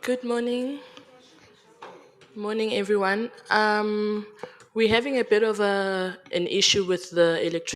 Good morning. Morning, everyone. We're having a bit of an issue with the electricity.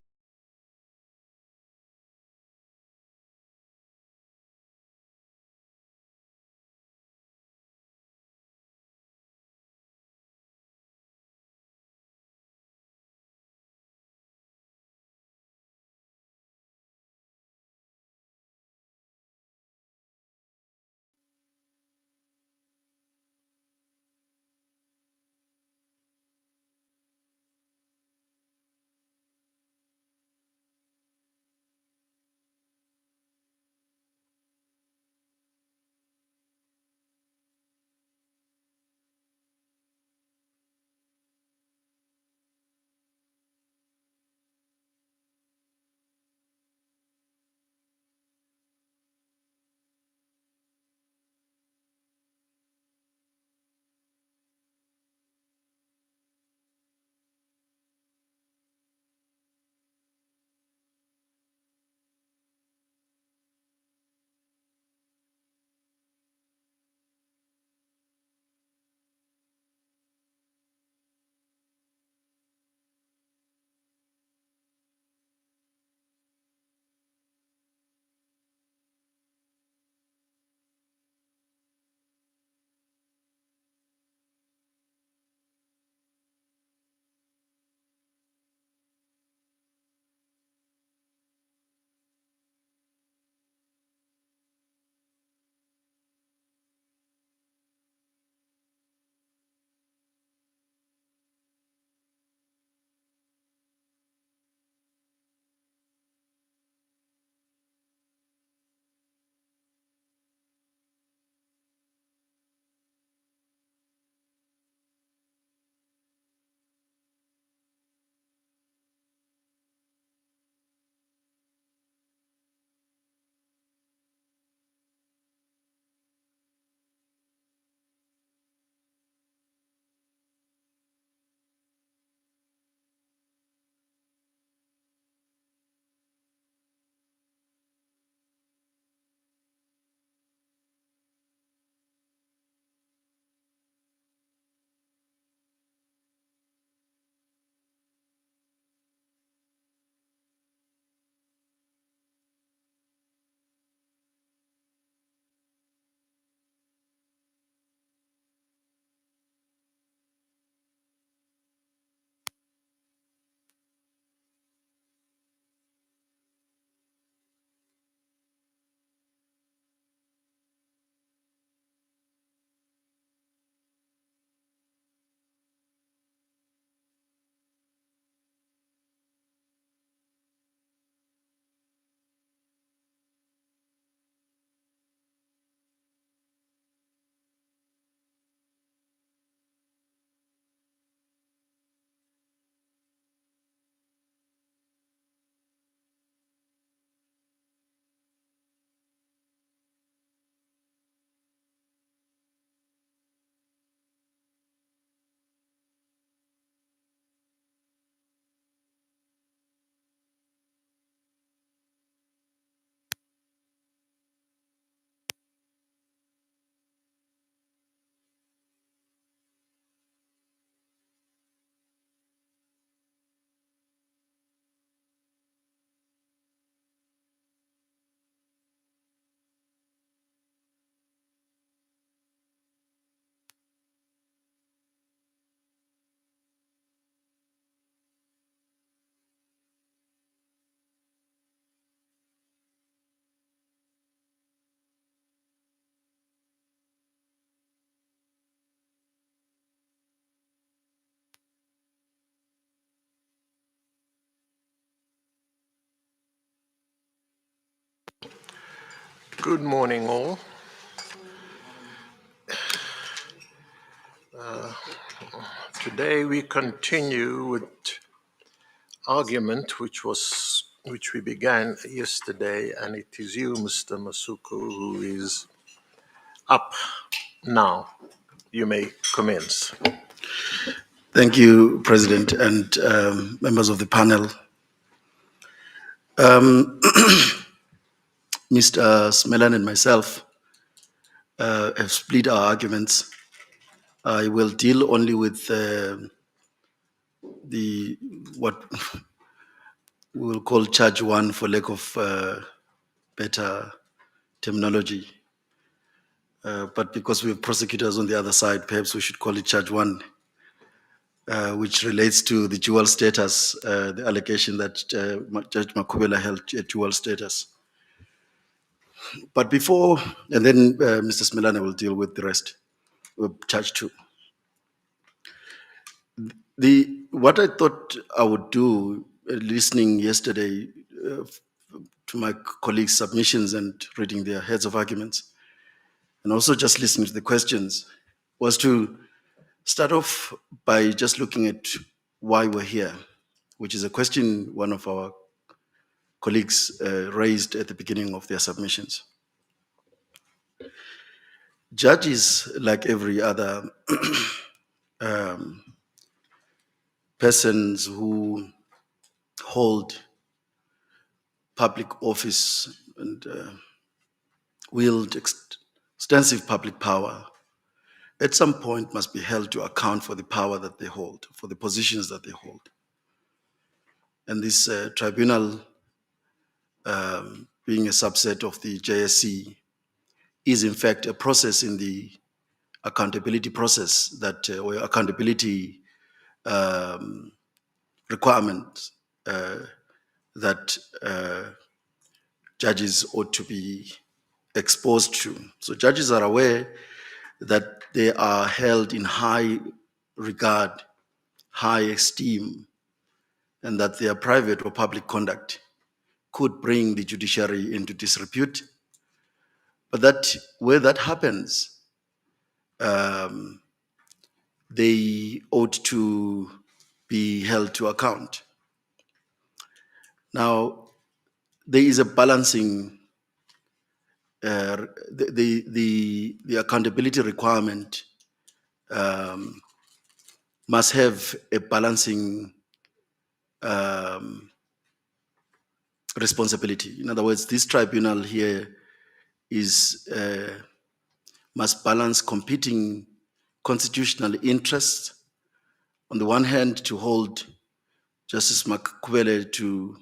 Good morning, all. Today we continue with argument which we began yesterday, and it is you, Mr. Masuku, who is up now. You may commence. Thank you, President, and members of the panel. Mr. Smelan and myself have split our arguments. I will deal only with what we will call charge one for lack of better terminology. But because we have prosecutors on the other side, perhaps we should call it charge one, which relates to the dual status, the allegation that Judge Makhubele held a dual status. But before, and then Mr. Smilane will deal with the rest, with charge two. What I thought I would do, listening yesterday to my colleagues' submissions and reading their heads of arguments, and also just listening to the questions, was to start off by just looking at why we're here, which is a question one of our colleagues raised at the beginning of their submissions. Judges, like every other persons who hold public office and wield extensive public power, at some point must be held to account for the power that they hold, for the positions that they hold. And this tribunal, being a subset of the JSC, is in fact a process in the accountability process that, or accountability requirements that judges ought to be exposed to. So judges are aware that they are held in high regard, high esteem, and that their private or public conduct could bring the judiciary into disrepute. But that where that happens, they ought to be held to account. Now, there is a balancing. The accountability requirement must have a balancing responsibility. In other words, this tribunal here is must balance competing constitutional interests. On the one hand, to hold Justice Makhubele to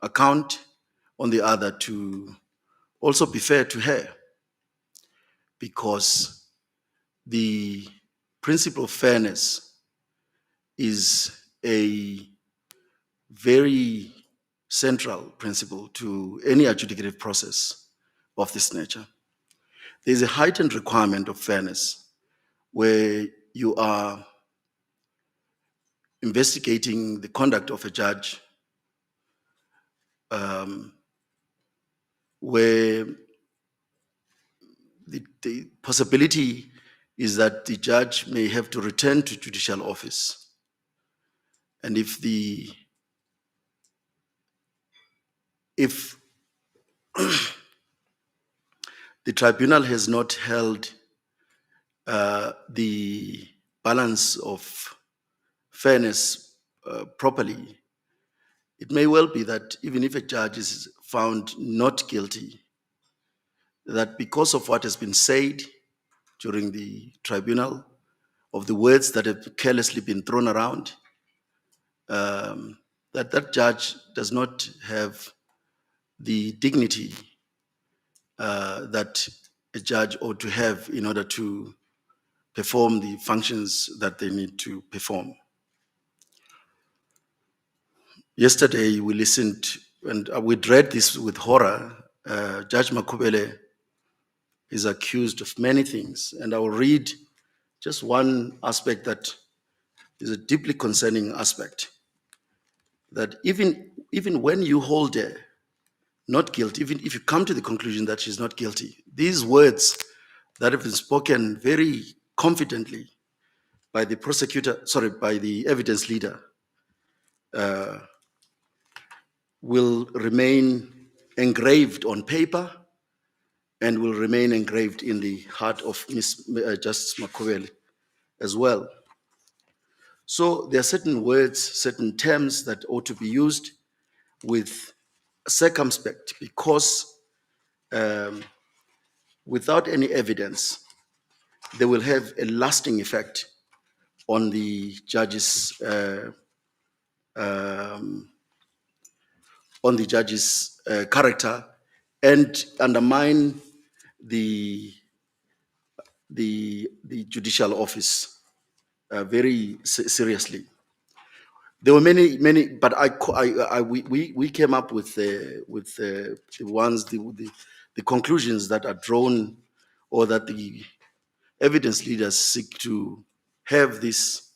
account, on the other, to also be fair to her, because the principle of fairness is a very central principle to any adjudicative process of this nature. There's a heightened requirement of fairness where you are investigating the conduct of a judge, where the possibility is that the judge may have to return to judicial office. And if the tribunal has not held the balance of fairness properly, it may well be that even if a judge is found not guilty, that because of what has been said during the tribunal, of the words that have carelessly been thrown around, that judge does not have the dignity that a judge ought to have in order to perform the functions that they need to perform. Yesterday, we listened, and we'd read this with horror. Judge Makhubele is accused of many things, and I will read just one aspect that is a deeply concerning aspect. That even when you hold her not guilty, even if you come to the conclusion that she's not guilty, these words that have been spoken very confidently by the by the evidence leader, will remain engraved on paper and will remain engraved in the heart of Justice Makhubele as well. So there are certain words, certain terms that ought to be used with circumspect, because without any evidence, they will have a lasting effect on the judge's character and undermine the judicial office very seriously. There were many, but we came up with the conclusions that are drawn, or that the evidence leaders seek to have this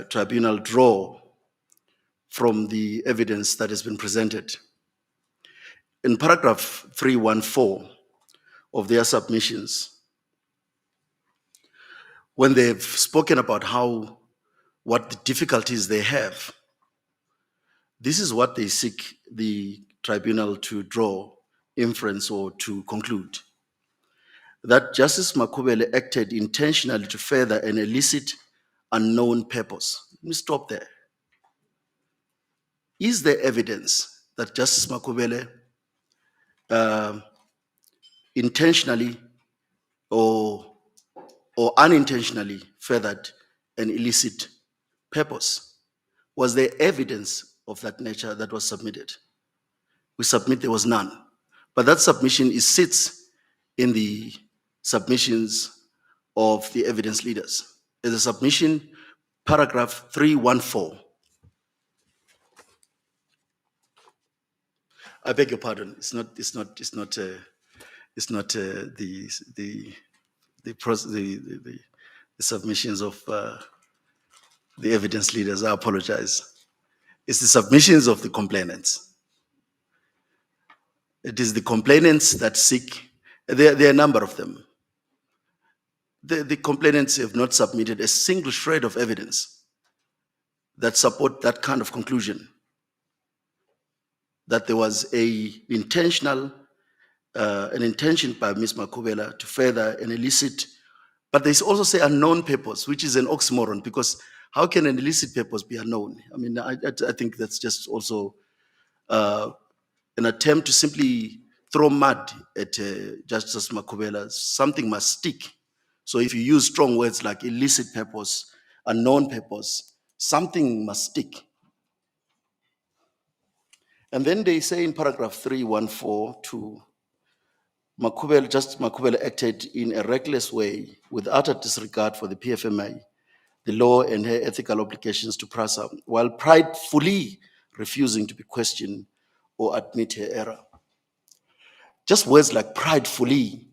tribunal draw from the evidence that has been presented. In paragraph 314 of their submissions, when they've spoken about what the difficulties they have, this is what they seek the tribunal to draw inference or to conclude: that Justice Makhubele acted intentionally to further an illicit, unknown purpose. Let me stop there. Is there evidence that Justice Makhubele intentionally or unintentionally furthered an illicit purpose? Was there evidence of that nature that was submitted? We submit there was none. But that submission sits in the submissions of the evidence leaders. There's a submission, paragraph 314. I beg your pardon. It's not the submissions of the evidence leaders. I apologize. It's the submissions of the complainants. It is the complainants that seek. There are a number of them. The complainants have not submitted a single shred of evidence that support that kind of conclusion, that there was an intention by Ms. Makhubele to further an illicit, but they also say unknown purpose, which is an oxymoron, because how can an illicit purpose be unknown? I mean, I think that's just also an attempt to simply throw mud at Justice Makhubele. Something must stick. So if you use strong words like illicit purpose, unknown purpose, something must stick. And then they say in paragraph 314, Justice Makhubele acted in a reckless way with utter disregard for the PFMA, the law, and her ethical obligations to PRASA, while pridefully refusing to be questioned or admit her error. Just words like pridefully,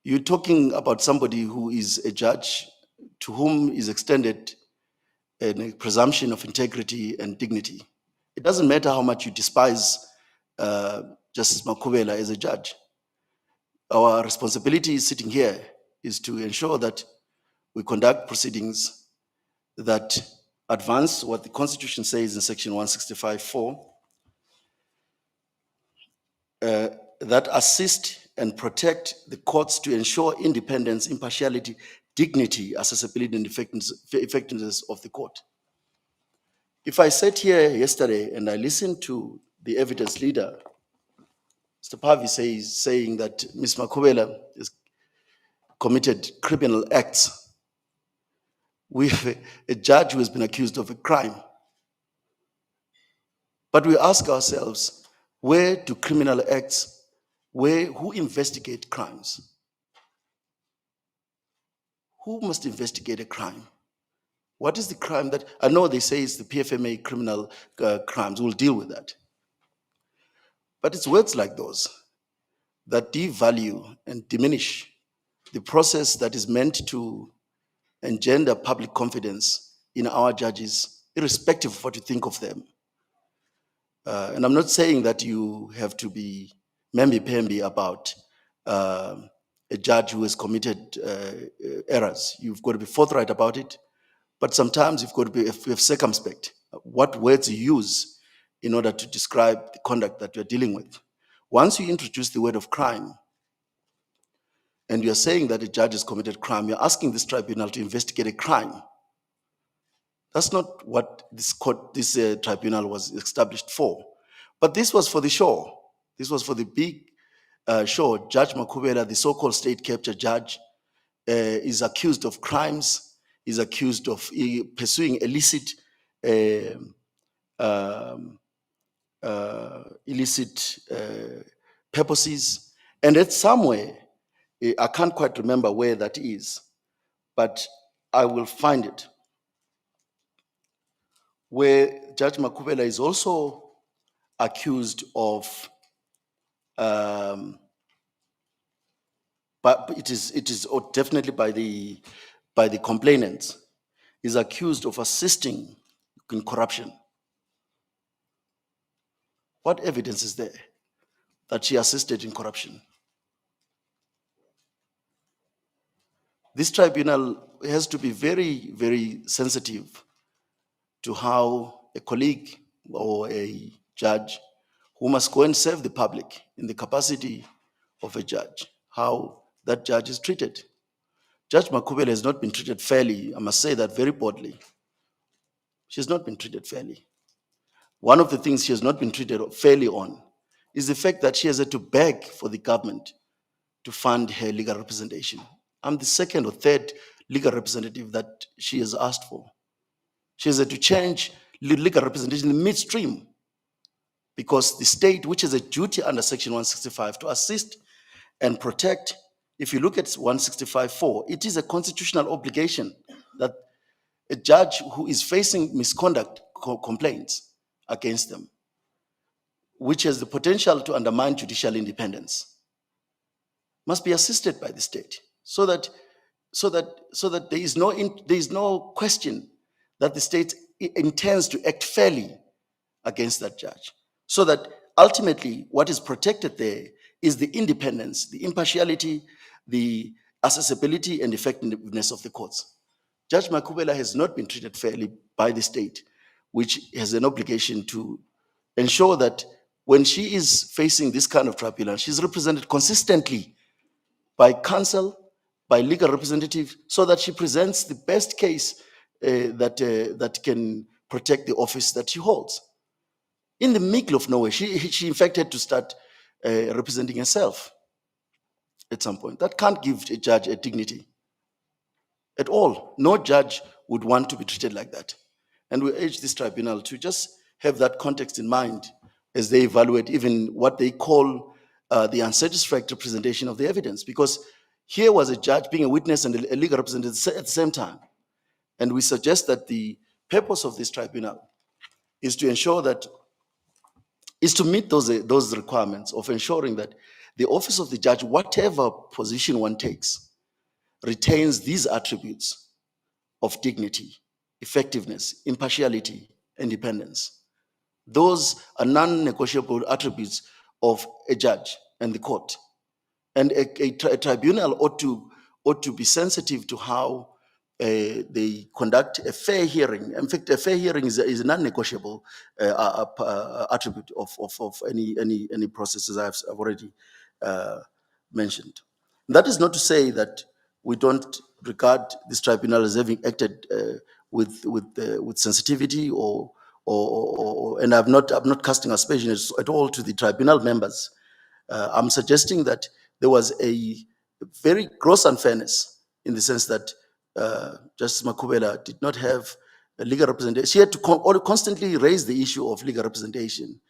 you're talking about somebody who is a judge to whom is extended a presumption of integrity and dignity. It doesn't matter how much you despise Justice Makhubele as a judge. Our responsibility sitting here is to ensure that we conduct proceedings that advance what the Constitution says in section 165(4), that assist and protect the courts to ensure independence, impartiality, dignity, accessibility, and effectiveness of the court. If I sat here yesterday and I listened to the evidence leader, Mr. Pavi saying that Ms. Makhubele has committed criminal acts with a judge who has been accused of a crime. But we ask ourselves, where do criminal acts, who investigate crimes? Who must investigate a crime? What is the crime that, I know they say it's the PFMA criminal crimes, we'll deal with that. But it's words like those that devalue and diminish the process that is meant to engender public confidence in our judges, irrespective of what you think of them. And I'm not saying that you have to be memby-pemby about a judge who has committed errors. You've got to be forthright about it, but sometimes you've got to be circumspect. What words you use in order to describe the conduct that you're dealing with. Once you introduce the word of crime, and you're saying that a judge has committed crime, you're asking this tribunal to investigate a crime. That's not what this tribunal was established for. But this was for the show. This was for the big sure, Judge Makhubele, the so-called state capture judge, is accused of crimes, is accused of pursuing illicit illicit purposes. And it's somewhere, I can't quite remember where that is, but I will find it, where Judge Makhubele is also accused of, but it is definitely by the complainants, is accused of assisting in corruption. What evidence is there that she assisted in corruption? This tribunal has to be very, very sensitive to how a colleague or a judge who must go and serve the public in the capacity of a judge, how that judge is treated. Judge Makhubele has not been treated fairly. I must say that very boldly. She has not been treated fairly. One of the things she has not been treated fairly on is the fact that she has had to beg for the government to fund her legal representation. I'm the second or third legal representative that she has asked for. She has had to change legal representation in the midstream because the state, which has a duty under Section 165 to assist and protect, if you look at 165.4, it is a constitutional obligation that a judge who is facing misconduct complaints against them, which has the potential to undermine judicial independence, must be assisted by the state so that there is no question that the state intends to act fairly against that judge. So that ultimately what is protected there is the independence, the impartiality, the accessibility and effectiveness of the courts. Judge Makhubele has not been treated fairly by the state, which has an obligation to ensure that when she is facing this kind of tribunal, she's represented consistently by counsel, by legal representative, so that she presents the best case that can protect the office that she holds. In the middle of nowhere, she in fact had to start representing herself at some point. That can't give a judge a dignity at all. No judge would want to be treated like that. And we urge this tribunal to just have that context in mind as they evaluate even what they call the unsatisfactory presentation of the evidence. Because here was a judge being a witness and a legal representative at the same time. And we suggest that the purpose of this tribunal is to ensure that, is to meet those requirements of ensuring that the office of the judge, whatever position one takes, retains these attributes of dignity, effectiveness, impartiality, independence. Those are non-negotiable attributes of a judge and the court. And a tribunal ought to be sensitive to how they conduct a fair hearing. In fact, a fair hearing is a non-negotiable attribute of any processes I've already mentioned. That is not to say that we don't regard this tribunal as having acted with sensitivity and I'm not casting aspersions at all to the tribunal members. I'm suggesting that there was a very gross unfairness in the sense that Justice Makhubele did not have a legal representation. She had to constantly raise the issue of legal representation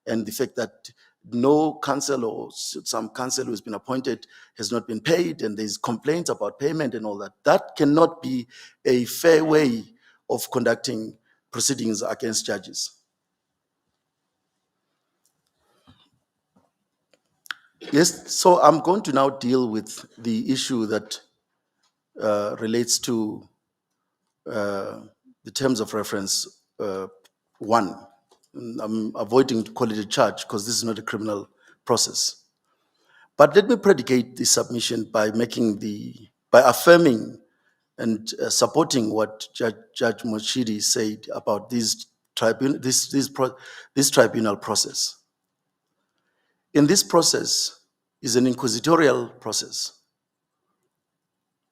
and the fact that no counsel or some counsel who has been appointed has not been paid and there's complaints about payment and all that. That cannot be a fair way of conducting proceedings against judges. Yes, so I'm going to now deal with the issue that relates to the terms of reference 1. I'm avoiding to call it a charge because this is not a criminal process. But let me predicate the submission by affirming and supporting what Judge Moshiri said about this tribunal process. In this process is an inquisitorial process.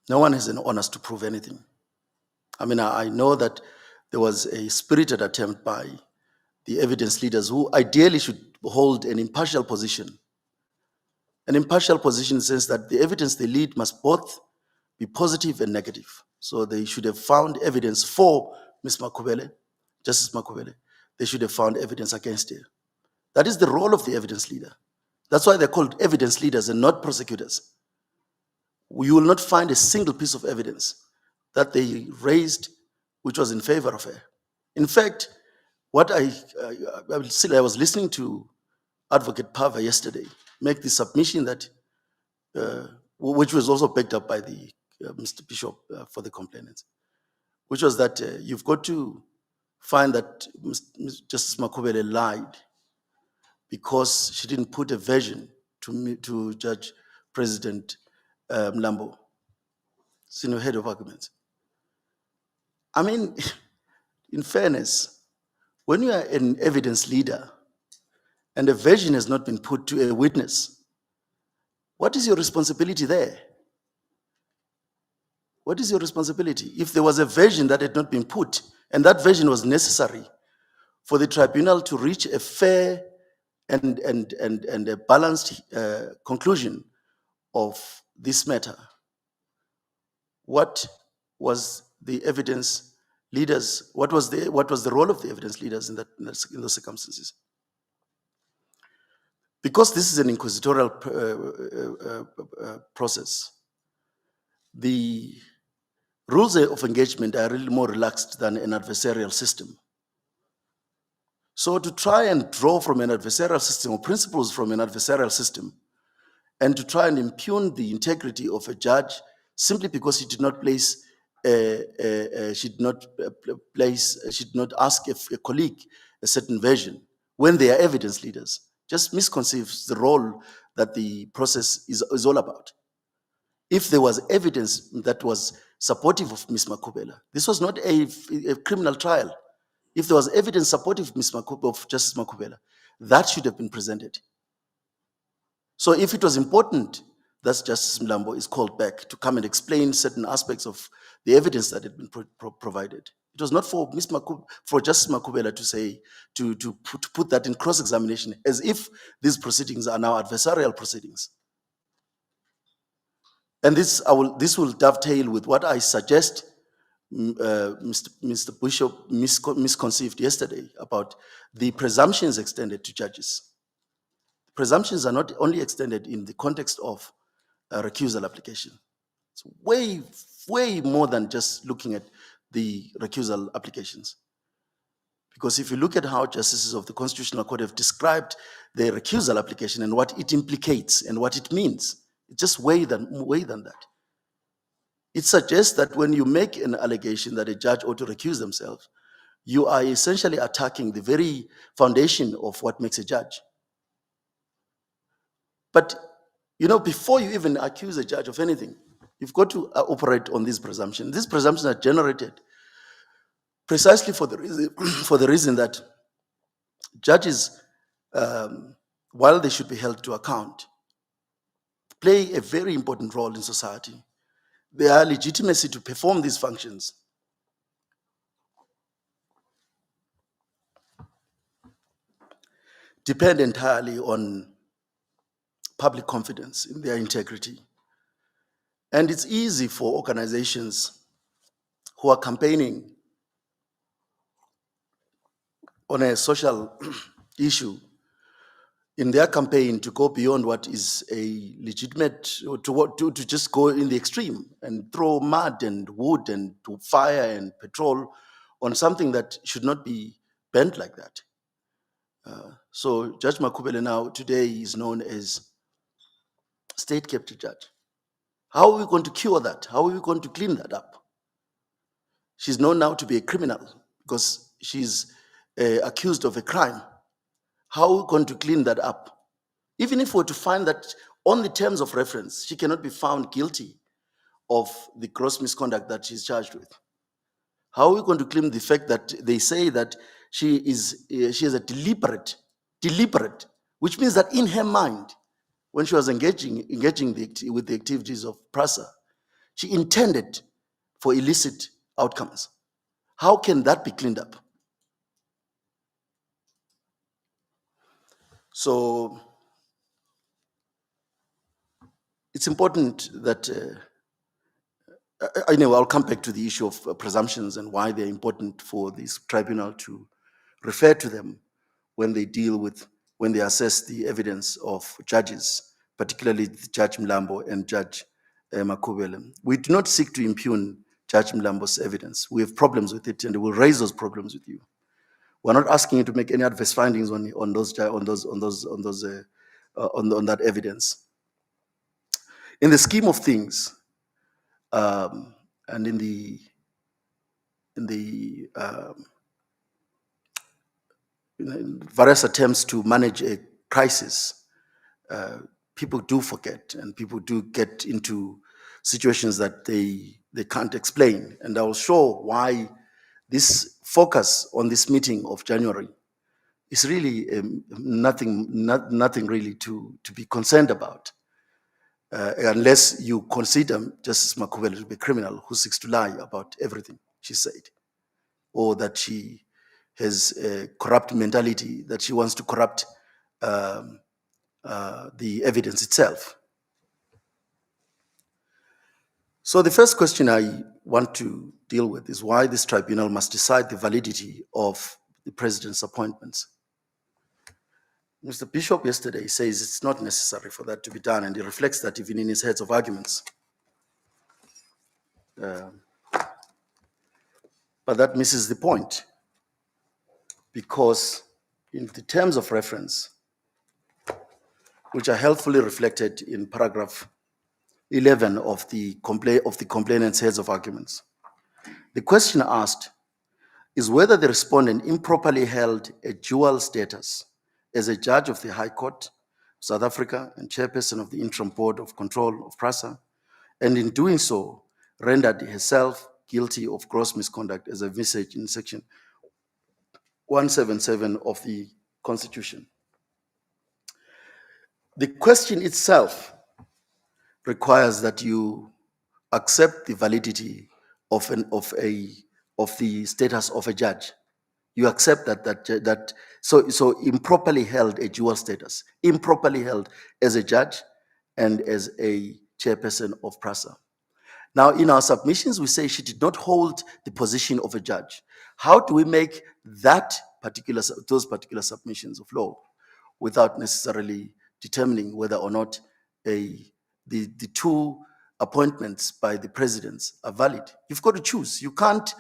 No one has an honest to prove anything. I mean, I know that there was a spirited attempt by the evidence leaders who ideally should hold an impartial position An impartial position says that the evidence they lead must both be positive and negative. So they should have found evidence for Ms. Makhubele, Justice Makhubele. They should have found evidence against her. That is the role of the evidence leader. That's why they're called evidence leaders and not prosecutors. You will not find a single piece of evidence that they raised which was in favor of her. In fact, what I was listening to Advocate Pava yesterday make the submission that, which was also backed up by the Mr. Bishop for the complainants, which was that you've got to find that Justice Makhubele lied because she didn't put a version to Judge President Mlambo, senior head of arguments. I mean, in fairness, when you are an evidence leader and a version has not been put to a witness, what is your responsibility there? What is your responsibility? If there was a version that had not been put, and that version was necessary for the tribunal to reach a fair and a balanced conclusion of this matter, what was the evidence leaders, what was the role of the evidence leaders in those circumstances? Because this is an inquisitorial process, the rules of engagement are really more relaxed than an adversarial system. So to try and draw from an adversarial system or principles from an adversarial system and to try and impugn the integrity of a judge simply because he did not place, she did not ask a colleague a certain version when they are evidence leaders, just misconceives the role that the process is all about. If there was evidence that was supportive of Ms. Makhubele, this was not a criminal trial. If there was evidence supportive of Justice Makhubele, that should have been presented. So if it was important that Justice Mlambo is called back to come and explain certain aspects of the evidence that had been provided, it was not for for Justice Makhubele to say, to put that in cross-examination as if these proceedings are now adversarial proceedings. And this will dovetail with what I suggest Mr. Bishop misconceived yesterday about the presumptions extended to judges. Presumptions are not only extended in the context of a recusal application. It's way, way more than just looking at the recusal applications. Because if you look at how justices of the Constitutional Court have described the recusal application and what it implicates and what it means, it's just way than that. It suggests that when you make an allegation that a judge ought to recuse themselves, you are essentially attacking the very foundation of what makes a judge. But, before you even accuse a judge of anything, you've got to operate on these presumptions. These presumptions are generated precisely for the reason that judges, while they should be held to account, play a very important role in society. Their legitimacy to perform these functions depend entirely on public confidence in their integrity. And it's easy for organizations who are campaigning on a social issue in their campaign to go beyond what is a legitimate, or to just go in the extreme and throw mud and wood and fire and petrol on something that should not be bent like that. So Judge Makhubele now today is known as state captive judge. How are we going to cure that? How are we going to clean that up? She's known now to be a criminal because she's accused of a crime. How are we going to clean that up? Even if we were to find that on the terms of reference, she cannot be found guilty of the gross misconduct that she's charged with. How are we going to claim the fact that they say that she is a deliberate, which means that in her mind, when she was engaging with the activities of PRASA, she intended for illicit outcomes. How can that be cleaned up? So it's important that, anyway, I'll come back to the issue of presumptions and why they're important for this tribunal to refer to them when they when they assess the evidence of judges, particularly Judge Mlambo and Judge Makhubele. We do not seek to impugn Judge Mlambo's evidence. We have problems with it, and we will raise those problems with you. We're not asking you to make any adverse findings on that evidence. In the scheme of things, and in the various attempts to manage a crisis, people do forget, and people do get into situations that they can't explain. And I will show why this focus on this meeting of January is really nothing really to be concerned about, unless you consider Justice Makhubele to be a criminal who seeks to lie about everything she said, or that she has a corrupt mentality, that she wants to corrupt the evidence itself. So the first question I want to deal with is why this tribunal must decide the validity of the president's appointments. Mr. Bishop yesterday says it's not necessary for that to be done, and he reflects that even in his heads of arguments. But that misses the point, because in the terms of reference, which are helpfully reflected in paragraph 11 of the complainant's heads of arguments, the question asked is whether the respondent improperly held a dual status as a judge of the High Court, South Africa, and chairperson of the Interim Board of Control of PRASA, and in doing so, rendered herself guilty of gross misconduct as envisaged in section 177 of the Constitution. The question itself requires that you accept the validity of the status of a judge. You accept that so improperly held a dual status, improperly held as a judge and as a chairperson of PRASA. Now, in our submissions, we say she did not hold the position of a judge. How do we make those particular submissions of law without necessarily determining whether or not the two appointments by the presidents are valid? You've got to choose. You can't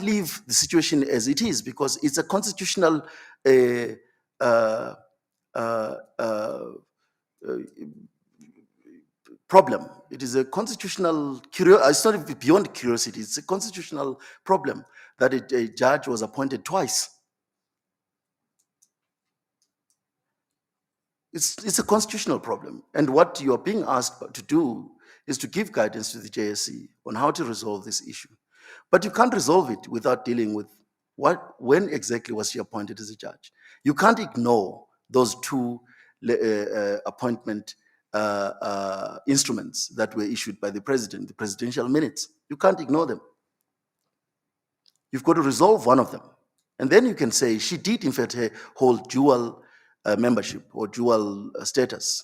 leave the situation as it is, because it's a constitutional problem. It is a constitutional it's not beyond curiosity. It's a constitutional problem that a judge was appointed twice. It's a constitutional problem, and what you are being asked to do is to give guidance to the JSC on how to resolve this issue. But you can't resolve it without dealing with when exactly was she appointed as a judge. You can't ignore those two appointment instruments that were issued by the president, the presidential minutes. You can't ignore them. You've got to resolve one of them. And then you can say she did in fact hold dual membership or dual status,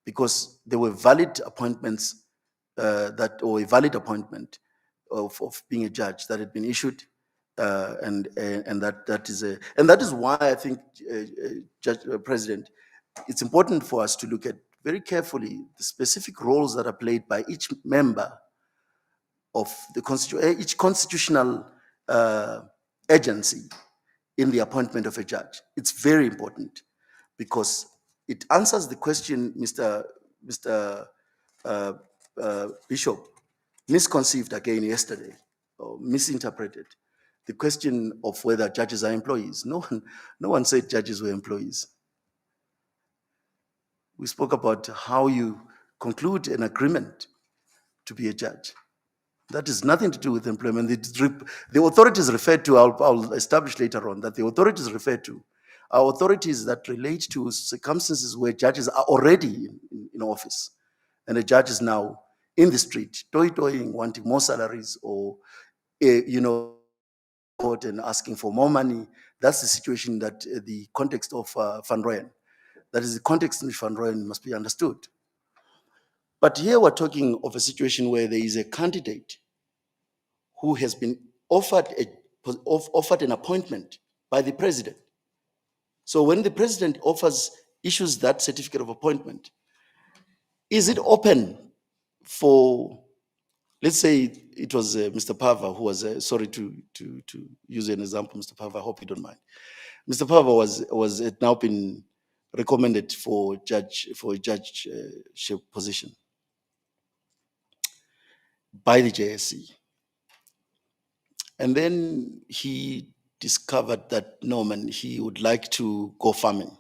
because there were valid appointments or a valid appointment of being a judge that had been issued, and that is why I think, President, it's important for us to look at very carefully the specific roles that are played by each member of each constitutional agency in the appointment of a judge. It's very important, because it answers the question Mr. Bishop misconceived again yesterday, or misinterpreted, the question of whether judges are employees. No one said judges were employees. We spoke about how you conclude an agreement to be a judge. That has nothing to do with employment. The authorities referred to, I'll establish later on, that the authorities referred to are authorities that relate to circumstances where judges are already in office, and a judge is now in the street, toying, wanting more salaries, or and asking for more money. That's the situation that the context of Van Rooyen. That is the context in which Van Rooyen must be understood. But here we're talking of a situation where there is a candidate who has been offered an appointment by the president. So when the president issues that certificate of appointment, is it open for, let's say it was Mr. Pava who was, sorry to use an example, Mr. Pava, I hope you don't mind. Mr. Pava had now been recommended for a judgeship position by the JSC. And then he discovered that, no, man, he would like to go farming.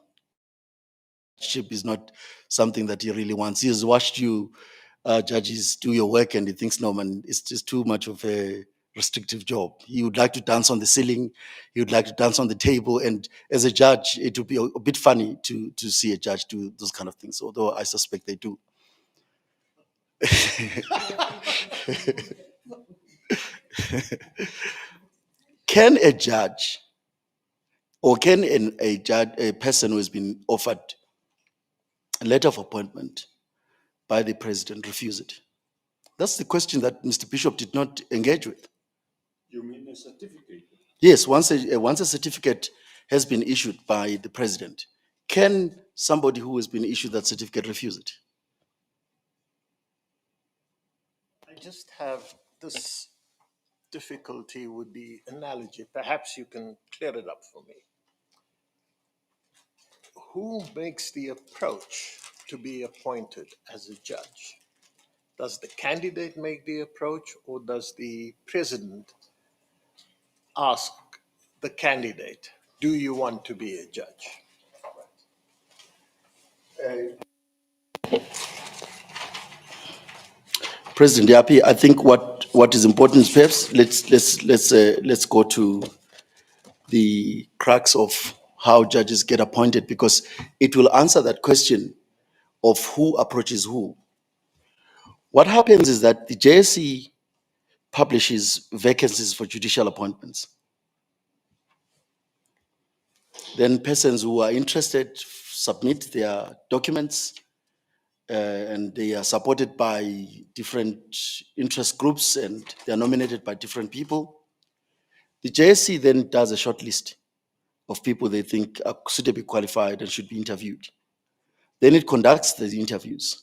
Judgeship is not something that he really wants. He has watched you judges do your work and he thinks, no, man, it's just too much of a restrictive job. He would like to dance on the ceiling. He would like to dance on the table. And as a judge, it would be a bit funny to see a judge do those kind of things, although I suspect they do. Can a judge, or can a person who has been offered a letter of appointment by the president refuse it? That's the question that Mr. Bishop did not engage with. You mean a certificate? Yes, once a certificate has been issued by the president, can somebody who has been issued that certificate refuse it? I just have this difficulty with the analogy. Perhaps you can clear it up for me. Who makes the approach to be appointed as a judge? Does the candidate make the approach, or does the president ask the candidate, do you want to be a judge? President Yapi, I think what is important is perhaps let's go to the crux of how judges get appointed, because it will answer that question of who approaches who. What happens is that the JSC publishes vacancies for judicial appointments. Then persons who are interested submit their documents, and they are supported by different interest groups and they are nominated by different people. The JSC then does a short list of people they think are suitably qualified and should be interviewed. Then it conducts the interviews.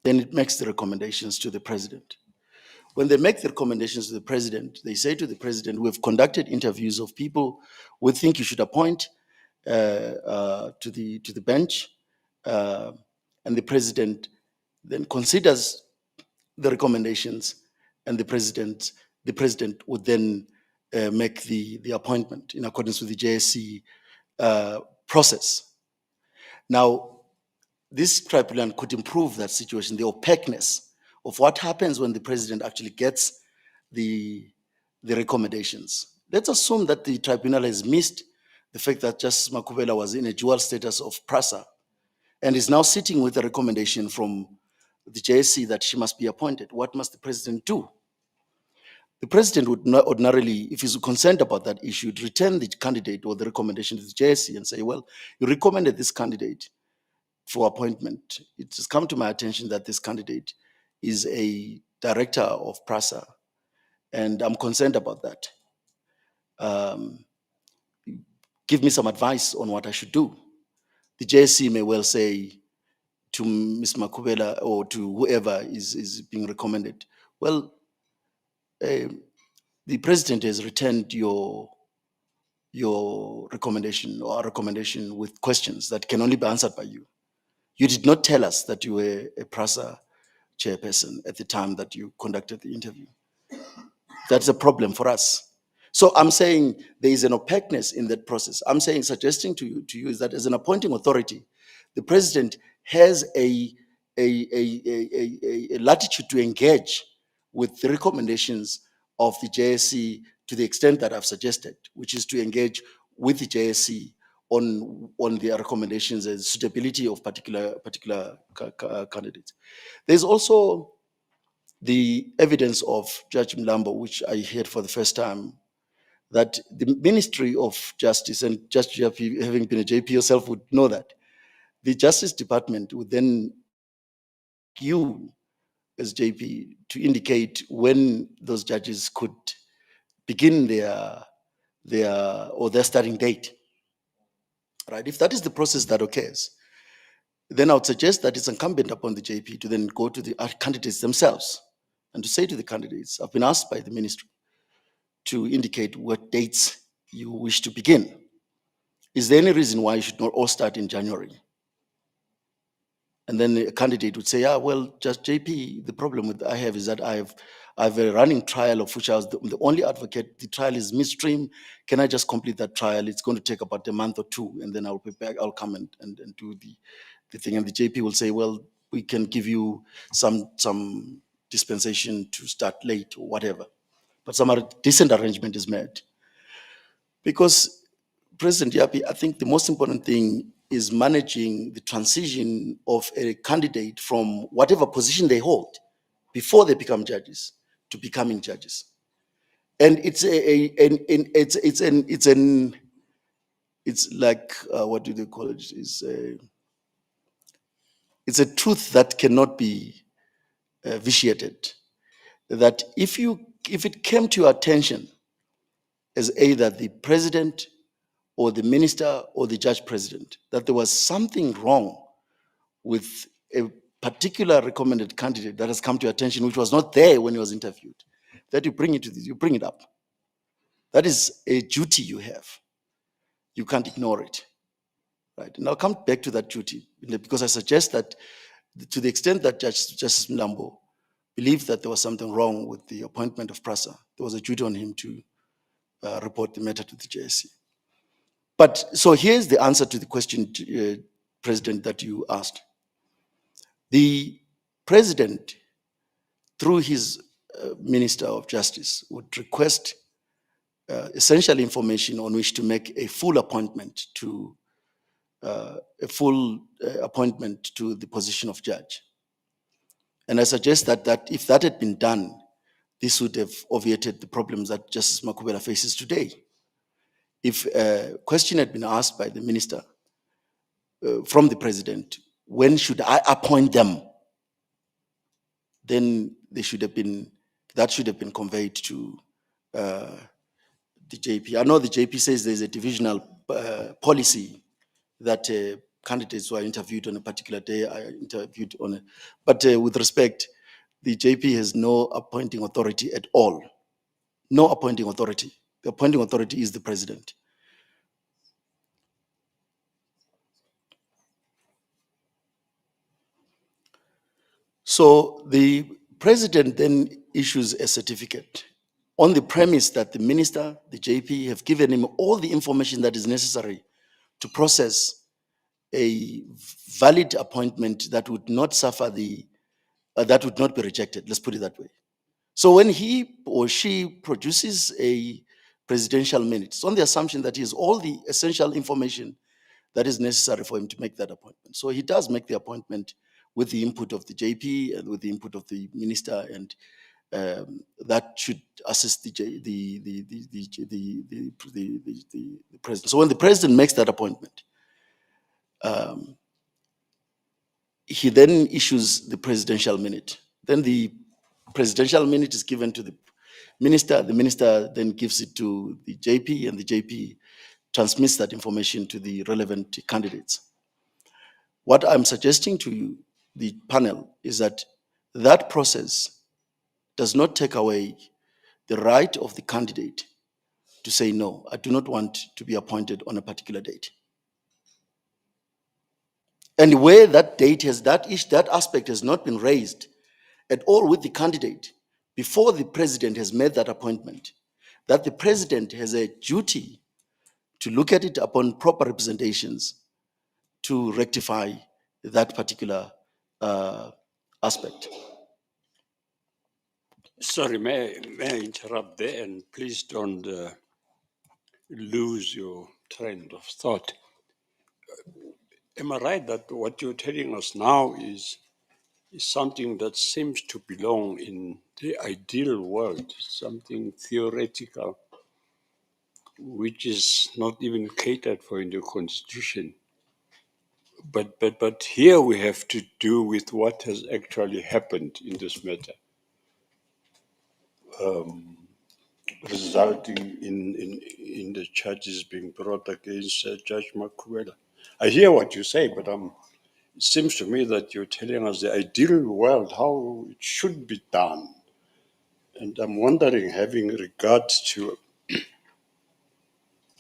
Then it makes the recommendations to the president. When they make the recommendations to the president, they say to the president, we've conducted interviews of people we think you should appoint to the bench, and the president then considers the recommendations, and the president would then make the appointment in accordance with the JSC process. Now, this tribunal could improve that situation, the opaqueness of what happens when the president actually gets the recommendations. Let's assume that the tribunal has missed the fact that Justice Makhubele was in a dual status of PRASA and is now sitting with a recommendation from the JSC that she must be appointed. What must the president do? The president would not ordinarily, if he's concerned about that issue, would return the candidate or the recommendation to the JSC and say, well, you recommended this candidate for appointment. It has come to my attention that this candidate is a director of PRASA, and I'm concerned about that. Give me some advice on what I should do. The JSC may well say to Ms. Makhubele or to whoever is being recommended, well, the president has returned your recommendation or a recommendation with questions that can only be answered by you. You did not tell us that you were a PRASA chairperson at the time that you conducted the interview. That's a problem for us. So I'm saying there is an opaqueness in that process. I'm saying, suggesting to you is that as an appointing authority, the president has a latitude to engage with the recommendations of the JSC to the extent that I've suggested, which is to engage with the JSC on their recommendations and suitability of particular candidates. There's also the evidence of Judge Mlambo, which I heard for the first time, that the Ministry of Justice, and Judge JP, having been a JP yourself, would know that the Justice Department would then you as JP to indicate when those judges could begin their starting date, right? If that is the process that occurs, then I would suggest that it's incumbent upon the JP to then go to the candidates themselves and to say to the candidates, I've been asked by the ministry to indicate what dates you wish to begin. Is there any reason why you should not all start in January? And then the candidate would say, yeah, well, just JP, the problem with I have is that I have a running trial of which I was the only advocate. The trial is midstream. Can I just complete that trial? It's going to take about a month or two, and then I'll be back. I'll come and do the thing. And the JP will say, well, we can give you some dispensation to start late or whatever. But some decent arrangement is made. Because President Yapi, I think the most important thing is managing the transition of a candidate from whatever position they hold before they become judges to becoming judges. And it's like what do they call it? It's a truth that cannot be vitiated. That if it came to your attention as either the president or the minister or the judge president that there was something wrong with a particular recommended candidate that has come to your attention, which was not there when he was interviewed, that you bring it up. That is a duty you have. You can't ignore it, right? And I'll come back to that duty because I suggest that to the extent that Justice Mlambo believed that there was something wrong with the appointment of Prasa, there was a duty on him to report the matter to the JSC. But so here's the answer to the question, President, that you asked. The president, through his Minister of Justice, would request essential information on which to make a full appointment to the position of judge. And I suggest that if that had been done, this would have obviated the problems that Justice Makhubele faces today. If a question had been asked by the minister from the president, when should I appoint them? Then that should have been conveyed to the JP. I know the JP says there's a divisional policy that candidates who are interviewed on a particular day are interviewed on it. But with respect, the JP has no appointing authority at all. No appointing authority. The appointing authority is the president. So the president then issues a certificate on the premise that the minister, the JP, have given him all the information that is necessary to process a valid appointment that would not suffer that would not be rejected. Let's put it that way. So when he or she produces a presidential minute, it's on the assumption that he has all the essential information that is necessary for him to make that appointment. So he does make the appointment with the input of the JP and with the input of the minister, and that should assist the president. So when the president makes that appointment, he then issues the presidential minute. Then the presidential minute is given to the minister. The minister then gives it to the JP, and the JP transmits that information to the relevant candidates. What I'm suggesting to you, the panel, is that that process does not take away the right of the candidate to say, no, I do not want to be appointed on a particular date. And where that date has, that aspect has not been raised at all with the candidate before the president has made that appointment, that the president has a duty to look at it upon proper representations to rectify that particular aspect. Sorry, may I interrupt there, and please don't lose your train of thought. Am I right that what you're telling us now is something that seems to belong in the ideal world, something theoretical, which is not even catered for in the Constitution? But here we have to do with what has actually happened in this matter, resulting in the charges being brought against Judge Makhubele. I hear what you say, but it seems to me that you're telling us the ideal world, how it should be done. And I'm wondering, having regard to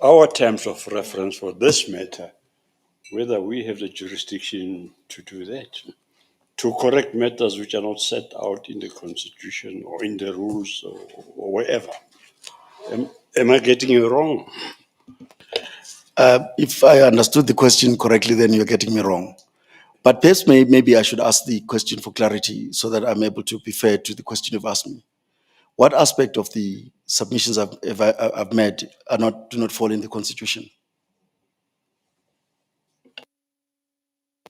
our terms of reference for this matter, whether we have the jurisdiction to do that, to correct matters which are not set out in the Constitution or in the rules or wherever. Am I getting it wrong? If I understood the question correctly, then you're getting me wrong. But perhaps maybe I should ask the question for clarity so that I'm able to be fair to the question you've asked me. What aspect of the submissions I've made do not fall in the Constitution?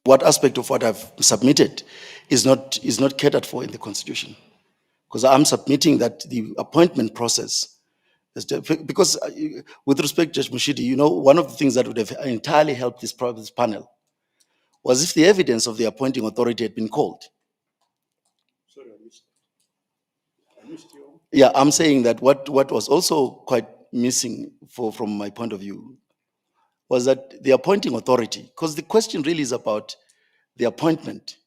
What aspect of what I've submitted is not catered for in the Constitution? Because I'm submitting that the appointment process because with respect, Judge Mushidi, you know, one of the things that would have entirely helped this panel was if the evidence of the appointing authority had been called. Sorry, I missed you. Yeah, I'm saying that what was also quite missing from my point of view was that the appointing authority, because the question really is about the appointment,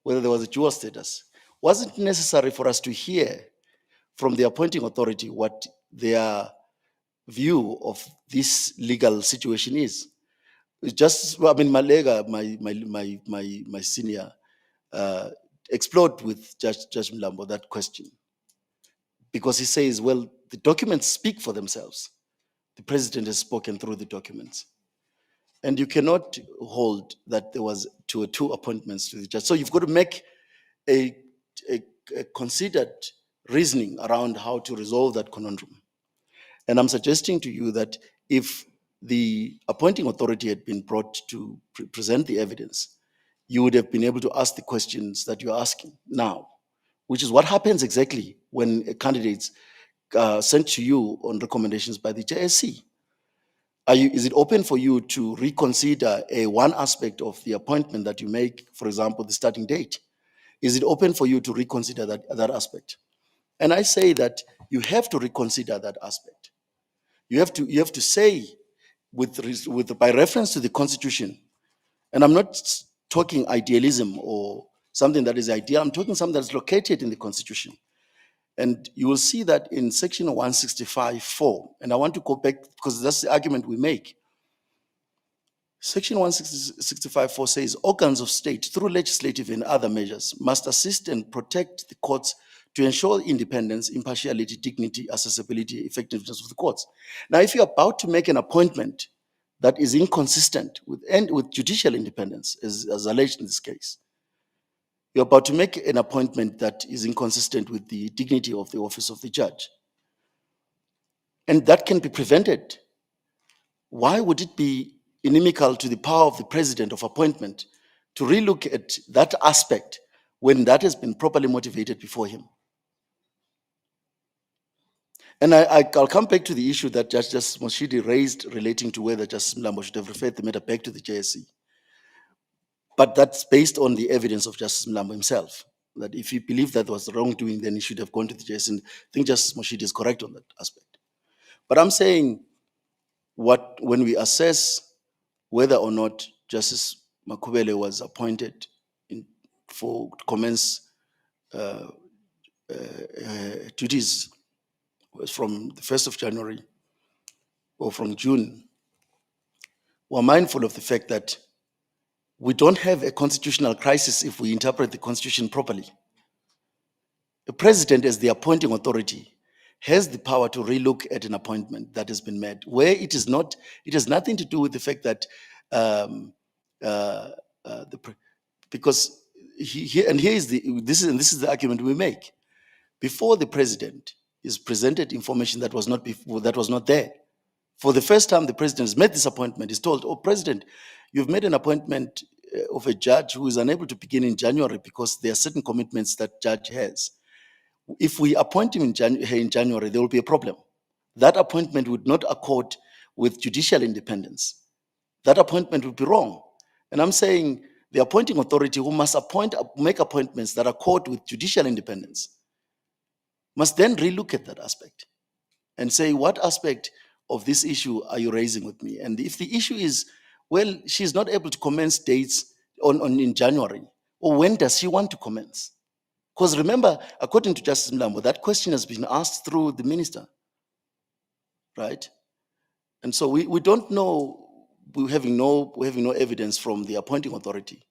whether there was a dual status, wasn't necessary for us to hear from the appointing authority what their view of this legal situation is. It's just, I mean, Malega, my senior, explored with Judge Mlambo that question because he says, well, the documents speak for themselves. The president has spoken through the documents. And you cannot hold that there was two appointments to the judge. So you've got to make a considered reasoning around how to resolve that conundrum. And I'm suggesting to you that if the appointing authority had been brought to present the evidence, you would have been able to ask the questions that you're asking now, which is what happens exactly when a candidate sent to you on recommendations by the JSC. Is it open for you to reconsider one aspect of the appointment that you make, for example, the starting date? Is it open for you to reconsider that aspect? And I say that you have to reconsider that aspect. You have to say by reference to the Constitution, and I'm not talking idealism or something that is ideal, I'm talking something that's located in the Constitution. And you will see that in section 165.4, and I want to go back because that's the argument we make. Section 165.4 says organs of state through legislative and other measures must assist and protect the courts to ensure independence, impartiality, dignity, accessibility, effectiveness of the courts. Now, if you're about to make an appointment that is inconsistent with judicial independence, as alleged in this case, you're about to make an appointment that is inconsistent with the dignity of the office of the judge. And that can be prevented. Why would it be inimical to the power of the president of appointment to relook at that aspect when that has been properly motivated before him? And I'll come back to the issue that Justice Moshidi raised relating to whether Justice Mlambo should have referred the matter back to the JSC. But that's based on the evidence of Justice Mlambo himself, that if he believed that was wrongdoing, then he should have gone to the JSC. And I think Justice Moshidi is correct on that aspect. But I'm saying when we assess whether or not Justice Makhubele was appointed to commence duties was from the 1st of January or from June, we're mindful of the fact that we don't have a constitutional crisis if we interpret the Constitution properly. The president, as the appointing authority, has the power to relook at an appointment that has been made, where it has nothing to do with the fact that because this is the argument we make. Before the president is presented information that was not there. For the first time, the president has made this appointment. He's told, "Oh, President, you've made an appointment of a judge who is unable to begin in January because there are certain commitments that judge has. If we appoint him in January, there will be a problem. That appointment would not accord with judicial independence. That appointment would be wrong. And I'm saying the appointing authority who must make appointments that accord with judicial independence must then relook at that aspect and say, what aspect of this issue are you raising with me? And if the issue is, well, she's not able to commence dates in January, or when does she want to commence? Because remember, according to Justice Mlambo, that question has been asked through the minister, right? And so we don't know, we're having no evidence from the appointing authority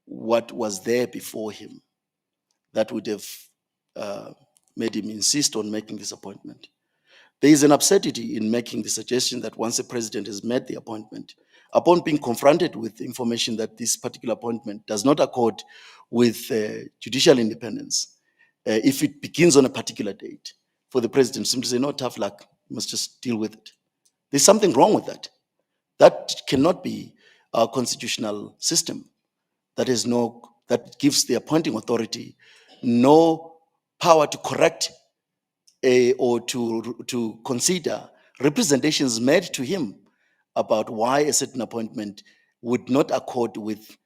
what was there before him that would have made him insist on making this appointment. There is an absurdity in making the suggestion that once a president has made the appointment, upon being confronted with information that this particular appointment does not accord with judicial independence, if it begins on a particular date, for the president simply say, no, tough luck, you must just deal with it. There's something wrong with that. That cannot be our constitutional system that gives the appointing authority no power to correct or to consider representations made to him about why a certain appointment would not accord with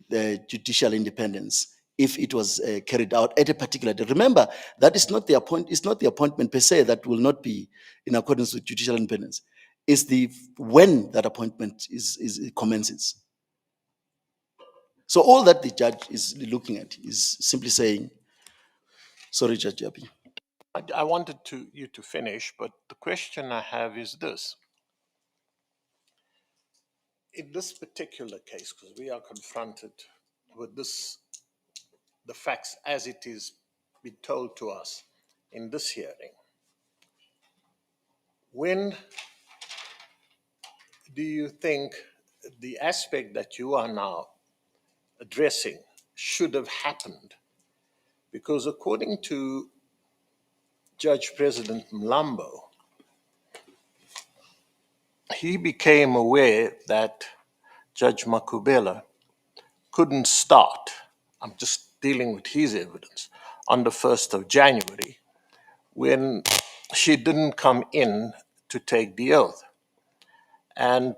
the judicial independence if it was carried out at a particular day. Remember, that is not the appointment per se that will not be in accordance with judicial independence. It's the when that appointment is commences. So all that the judge is looking at is simply saying, sorry, Judge Yapi. I wanted you to finish, but the question I have is this. In this particular case, because we are confronted with the facts as it is been told to us in this hearing, when do you think the aspect that you are now addressing should have happened? Because according to Judge President Mlambo, he became aware that Judge Makhubele couldn't start, I'm just dealing with his evidence, on the 1st of January when she didn't come in to take the oath. And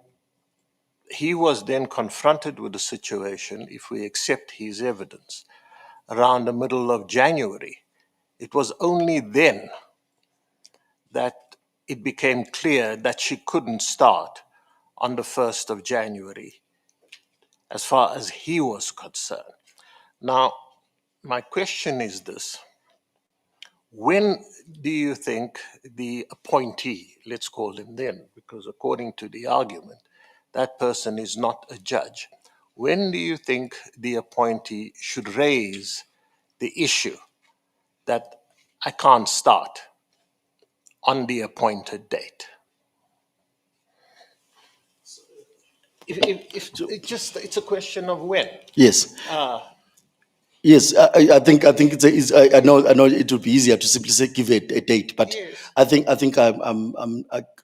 he was then confronted with the situation, if we accept his evidence, around the middle of January. It was only then that it became clear that she couldn't start on the 1st of January, as far as he was concerned. Now, my question is this. When do you think the appointee, let's call him then, because according to the argument, that person is not a judge. When do you think the appointee should raise the issue that I can't start on the appointed date? It's a question of when. Yes. Yes, I think I know it would be easier to simply say give a date, but Yes. I think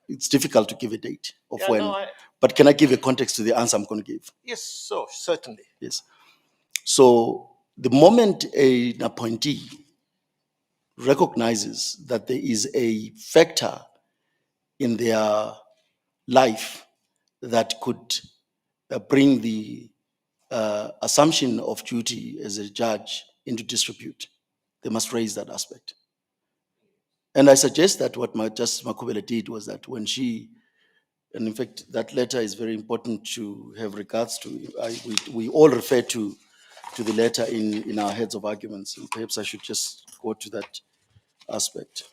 it's difficult to give a date of Yeah, when. no, But can I give a context to the answer I'm going to give? Yes, so certainly. Yes. So the moment an appointee recognizes that there is a factor in their life that could bring the assumption of duty as a judge into disrepute, they must raise that aspect. And I suggest that what Justice Makhubele did was that when she, and in fact, that letter is very important to have regards to. We all refer to the letter in our heads of arguments, and perhaps I should just go to that aspect.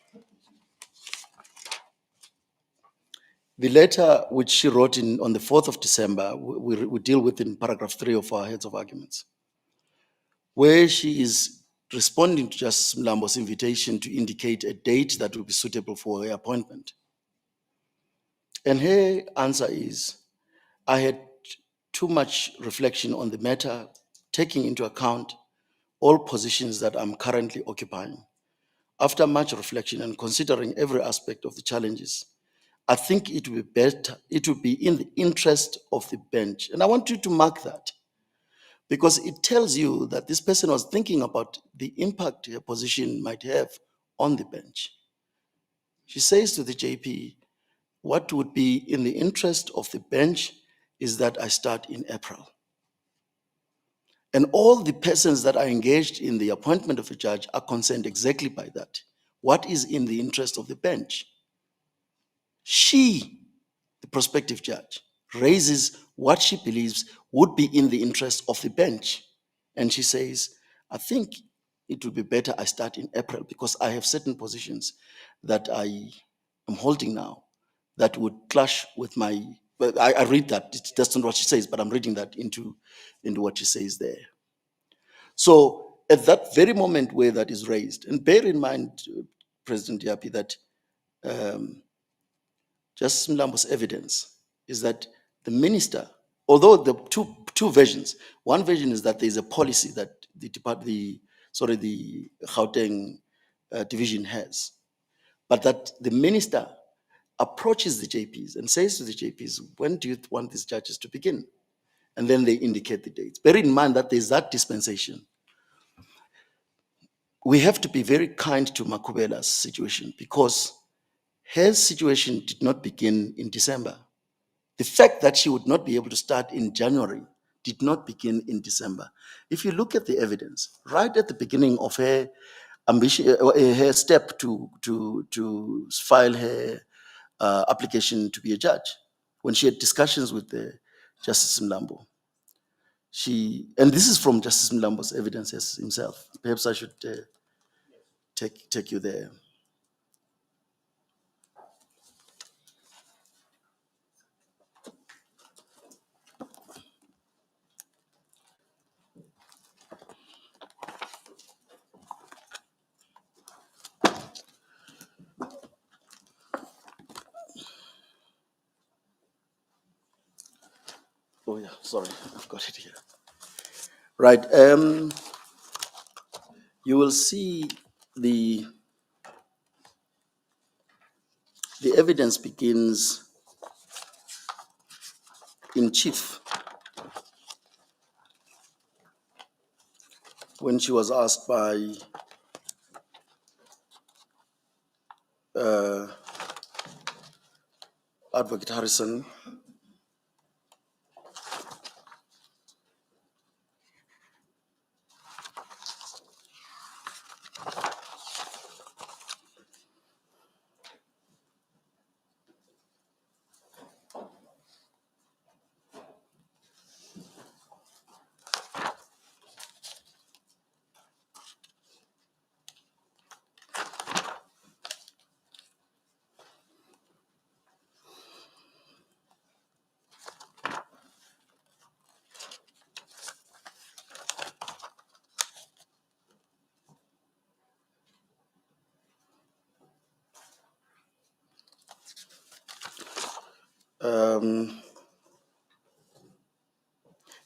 The letter which she wrote on the 4th of December, we deal with in paragraph 3 of our heads of arguments, where she is responding to Justice Mlambo's invitation to indicate a date that will be suitable for her appointment. And her answer is, I had too much reflection on the matter, taking into account all positions that I'm currently occupying. After much reflection and considering every aspect of the challenges, I think it would be in the interest of the bench. And I want you to mark that, because it tells you that this person was thinking about the impact her position might have on the bench. She says to the JP, what would be in the interest of the bench is that I start in April. And all the persons that are engaged in the appointment of a judge are concerned exactly by that. What is in the interest of the bench? She, the prospective judge, raises what she believes would be in the interest of the bench. And she says, I think it would be better I start in April because I have certain positions that I am holding now that would clash with my, but I read that, that's not what she says, but I'm reading that into what she says there. So at that very moment where that is raised, and bear in mind, President Yapi, that Justice Mlambo's evidence is that the minister, although the two versions, one version is that there is a policy that the Gauteng division has, but that the minister approaches the JPs and says to the JPs, when do you want these judges to begin? And then they indicate the dates. Bear in mind that there's that dispensation. We have to be very kind to Makhubele's situation because her situation did not begin in December. The fact that she would not be able to start in January did not begin in December. If you look at the evidence, right at the beginning of her ambition, her step to file her application to be a judge, when she had discussions with the Justice Mlambo, and this is from Justice Mlambo's evidence himself. Perhaps I should take you there. Oh yeah, sorry, I've got it here. Right, you will see the evidence begins in chief when she was asked by Advocate Harrison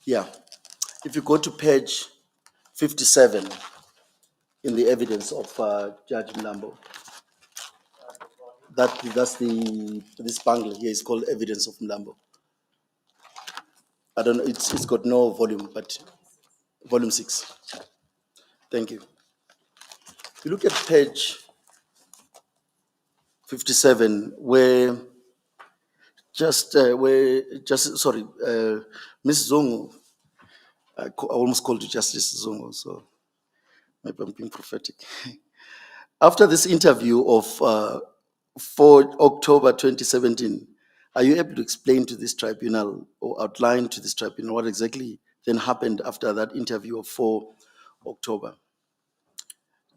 yeah, if you go to page 57 in the evidence of Judge Mlambo, that's this bangle here is called evidence of Mlambo. I don't know, it's got no volume, but volume 6. Thank you. If you look at page 57, where Ms. Zongo, I almost called you Justice Zongo, so maybe I'm being prophetic. After this interview of 4 October 2017, are you able to explain to this tribunal or outline to this tribunal what exactly then happened after that interview of 4 October?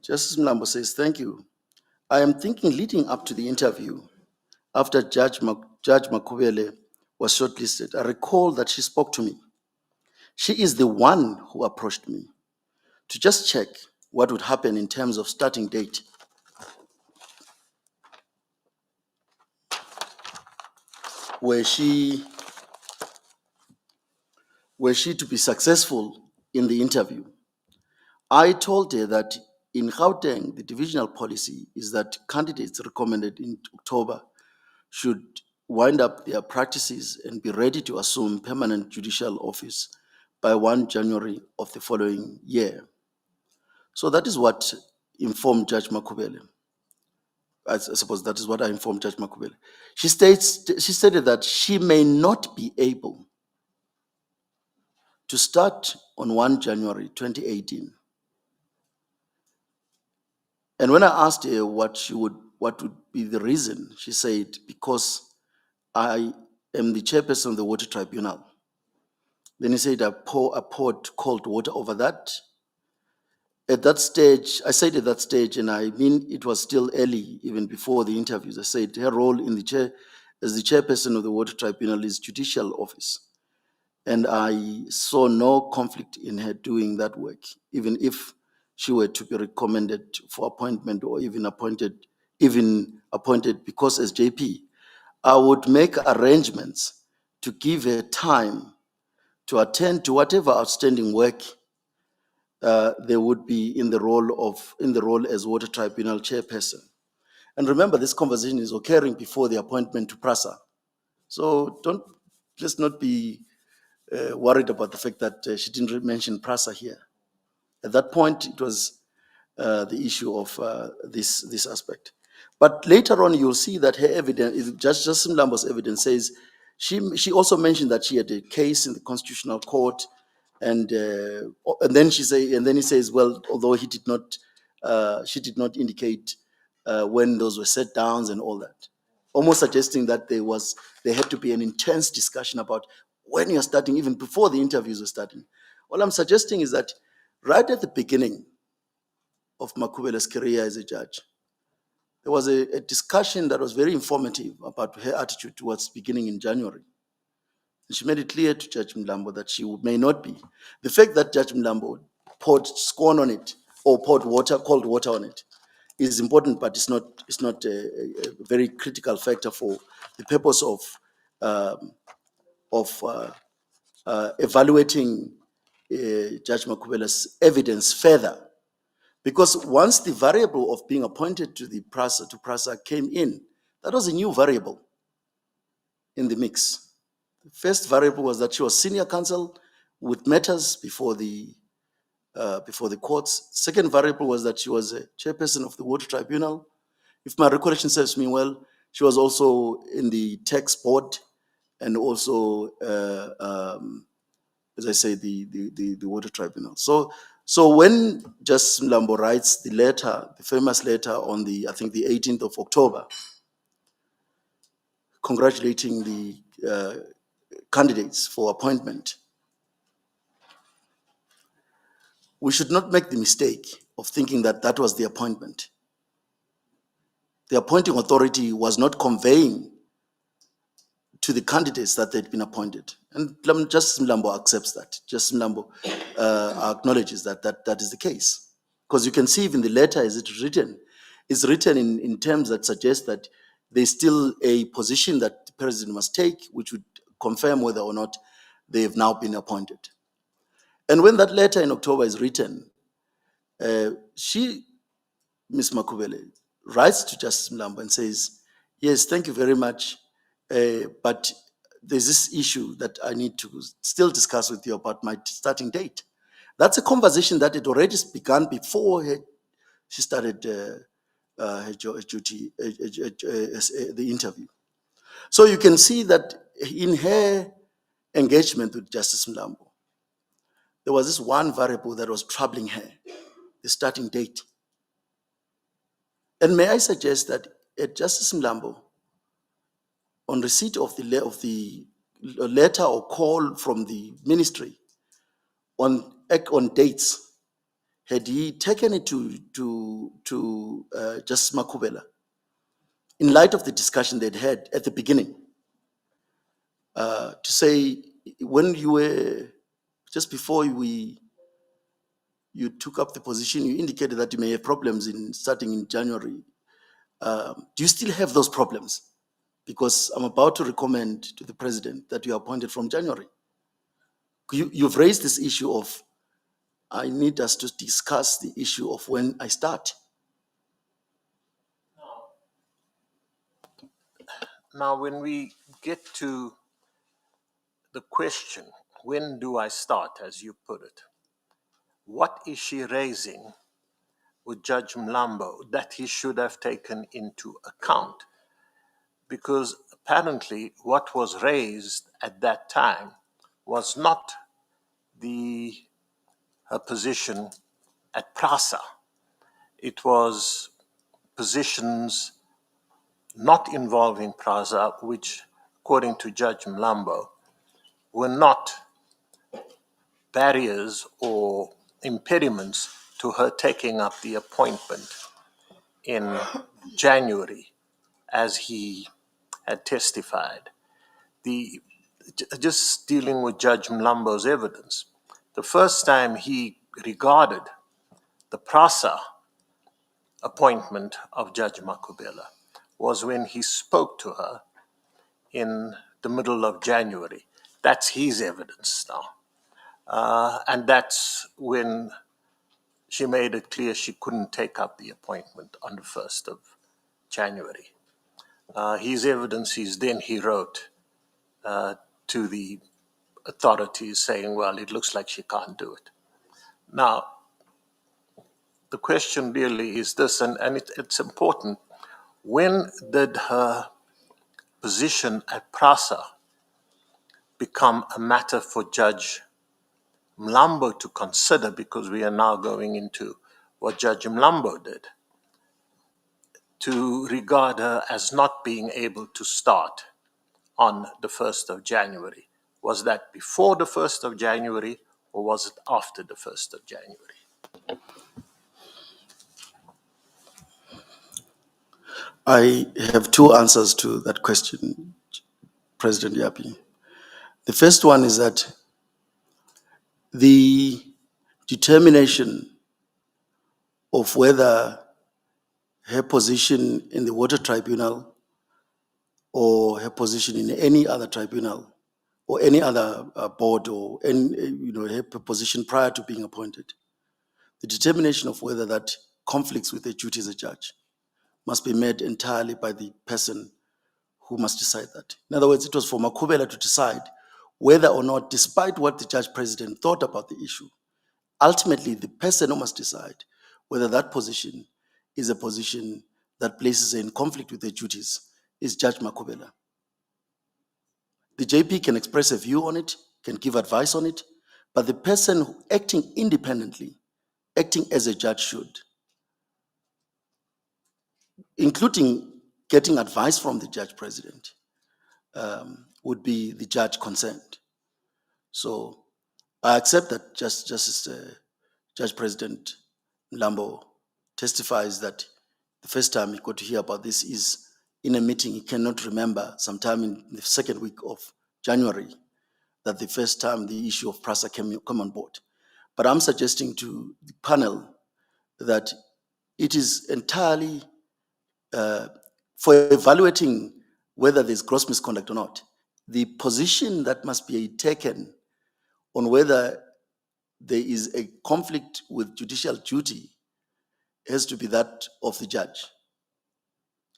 Justice Mlambo says, thank you. I am thinking leading up to the interview, after Judge Makhubele was shortlisted, I recall that she spoke to me. She is the one who approached me to just check what would happen in terms of starting date. Were she to be successful in the interview? I told her that in Gauteng, the divisional policy is that candidates recommended in October should wind up their practices and be ready to assume permanent judicial office by 1 January of the following year. So that is what informed Judge Makhubele. I suppose that is what I informed Judge Makhubele. She stated that she may not be able to start on 1 January 2018. And when I asked her what would be the reason, she said, because I am the chairperson of the Water Tribunal. Then he said, I poured cold water over that. At that stage, I said at that stage, and I mean it was still early, even before the interviews, I said her role in the chair as the chairperson of the Water Tribunal is judicial office. And I saw no conflict in her doing that work, even if she were to be recommended for appointment or even appointed because as JP, I would make arrangements to give her time to attend to whatever outstanding work there would be in the role as Water Tribunal chairperson. And remember, this conversation is occurring before the appointment to PRASA. So let's not be worried about the fact that she didn't mention PRASA here. At that point, it was the issue of this aspect. But later on, you'll see that her evidence, Judge Mlambo's evidence says she also mentioned that she had a case in the Constitutional Court, and then he says, well, although she did not indicate when those were set downs and all that, almost suggesting that there had to be an intense discussion about when you're starting, even before the interviews were starting. What I'm suggesting is that right at the beginning of Makhubele's career as a judge, there was a discussion that was very informative about her attitude towards beginning in January. And she made it clear to Judge Mlambo that she may not be. The fact that Judge Mlambo poured scorn on it or poured cold water on it is important, but it's not a very critical factor for the purpose of evaluating Judge Makhubele's evidence further. Because once the variable of being appointed to PRASA came in, that was a new variable in the mix. The first variable was that she was senior counsel with matters before the courts. Second variable was that she was a chairperson of the Water Tribunal. If my recollection serves me well, she was also in the tax board and also, as I say, the Water Tribunal. So when Justice Mlambo writes the letter, the famous letter on I think the 18th of October, congratulating the candidates for appointment, we should not make the mistake of thinking that that was the appointment. The appointing authority was not conveying to the candidates that they'd been appointed. And Justice Mlambo accepts that. Justice Mlambo acknowledges that is the case. Because you can see even the letter as it's written in terms that suggest that there's still a position that the president must take, which would confirm whether or not they have now been appointed. And when that letter in October is written, Ms. Makhubele, writes to Justice Mlambo and says, yes, thank you very much, but there's this issue that I need to still discuss with you about my starting date. That's a conversation that had already begun before she started her duty, the interview. So you can see that in her engagement with Justice Mlambo, there was this one variable that was troubling her, the starting date. And may I suggest that Justice Mlambo, on receipt of the letter or call from the ministry on dates, had he taken it to Justice Makhubele, in light of the discussion they'd had at the beginning, to say, when you were, just before you took up the position, you indicated that you may have problems in starting in January. Do you still have those problems? Because I'm about to recommend to the president that you are appointed from January. You've raised this issue of, I need us to discuss the issue of when I start. Now, when we get to the question, when do I start, as you put it, what is she raising with Judge Mlambo that he should have taken into account? Because apparently what was raised at that time was not her position at PRASA. It was positions not involving PRASA, which, according to Judge Mlambo, were not barriers or impediments to her taking up the appointment in January, as he had testified. Just dealing with Judge Mlambo's evidence, the first time he regarded the PRASA appointment of Judge Makhubele was when he spoke to her in the middle of January. That's his evidence now. And that's when she made it clear she couldn't take up the appointment on the 1st of January. His evidence is then he wrote to the authorities saying, well, it looks like she can't do it. Now, the question really is this, and it's important. When did her position at PRASA become a matter for Judge Mlambo to consider, because we are now going into what Judge Mlambo did, to regard her as not being able to start on the 1st of January? Was that before the 1st of January, or was it after the 1st of January? I have two answers to that question, President Yapi. The first one is that the determination of whether her position in the Water Tribunal or her position in any other tribunal or any other board or any, her position prior to being appointed, the determination of whether that conflicts with her duty as a judge must be made entirely by the person who must decide that. In other words, it was for Makhubele to decide whether or not, despite what the judge president thought about the issue, ultimately the person who must decide whether that position is a position that places her in conflict with her duties is Judge Makhubele. The JP can express a view on it, can give advice on it, but the person acting independently, acting as a judge should, including getting advice from the judge president, would be the judge concerned. So I accept that Justice Judge President Mlambo testifies that the first time he got to hear about this is in a meeting he cannot remember, sometime in the second week of January, that the first time the issue of PRASA came on board. But I'm suggesting to the panel that it is entirely for evaluating whether there's gross misconduct or not, the position that must be taken on whether there is a conflict with judicial duty has to be that of the judge.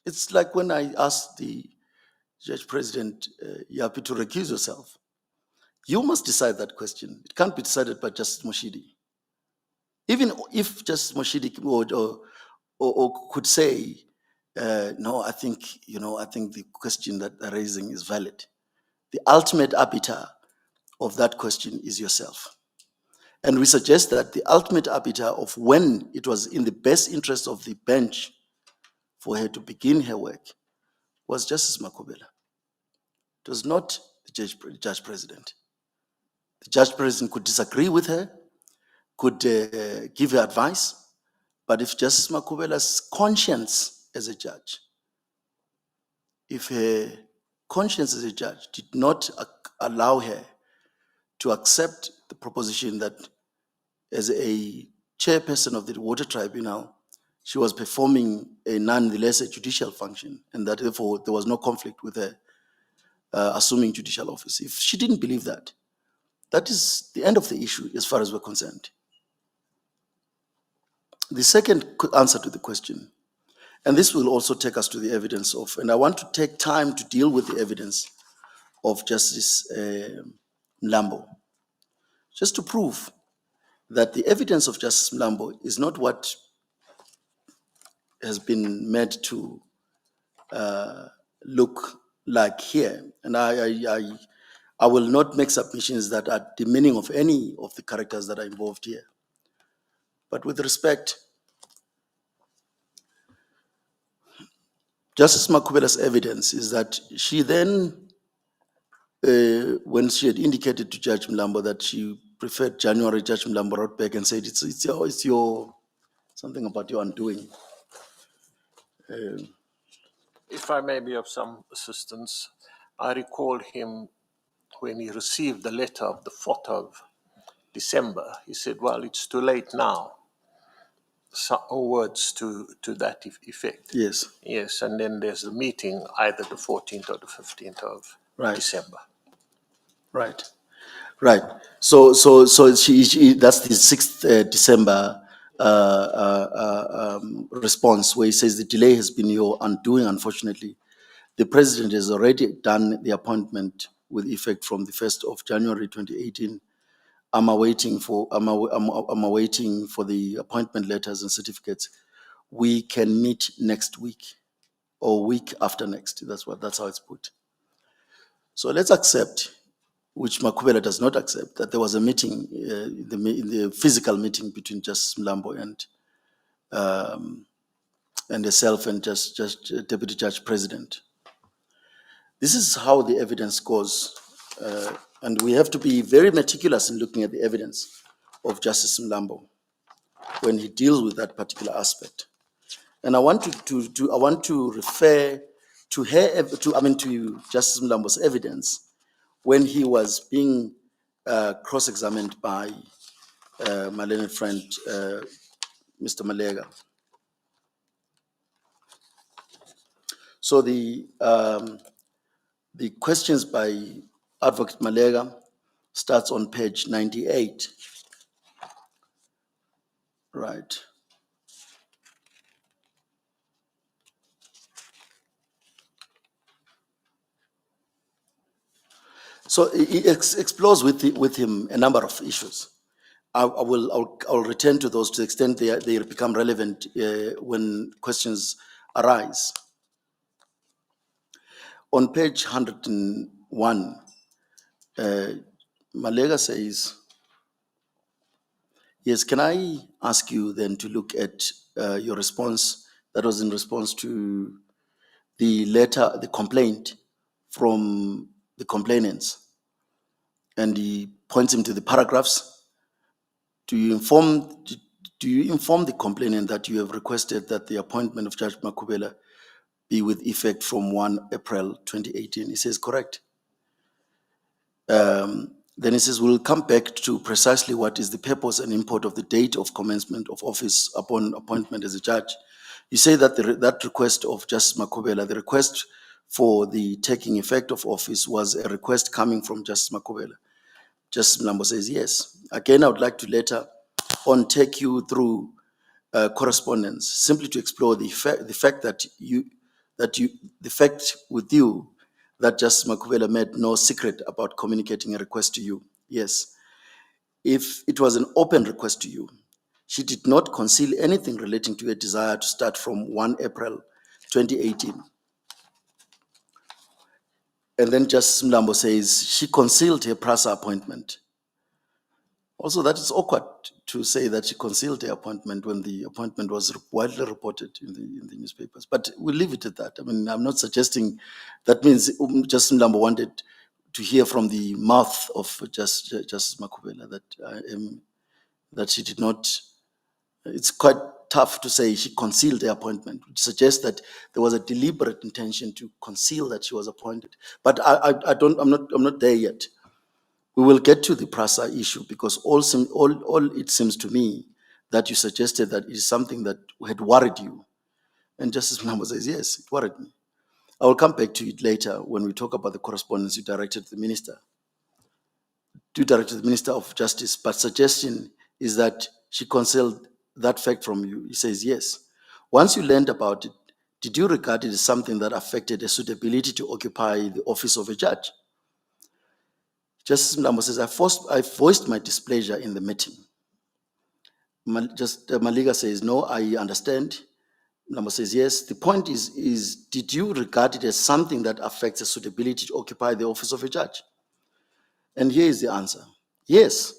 It's like when I asked the Judge President Yapi to recuse yourself. You must decide that question. It can't be decided by Justice Moshidi. Even if Justice Moshidi or could say, no, I think the question that they're raising is valid. The ultimate arbiter of that question is yourself. And we suggest that the ultimate arbiter of when it was in the best interest of the bench for her to begin her work was Justice Makhubele. It was not the judge president. The judge president could disagree with her, could give her advice, but if Justice Makhubele's conscience as a judge, if her conscience as a judge did not allow her to accept the proposition that as a chairperson of the Water Tribunal, she was performing a nonetheless a judicial function, and that therefore there was no conflict with her assuming judicial office. If she didn't believe that, that is the end of the issue as far as we're concerned. The second answer to the question, and this will also take us to the evidence of, and I want to take time to deal with the evidence of Justice Mlambo, just to prove that the evidence of Justice Mlambo is not what has been made to look like here. And I will not make submissions that are demeaning of any of the characters that are involved here. But with respect, Justice Makhubele's evidence is that she then, when she had indicated to Judge Mlambo that she preferred January, Judge Mlambo wrote back and said, it's your something about your undoing. If I may be of some assistance, I recall him when he received the letter of the 4th of December. He said, well, it's too late now. Words to that effect. Yes, Yes, and then there's the meeting, either the 14th or the 15th of Right. December. right. So she that's the 6th December response where he says the delay has been your undoing, unfortunately. The president has already done the appointment with effect from the 1st of January 2018. I'm awaiting for the appointment letters and certificates. We can meet next week or week after next. That's how it's put. So let's accept, which Makhubele does not accept, that there was a meeting, the physical meeting between Justice Mlambo and herself and Deputy Judge President. This is how the evidence goes, and we have to be very meticulous in looking at the evidence of Justice Mlambo when he deals with that particular aspect. And I want to refer to to Justice Mlambo's evidence when he was being cross-examined by my learned friend, Mr. Malega. So the questions by Advocate Malega starts on page 98, right? So he explores with him a number of issues. I'll return to those to the extent they become relevant when questions arise. On page 101, Malega says, yes, can I ask you then to look at your response that was in response to the letter, the complaint from the complainants? And he points him to the paragraphs. Do you inform the complainant that you have requested that the appointment of Judge Makhubele be with effect from 1 April 2018? He says, correct. Then he says, we'll come back to precisely what is the purpose and import of the date of commencement of office upon appointment as a judge. You say that that request of Justice Makhubele, the request for the taking effect of office was a request coming from Justice Makhubele. Justice Mlambo says, yes. Again, I would like to later on take you through correspondence, simply to explore the fact with you that Justice Makhubele made no secret about communicating a request to you. Yes. If it was an open request to you, she did not conceal anything relating to a desire to start from 1 April 2018. And then Justice Mlambo says she concealed her PRASA appointment. Also, that is awkward to say that she concealed her appointment when the appointment was widely reported in the newspapers. But we'll leave it at that. I mean, I'm not suggesting that means Justice Mlambo wanted to hear from the mouth of Justice Makhubele that she did not. It's quite tough to say she concealed the appointment, which suggests that there was a deliberate intention to conceal that she was appointed. But I'm not there yet. We will get to the PRASA issue because all it seems to me that you suggested that it is something that had worried you. And Justice Mlambo says, yes, it worried me. I will come back to it later when we talk about the correspondence you directed to the Minister. You directed the Minister of Justice, but suggestion is that she concealed that fact from you. He says, yes. Once you learned about it, did you regard it as something that affected the suitability to occupy the office of a judge? Justice Mlambo says, I voiced my displeasure in the meeting. Maliga says, no, I understand. Mlambo says, yes. The point is, did you regard it as something that affects the suitability to occupy the office of a judge? And here is the answer. Yes,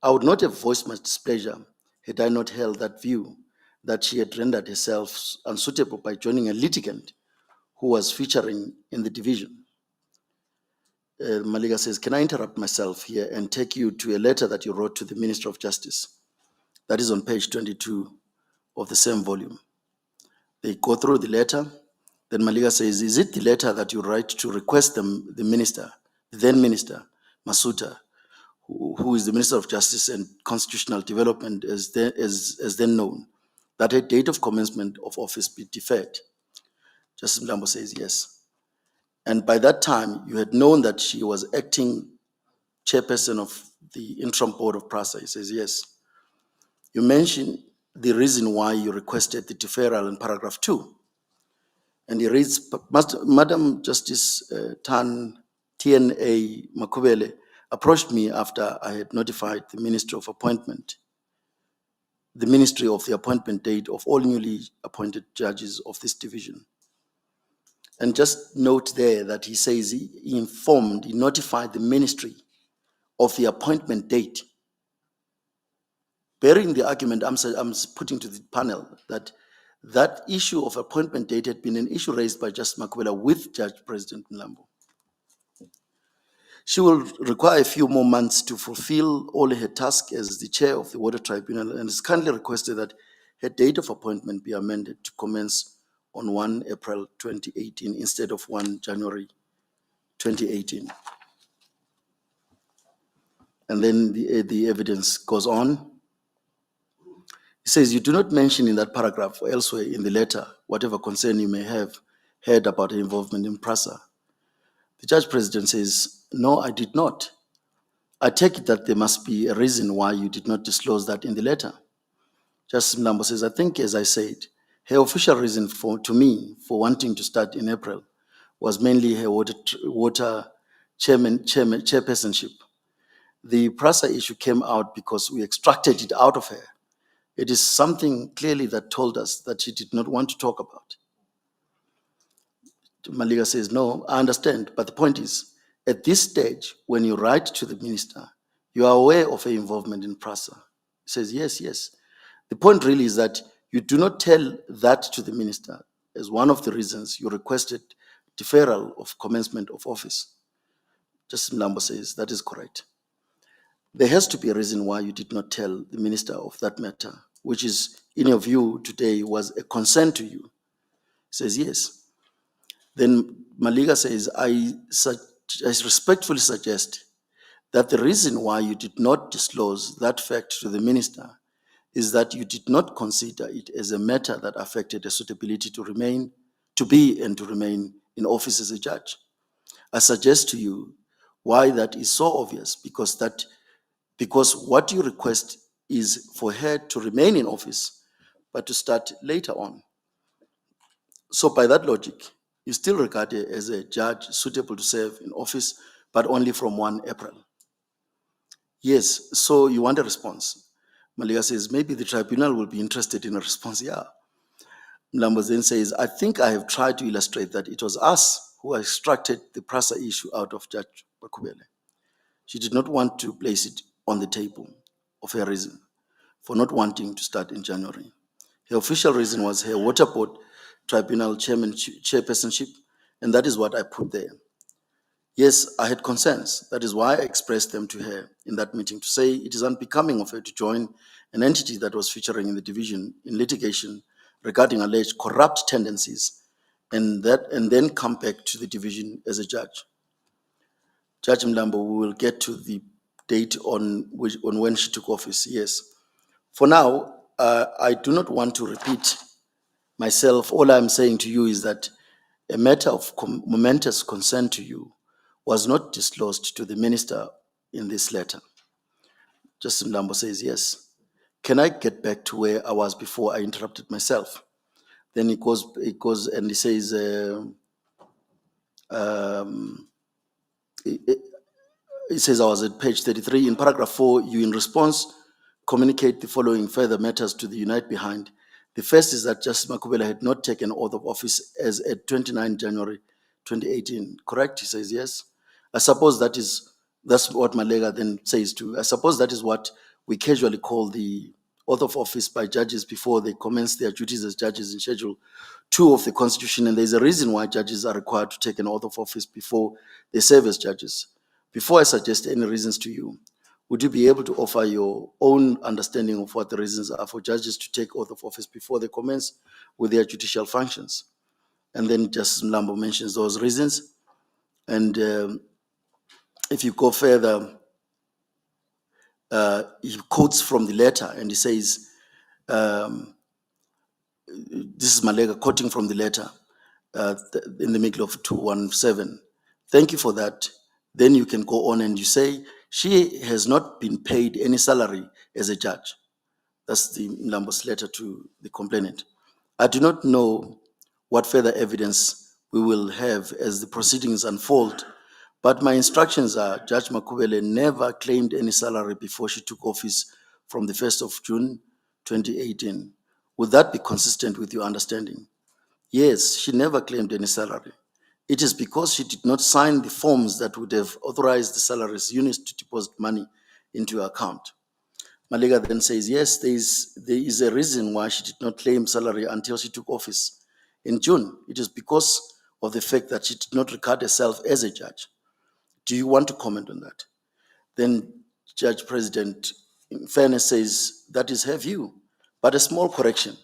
I would not have voiced my displeasure had I not held that view that she had rendered herself unsuitable by joining a litigant who was featuring in the division. Maliga says, can I interrupt myself here and take you to a letter that you wrote to the Minister of Justice? That is on page 22 of the same volume. They go through the letter. Then Maliga says, is it the letter that you write to request the minister, the then minister, Masuta, who is the Minister of Justice and Constitutional Development as then known, that a date of commencement of office be deferred? Justice Mlambo says yes. And by that time, you had known that she was acting chairperson of the interim board of PRASA. He says yes. You mentioned the reason why you requested the deferral in paragraph 2. And he reads, Madam Justice TNA Makhubele approached me after I had notified the Ministry of the Ministry of the appointment date of all newly appointed judges of this division. And just note there that he says he notified the Ministry of the appointment date. Bearing the argument I'm putting to the panel that issue of appointment date had been an issue raised by Justice Makhubele with Judge President Mlambo. She will require a few more months to fulfill all her tasks as the chair of the Water Tribunal, and is kindly requested that her date of appointment be amended to commence on 1 April 2018 instead of 1 January 2018. And then the evidence goes on. It says, you do not mention in that paragraph or elsewhere in the letter whatever concern you may have heard about her involvement in PRASA. The Judge President says, no, I did not. I take it that there must be a reason why you did not disclose that in the letter. Justice Mlambo says, I think, as I said, her official reason to me for wanting to start in April was mainly her water chairpersonship. The PRASA issue came out because we extracted it out of her. It is something clearly that told us that she did not want to talk about. Maliga says, no, I understand, but the point is, at this stage, when you write to the minister, you are aware of her involvement in PRASA. He says, yes, yes. The point really is that you do not tell that to the minister as one of the reasons you requested deferral of commencement of office. Justice Mlambo says, that is correct. There has to be a reason why you did not tell the minister of that matter, which is, in your view today, was a concern to you. He says, yes. Then Maliga says, I respectfully suggest that the reason why you did not disclose that fact to the minister is that you did not consider it as a matter that affected the suitability to be and to remain in office as a judge. I suggest to you why that is so obvious, because what you request is for her to remain in office, but to start later on. So by that logic, you still regard her as a judge suitable to serve in office, but only from 1 April. Yes, so you want a response. Maliga says, maybe the tribunal will be interested in a response. Yeah. Mlambo then says, I think I have tried to illustrate that it was us who extracted the PRASA issue out of Judge Makhubele. She did not want to place it on the table of her reason for not wanting to start in January. Her official reason was her water board tribunal chairpersonship, and that is what I put there. Yes, I had concerns. That is why I expressed them to her in that meeting to say it is unbecoming of her to join an entity that was featuring in the division in litigation regarding alleged corrupt tendencies, and then come back to the division as a judge. Judge Mlambo, we will get to the date on when she took office, yes. For now, I do not want to repeat myself. All I'm saying to you is that a matter of momentous concern to you was not disclosed to the minister in this letter. Justice Mlambo says, yes. Can I get back to where I was before I interrupted myself? Then it goes and he says, it says I was at page 33. In paragraph 4, you in response communicate the following further matters to the unite behind. The first is that Justice Makhubele had not taken oath of office as at 29 January 2018. Correct? He says yes. I suppose that is That's what Malega then says too. I suppose that is what we casually call the oath of office by judges before they commence their duties as judges in Schedule 2 of the Constitution. And there's a reason why judges are required to take an oath of office before they serve as judges. Before I suggest any reasons to you, would you be able to offer your own understanding of what the reasons are for judges to take oath of office before they commence with their judicial functions? And then Justice Mlambo mentions those reasons. And if you go further, he quotes from the letter and he says, this is Malega quoting from the letter in the middle of 217. Thank you for that. Then you can go on and you say, she has not been paid any salary as a judge. That's the Mlambo's letter to the complainant. I do not know what further evidence we will have as the proceedings unfold, but my instructions are Judge Makhubele never claimed any salary before she took office from the 1st of June 2018. Would that be consistent with your understanding? Yes, she never claimed any salary. It is because she did not sign the forms that would have authorized the salaries units to deposit money into her account. Malega then says, yes, there is a reason why she did not claim salary until she took office in June. It is because of the fact that she did not regard herself as a judge. Do you want to comment on that? Then Judge President, in fairness, says, that is her view, but a small correction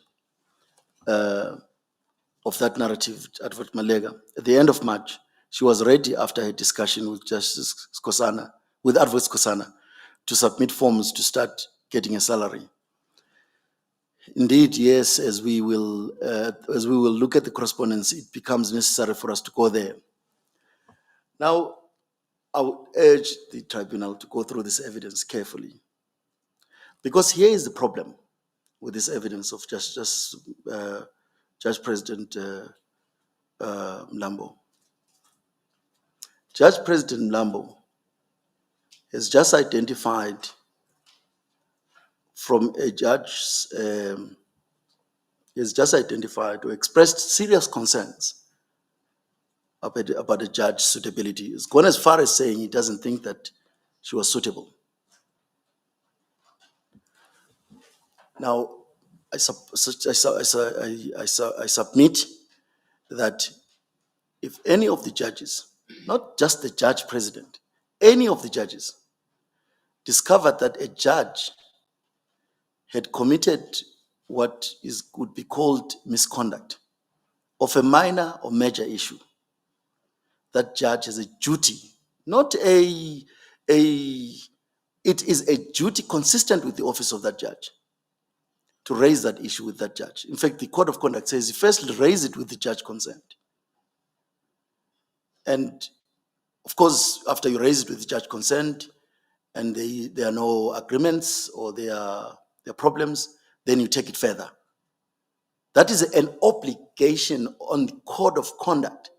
of that narrative, Advocate Malega. At the end of March, she was ready after her discussion with Justice Skosana, with Advocate Skosana, to submit forms to start getting a salary. Indeed, yes, as we will look at the correspondence, it becomes necessary for us to go there. Now, I would urge the tribunal to go through this evidence carefully, because here is the problem with this evidence of Judge President Mlambo. Judge President Mlambo has just identified from a judge, has just identified or expressed serious concerns about the judge's suitability. He's gone as far as saying he doesn't think that she was suitable. Now, I submit that if any of the judges, not just the judge president, any of the judges discovered that a judge had committed what would be called misconduct of a minor or major issue, that judge has a duty, it is a duty consistent with the office of that judge to raise that issue with that judge. In fact, the Code of Conduct says you first raise it with the judge consent. And of course, after you raise it with the judge consent and there are no agreements or there are problems, then you take it further. That is an obligation on the Code of Conduct.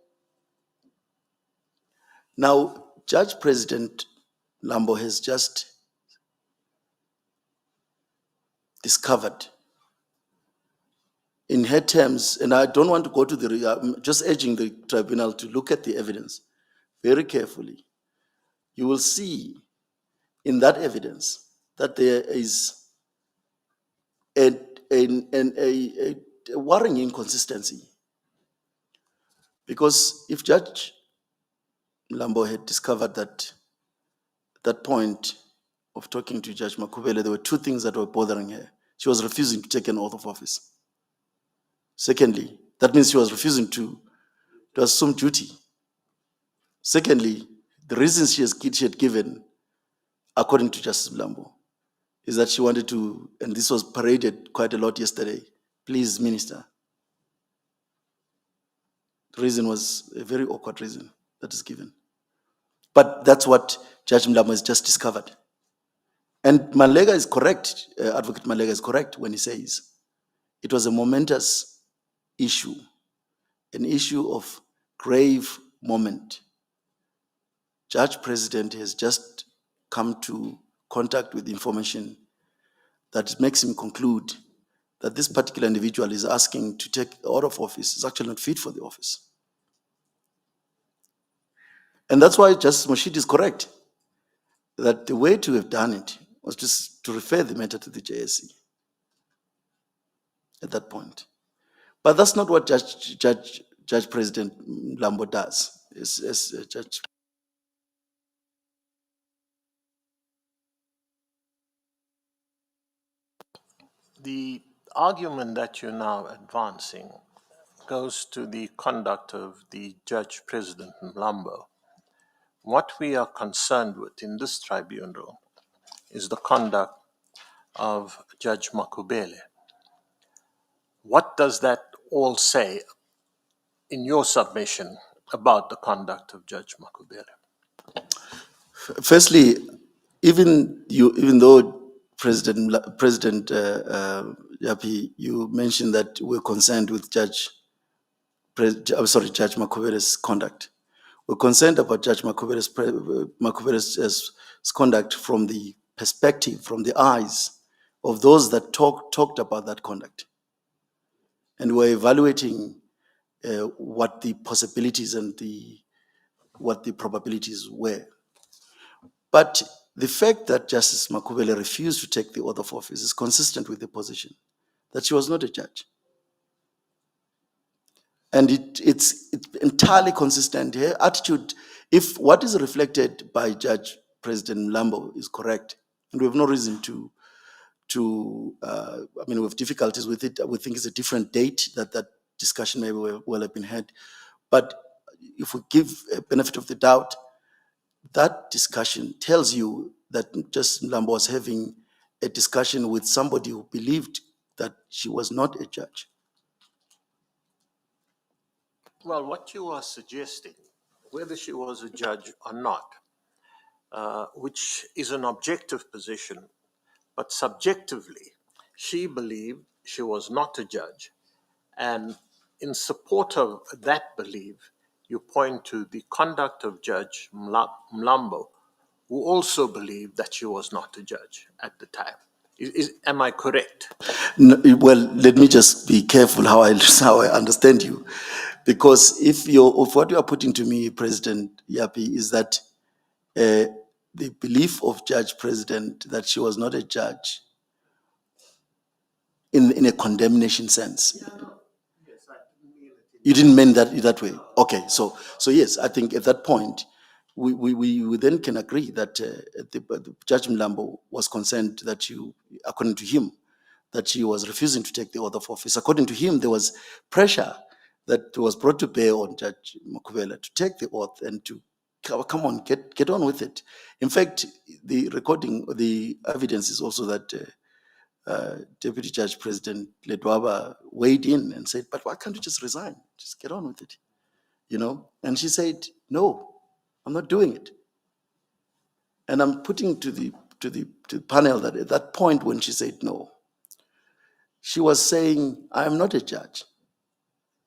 Now, Judge President Lambo has just discovered in her terms, and I don't want to go to I'm just urging the tribunal to look at the evidence very carefully. You will see in that evidence that there is a worrying inconsistency. Because if Judge Lambo had discovered that at that point of talking to Judge Makhubele, there were two things that were bothering her. She was refusing to take an oath of office. Secondly, that means she was refusing to assume duty. Secondly, the reasons she had given, according to Justice Mlambo, is that she wanted to, and this was paraded quite a lot yesterday, please, Minister. The reason was a very awkward reason that is given. But that's what Judge Mlambo has just discovered. And Malega is correct, Advocate Malega is correct when he says it was a momentous issue, an issue of grave moment. Judge President has just come to contact with information that makes him conclude that this particular individual is asking to take out of office is actually not fit for the office. And that's why Justice Moshid is correct. that the way to have done it was to refer the matter to the JSC at that point. But that's not what Judge President Lambo does. As Judge. The argument that you're now advancing goes to the conduct of the Judge President Mlambo. What we are concerned with in this tribunal is the conduct of Judge Makhubele. What does that all say in your submission about the conduct of Judge Makhubele? Firstly, even though President Yapi, you mentioned that we're concerned with Judge Makhubele's conduct. We're concerned about Judge Makhubele's conduct from the perspective, from the eyes of those that talked about that conduct. And we're evaluating what the possibilities and what the probabilities were. But the fact that Justice Makhubele refused to take the oath of office is consistent with the position that she was not a judge. And it's entirely consistent. Her attitude, if what is reflected by Judge President Mlambo is correct, and we have no reason we have difficulties with it. We think it's a different date that discussion may well have been had. But if we give a benefit of the doubt, that discussion tells you that Justice Mlambo was having a discussion with somebody who believed that she was not a judge. Well, what you are suggesting, whether she was a judge or not, which is an objective position, but subjectively, she believed she was not a judge. And in support of that belief, you point to the conduct of Judge Mlambo, who also believed that she was not a judge at the time. Am I correct? No, well, let me just be careful how I understand you, because if what you are putting to me, President Yapi, is that the belief of Judge President that she was not a judge in a condemnation sense. You didn't mean that way. Okay, so yes, I think at that point we then can agree that the Judge Mlambo was concerned that according to him, that she was refusing to take the oath of office. According to him, there was pressure that was brought to bear on Judge Makhubele to take the oath and to come on, get on with it. In fact, the evidence is also that Deputy Judge President Ledwaba weighed in and said, "But why can't you just resign? Just get on with it, And she said, "No, I'm not doing it." And I'm putting to the panel that at that point when she said no, she was saying, "I am not a judge.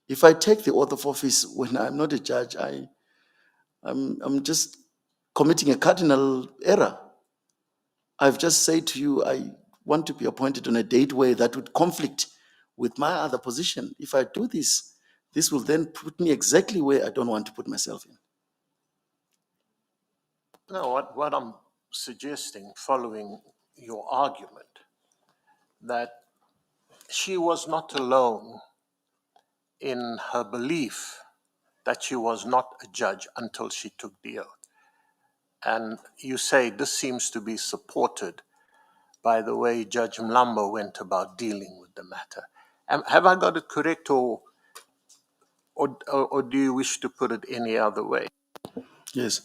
If I take the oath of office when I'm not a judge, I'm just committing a cardinal error. I've just said to you, I want to be appointed on a date where that would conflict with my other position. If I do this, this will then put me exactly where I don't want to put myself in." No, what I'm suggesting, following your argument, that she was not alone in her belief that she was not a judge until she took the oath. And you say this seems to be supported by the way Judge Mlambo went about dealing with the matter. Have I got it correct, or do you wish to put it any other way? Yes.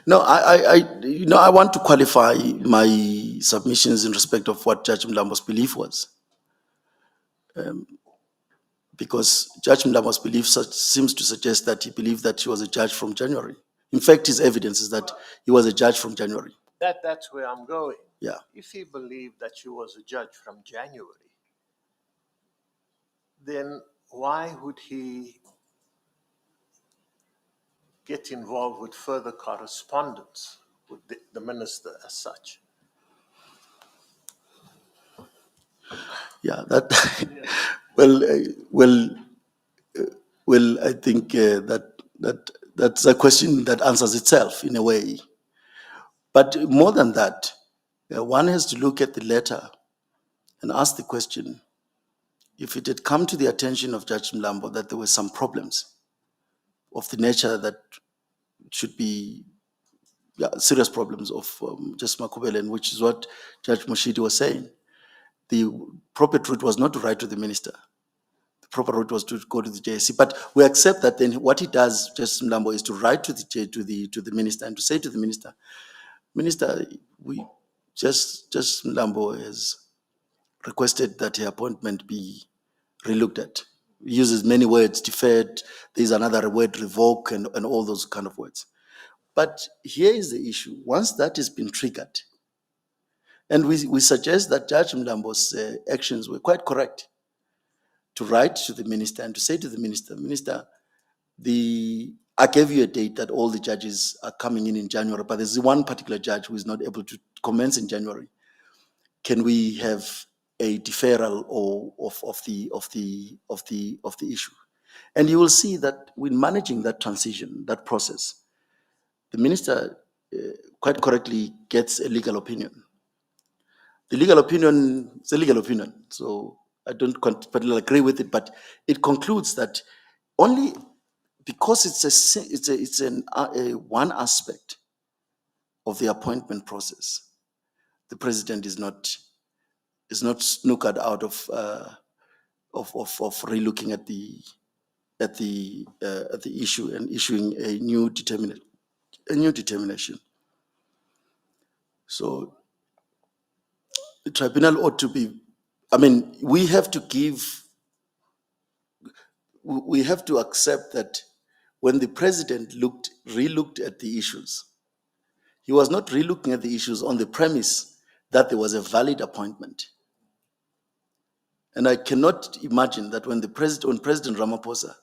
No, I want to qualify my submissions in respect of what Judge Mlambo's belief was. Because Judge Mlambo's belief seems to suggest that he believed that she was a judge from January. In fact, his evidence is that he was a judge from January. That's where I'm going. Yeah. If he believed that she was a judge from January, then why would he get involved with further correspondence with the minister as such? Yeah, that. Well, I think that's a question that answers itself in a way. But more than that, one has to look at the letter and ask the question, if it had come to the attention of Judge Mlambo that there were some problems of the nature that should be serious problems of Justice Makhubele, and which is what Judge Moshidi was saying, the proper route was not to write to the minister. The proper route was to go to the JSC. But we accept that then what he does, Justice Mlambo, is to write to the minister and to say to the minister, Minister, we Justice Mlambo has requested that her appointment be relooked at. He uses many words, deferred, there's another word, revoke, and all those kind of words. But here is the issue. Once that has been triggered, and we suggest that Judge Mlambo's actions were quite correct, to write to the minister and to say to the minister, Minister, I gave you a date that all the judges are coming in January, but there's one particular judge who is not able to commence in January. Can we have a deferral of the issue? And you will see that when managing that transition, that process, the minister quite correctly gets a legal opinion. The legal opinion is a legal opinion, so I don't particularly agree with it, but it concludes that only because it's one aspect of the appointment process, the president is not snookered out of relooking at the issue and issuing a new determination. So the tribunal ought to be, we have to accept that when the president relooked at the issues, he was not relooking at the issues on the premise that there was a valid appointment. And I cannot imagine that when President Ramaphosa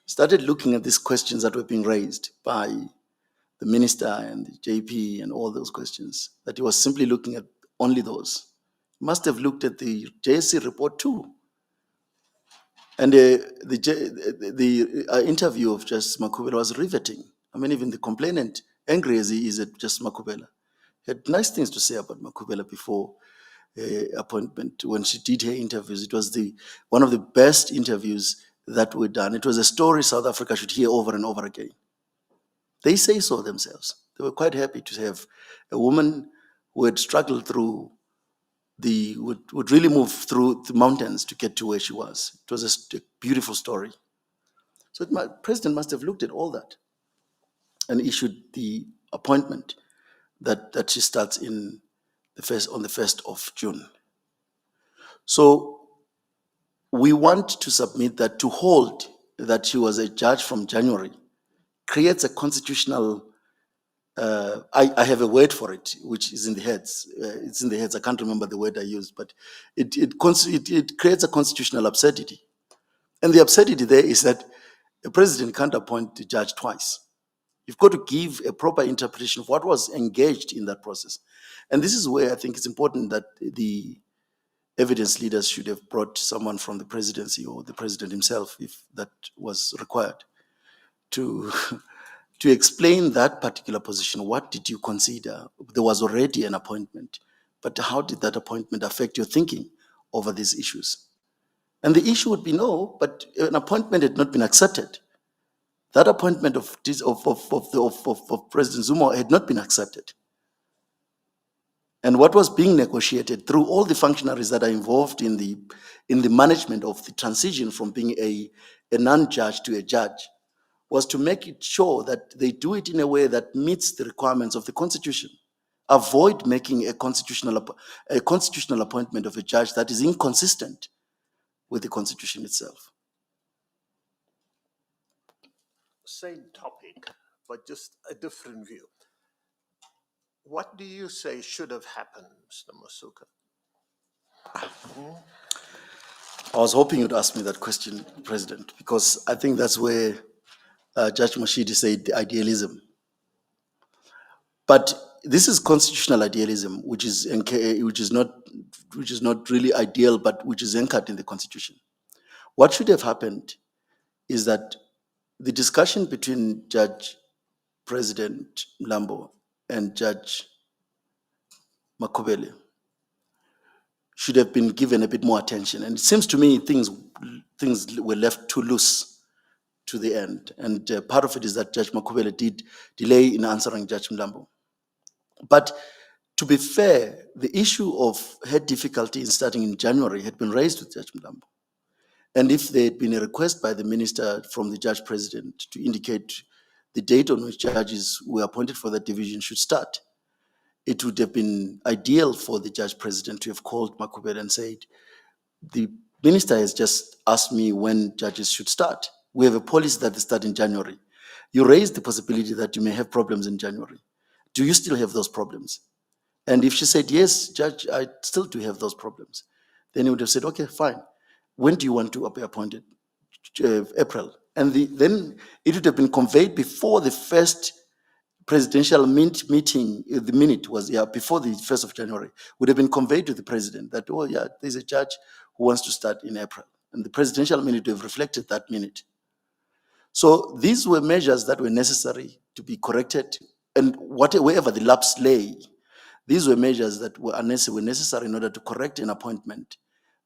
started looking at these questions that were being raised by the minister and the JP and all those questions, that he was simply looking at only those. He must have looked at the JSC report too. And the interview of Justice Makhubele was riveting. Even the complainant, angry as he is at Justice Makhubele, had nice things to say about Makhubele before appointment. When she did her interviews, it was one of the best interviews that were done. It was a story South Africa should hear over and over again. They say so themselves. They were quite happy to have a woman who had struggled through would really move through the mountains to get to where she was. It was a beautiful story. So the president must have looked at all that and issued the appointment that she starts on the 1st of June. So we want to submit that to hold that she was a judge from January creates a constitutional, I have a word for it, which is in the heads. It's in the heads. I can't remember the word I used, but it creates a constitutional absurdity. And the absurdity there is that a president can't appoint the judge twice. You've got to give a proper interpretation of what was engaged in that process. And this is where I think it's important that the evidence leaders should have brought someone from the presidency or the president himself, if that was required, to explain that particular position. What did you consider? There was already an appointment, but how did that appointment affect your thinking over these issues? And the issue would be no, but an appointment had not been accepted. That appointment of President Zuma had not been accepted. And what was being negotiated through all the functionaries that are involved in the management of the transition from being a non-judge to a judge was to make it sure that they do it in a way that meets the requirements of the Constitution. Avoid making a constitutional appointment of a judge that is inconsistent with the Constitution itself. Same topic, but just a different view. What do you say should have happened, Mr. Masuka? I was hoping you'd ask me that question, President, because I think that's where Judge Moshidi said the idealism. But this is constitutional idealism, which is not really ideal, but which is anchored in the Constitution. What should have happened is that the discussion between Judge President Mlambo and Judge Makhubele should have been given a bit more attention. And it seems to me things were left too loose to the end. And part of it is that Judge Makhubele did delay in answering Judge Mlambo. But to be fair, the issue of her difficulty in starting in January had been raised with Judge Mlambo. And if there had been a request by the minister from the judge president to indicate the date on which judges who were appointed for that division should start, it would have been ideal for the judge president to have called Makhubele and said, the minister has just asked me when judges should start. We have a policy that they start in January. You raised the possibility that you may have problems in January. Do you still have those problems? And if she said, yes, judge, I still do have those problems, then he would have said, okay, fine. When do you want to be appointed? April. And then it would have been conveyed before the first presidential meeting, the minute was, before the 1st of January, would have been conveyed to the president that, oh yeah, there's a judge who wants to start in April. And the presidential minute would have reflected that minute. So these were measures that were necessary to be corrected. And wherever the lapse lay, these were measures that were necessary in order to correct an appointment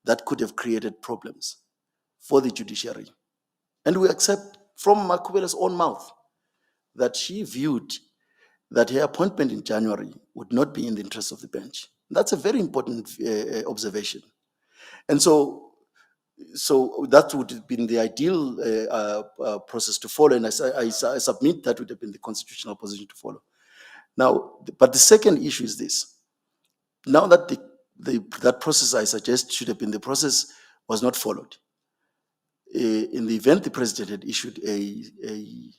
that could have created problems for the judiciary. And we accept from Makhubele's own mouth that she viewed that her appointment in January would not be in the interest of the bench. That's a very important observation. And so that would have been the ideal process to follow, and I submit that would have been the constitutional position to follow. Now, but the second issue is this. Now that that process I suggest should have been the process was not followed. In the event the president had issued the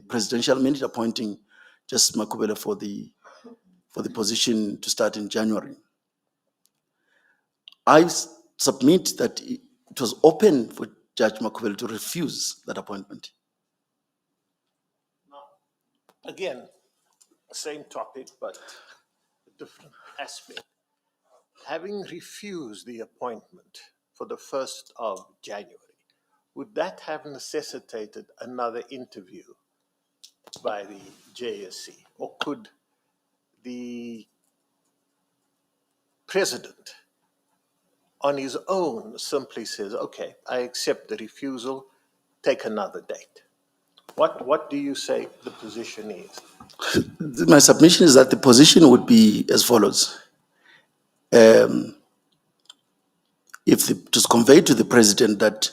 presidential minute appointing Justice Makhubele for the position to start in January. I submit that it was open for Judge Makhubele to refuse that appointment. Again, same topic, but a different aspect. Having refused the appointment for the 1st of January, would that have necessitated another interview by the JSC? Or could the president on his own simply says, okay, I accept the refusal, take another date? What do you say the position is? My submission is that the position would be as follows. If it was conveyed to the president that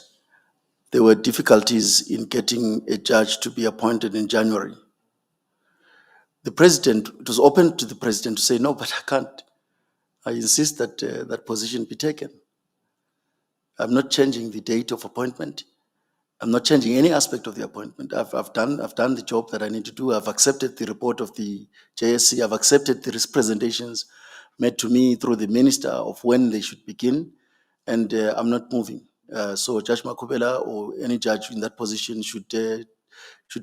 there were difficulties in getting a judge to be appointed in January, it was open to the president to say, no, but I can't. I insist that that position be taken. I'm not changing the date of appointment. I'm not changing any aspect of the appointment. I've done the job that I need to do. I've accepted the report of the JSC. I've accepted the risk presentations made to me through the minister of when they should begin, and I'm not moving. So Judge Makhubele or any judge in that position should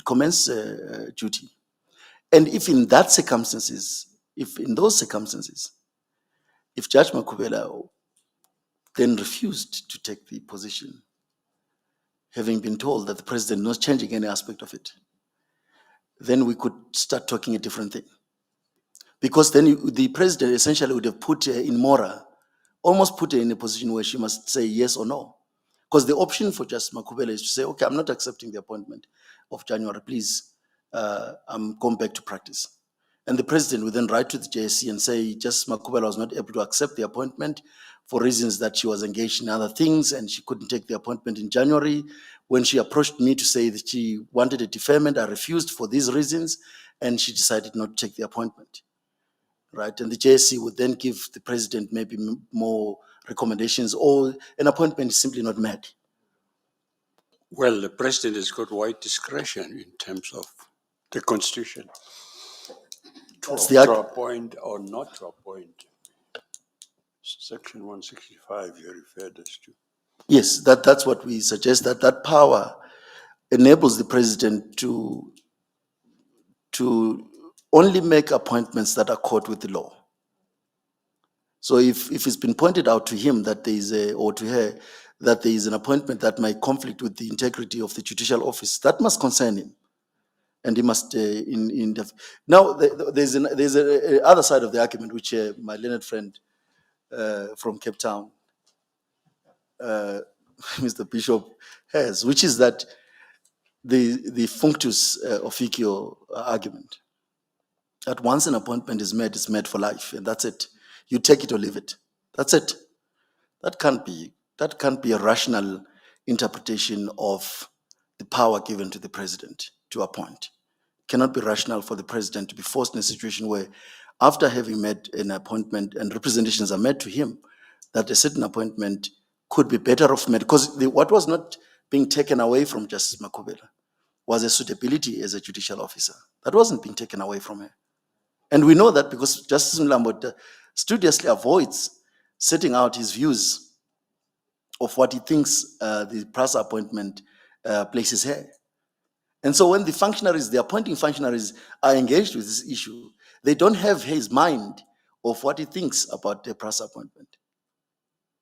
commence duty. And if in those circumstances, if Judge Makhubele then refused to take the position, having been told that the president was changing any aspect of it, then we could start talking a different thing. Because then the president essentially would have put her in Mora, almost put her in a position where she must say yes or no. Because the option for Justice Makhubele is to say, okay, I'm not accepting the appointment of January, please, I'm going back to practice. And the president would then write to the JSC and say, Justice Makhubele was not able to accept the appointment for reasons that she was engaged in other things and she couldn't take the appointment in January. When she approached me to say that she wanted a deferment, I refused for these reasons, and she decided not to take the appointment. Right? And the JSC would then give the president maybe more recommendations, or an appointment is simply not met. Well, the president has got wide discretion in terms of the constitution to appoint or not to appoint. Section 165 you referred us to. Yes, that's what we suggest, that power enables the president to only make appointments that are caught with the law. So if it's been pointed out to him that there is or to her that there is an appointment that might conflict with the integrity of the judicial office, that must concern him. and he must now there's a other side of the argument which my learned friend from Cape Town, Mr. Bishop, has, which is that the functus officio argument, that once an appointment is made, it's made for life, and that's it. You take it or leave it. That's it. That can't be a rational interpretation of the power given to the president to appoint. Cannot be rational for the president to be forced in a situation where, after having made an appointment and representations are made to him, that a certain appointment could be better off made. Because what was not being taken away from Justice Makhubele was a suitability as a judicial officer. That wasn't being taken away from her. And we know that because Justice Mlambo studiously avoids setting out his views of what he thinks the PRASA appointment places her. And so when the appointing functionaries are engaged with this issue, they don't have his mind of what he thinks about the PRASA appointment.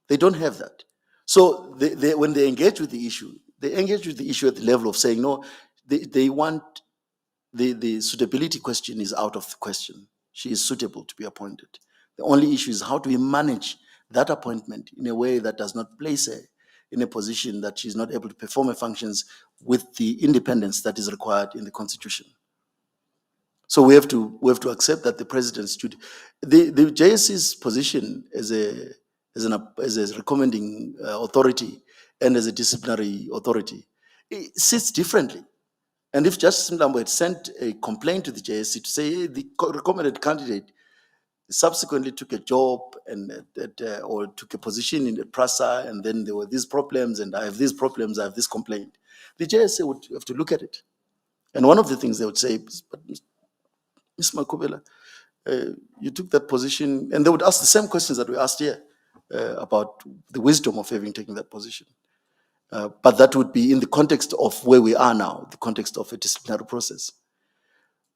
They don't have that. So when they engage with the issue, they engage with the issue at the level of saying, no, they want the suitability question is out of the question. She is suitable to be appointed. The only issue is how do we manage that appointment in a way that does not place her in a position that she's not able to perform her functions with the independence that is required in the Constitution. So we have to accept that the president should, the JSC's position as a recommending authority and as a disciplinary authority, it sits differently. And if Justice Mlambo had sent a complaint to the JSC to say, hey, the recommended candidate subsequently took a job or took a position in the PRASA, and then there were these problems, and I have these problems, I have this complaint, the JSC would have to look at it. And one of the things they would say, but Ms. Makhubele, you took that position, and they would ask the same questions that we asked here about the wisdom of having taken that position. But that would be in the context of where we are now, the context of a disciplinary process.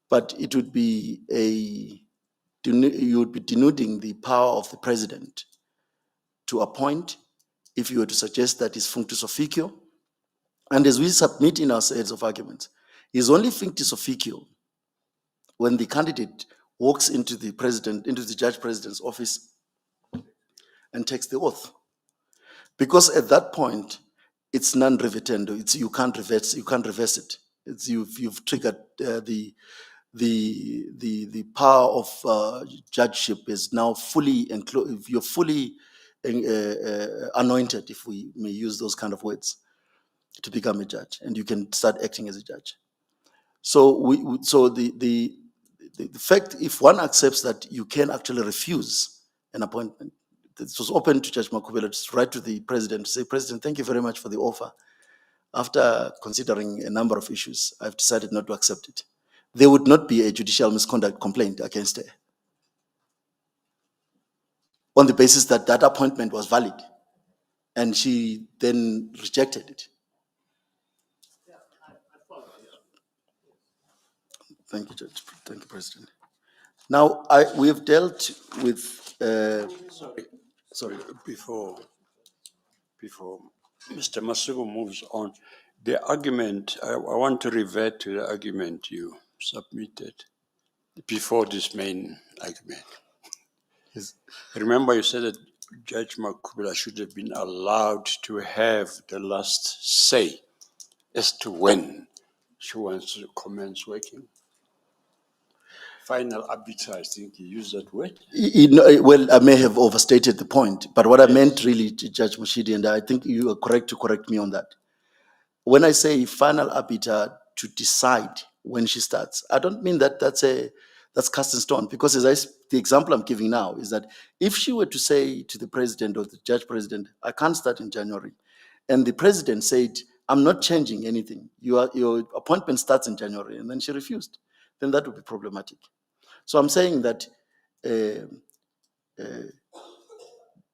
But it would be you would be denuding the power of the president to appoint if you were to suggest that is functus officio. And as we submit in our sets of arguments, is only functus officio when the candidate walks into the judge president's office and takes the oath. Because at that point, it's non-revertendo. You can't reverse it. You've triggered the power of judgeship is now fully enclosed. You're fully anointed, if we may use those kind of words, to become a judge, and you can start acting as a judge. So the fact, if one accepts that you can actually refuse an appointment, it was open to Judge Makhubele to write to the president to say, President, thank you very much for the offer. After considering a number of issues, I've decided not to accept it. There would not be a judicial misconduct complaint against her on the basis that that appointment was valid, and she then rejected it. Thank you, Judge. Thank you, President. Now, we have dealt with. Sorry. Before Mr. Masuku moves on, the argument, I want to revert to the argument you submitted before this main argument. Yes. Remember, you said that Judge Makhubele should have been allowed to have the last say as to when she wants to commence working. Final arbiter, I think you used that word. Well, I may have overstated the point, but what I meant really, Judge Mushidi, and I think you are correct to correct me on that. When I say final arbiter to decide when she starts, I don't mean that that's cast in stone, because the example I'm giving now is that if she were to say to the president or the judge president, I can't start in January, and the president said, I'm not changing anything, your appointment starts in January, and then she refused, then that would be problematic. So I'm saying that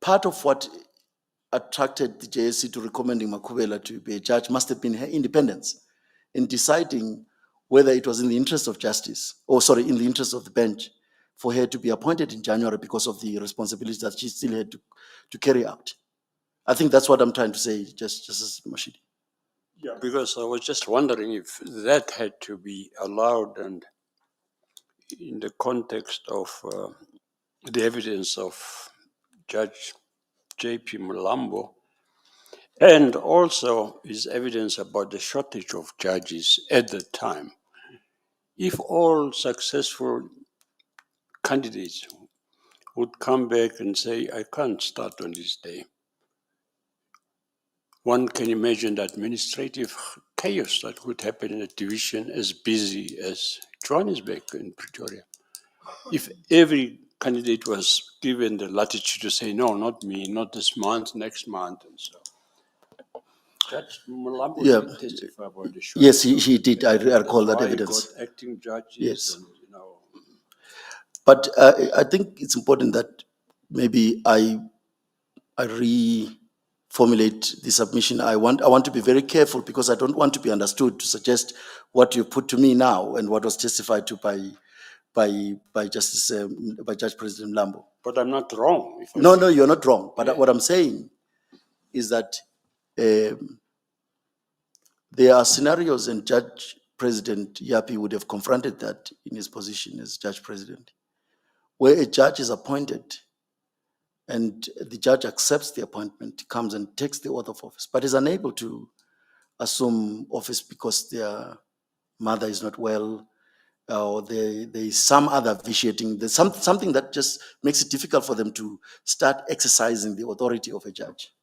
part of what attracted the JSC to recommending Makhubele to be a judge must have been her independence in deciding whether it was in the interest of justice, in the interest of the bench, for her to be appointed in January because of the responsibilities that she still had to carry out. I think that's what I'm trying to say, Justice Mashidi. Yeah, because I was just wondering if that had to be allowed, and in the context of the evidence of Judge J.P. Malambo, and also his evidence about the shortage of judges at the time. If all successful candidates would come back and say, I can't start on this day, one can imagine the administrative chaos that would happen in a division as busy as Johannesburg and Pretoria. If every candidate was given the latitude to say, no, not me, not this month, next month, and so. Judge Malambo Yeah. did testify about the Yes, shortage. he did. I That's recall that why he evidence. got acting judges, Yes. and But I think it's important that maybe I reformulate the submission. I want to be very careful because I don't want to be understood to suggest what you put to me now and what was testified to by Judge President Lambo. But I'm not wrong. If I No, say, you're not wrong. But Yeah. what I'm saying is that there are scenarios, and Judge President Yapi would have confronted that in his position as Judge President, where a judge is appointed and the judge accepts the appointment, comes and takes the oath of office, but is unable to assume office because their mother is not well, or there is some other vitiating, there's something that just makes it difficult for them to start exercising the authority of a judge.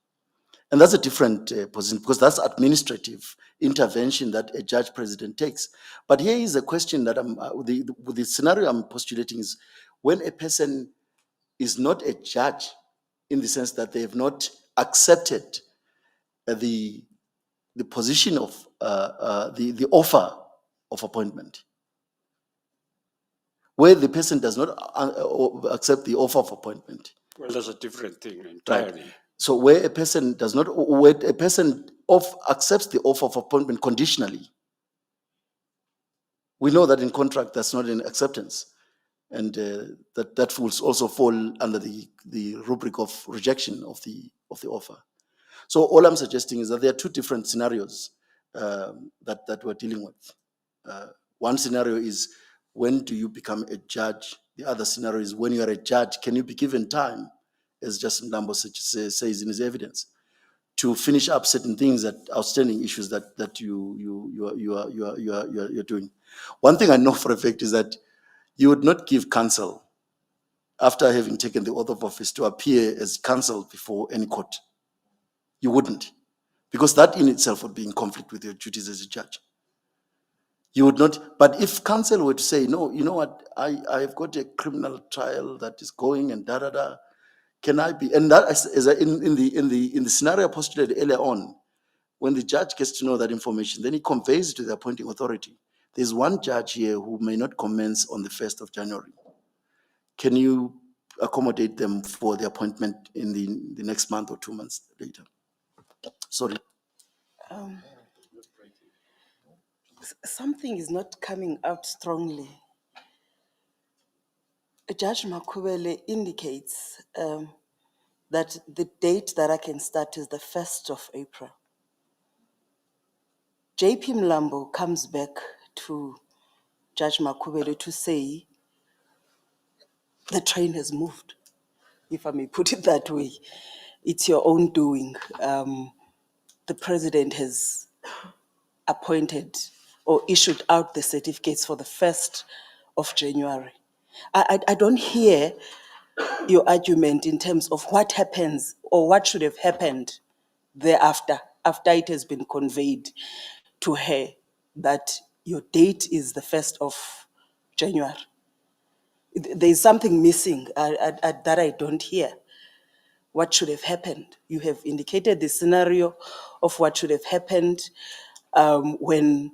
And that's a different position because that's administrative intervention that a judge president takes. But here is a question that the scenario I'm postulating is when a person is not a judge in the sense that they have not accepted the position of the offer of appointment, where the person does not accept the offer of appointment. Well, that's a different thing Right. entirely. So where a person does not, where a person accepts the offer of appointment conditionally, we know that in contract that's not an acceptance, and that will also fall under the rubric of rejection of the offer. So all I'm suggesting is that there are two different scenarios that we're dealing with. One scenario is when do you become a judge? The other scenario is when you are a judge, can you be given time, as Justin Lambo says in his evidence, to finish up certain things, that outstanding issues that you're doing. One thing I know for a fact is that you would not give counsel after having taken the oath of office to appear as counsel before any court. You wouldn't, because that in itself would be in conflict with your duties as a judge. You would not, but if counsel were to say, no, you know what, I've got a criminal trial that is going and da da da, can I be? And that is in the scenario postulated earlier on, when the judge gets to know that information, then he conveys it to the appointing authority. There's one judge here who may not commence on the 1st of January. Can you accommodate them for the appointment in the next month or 2 months later? Sorry. Something is not coming out strongly. Judge Makhubele indicates that the date that I can start is the 1st of April. JP Mlambo comes back to Judge Makhubele to say the train has moved, if I may put it that way. It's your own doing. The president has appointed or issued out the certificates for the 1st of January. I don't hear your argument in terms of what happens or what should have happened thereafter, after it has been conveyed to her that your date is the 1st of January. There's something missing that I don't hear. What should have happened? You have indicated the scenario of what should have happened when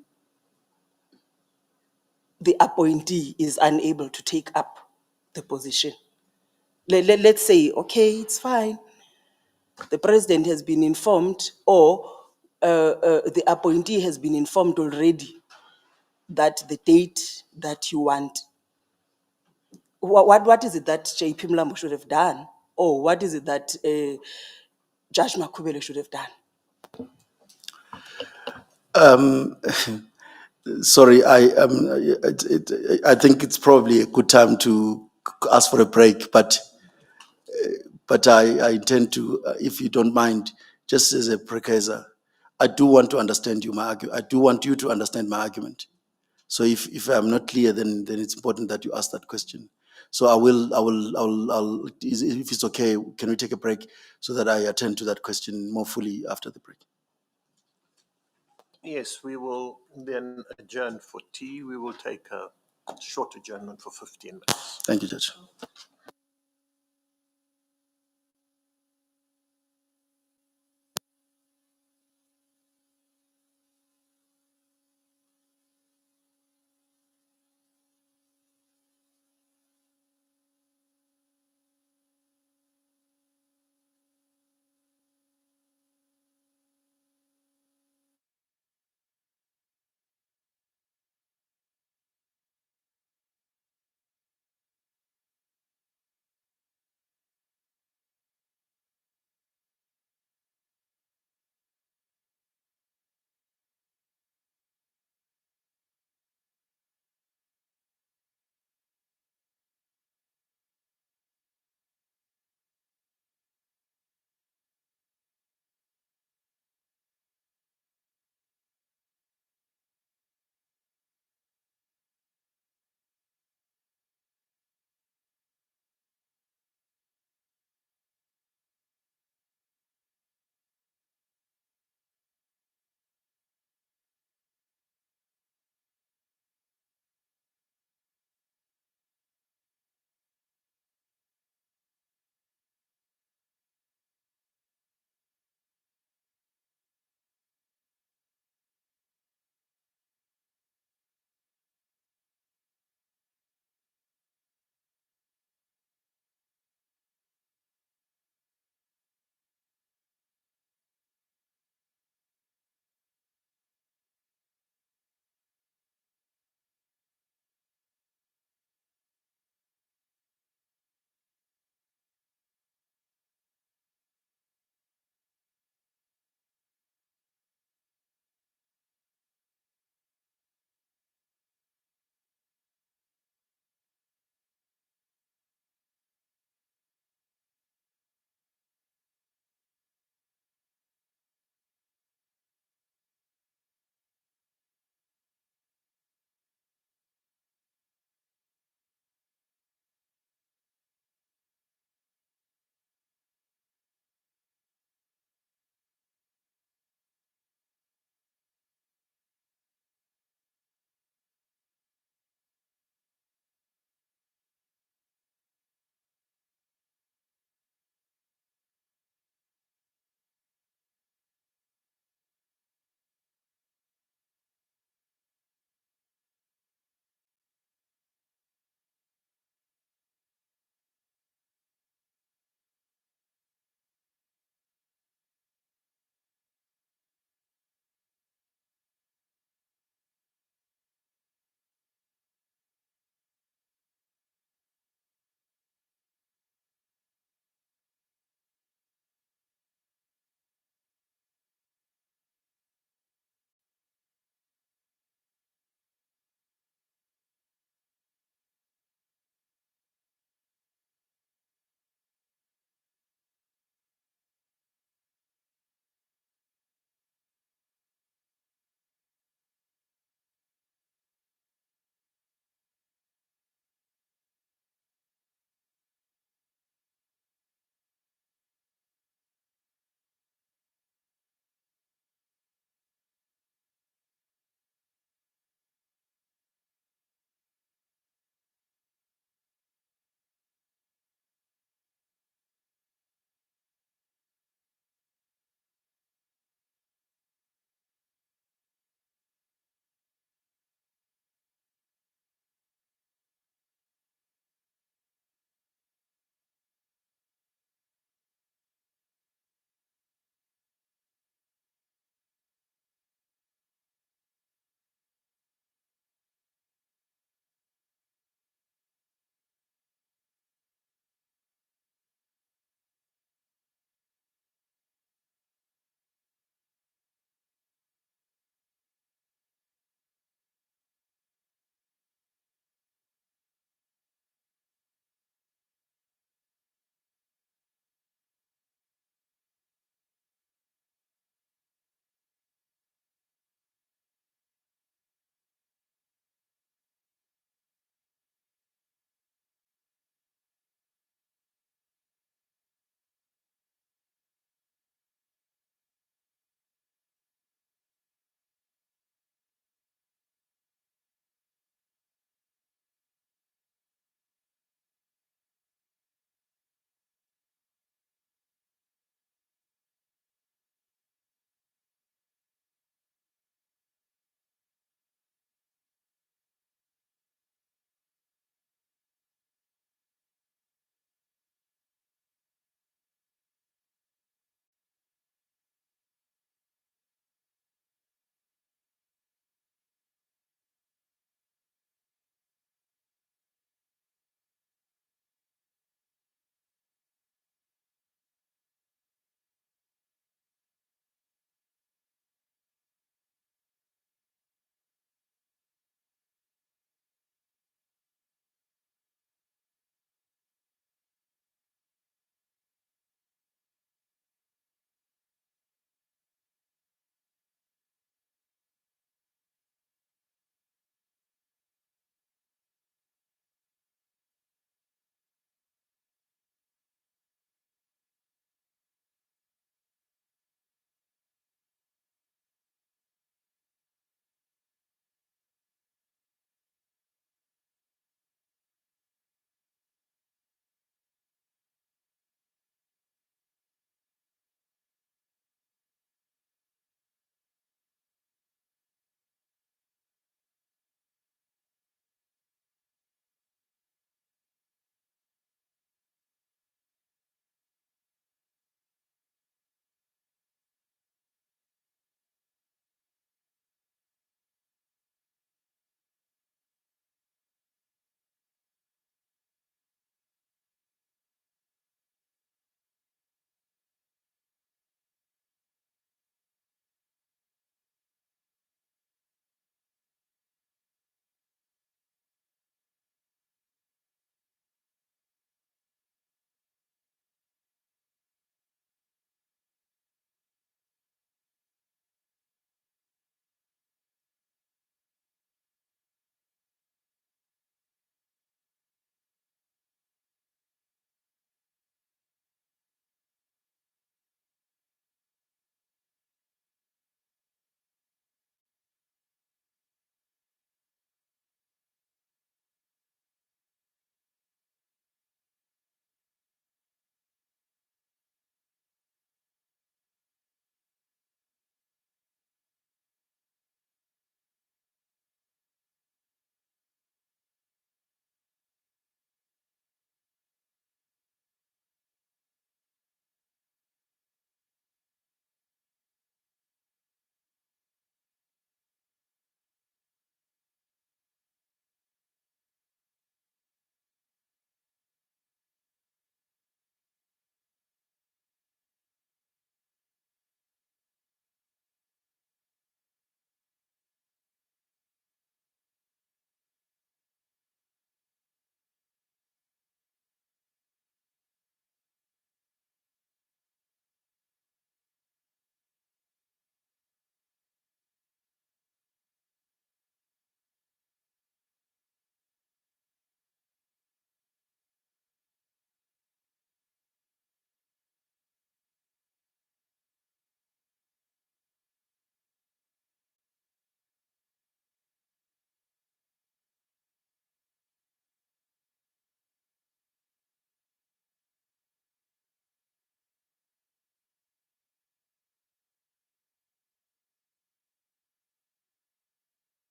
the appointee is unable to take up the position. Let's say, okay, it's fine. The president has been informed, or the appointee has been informed already that the date that you want. What is it that JP Mlambo should have done? Or what is it that Judge Makhubele should have done? Sorry, I think it's probably a good time to ask for a break, but I intend to, if you don't mind, just as a precursor, I do want to understand I do want you to understand my argument. So if I'm not clear, then it's important that you ask that question. So if it's okay, can we take a break so that I attend to that question more fully after the break? Yes, we will then adjourn for tea. We will take a short adjournment for 15 minutes. Thank you, Judge.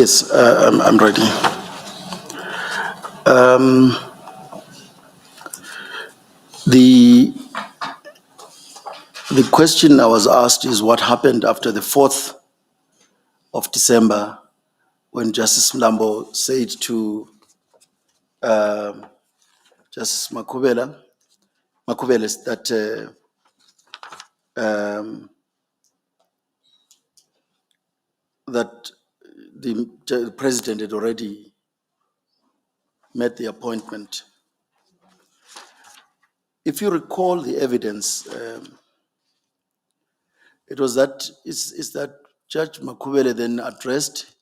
Yes, I'm ready. The question I was asked is what happened after the 4th of December when Justice Mlambo said to Justice Makhubele that that the president had already made the appointment. If you recall the evidence, it was that is that Judge Makhubele then addressed.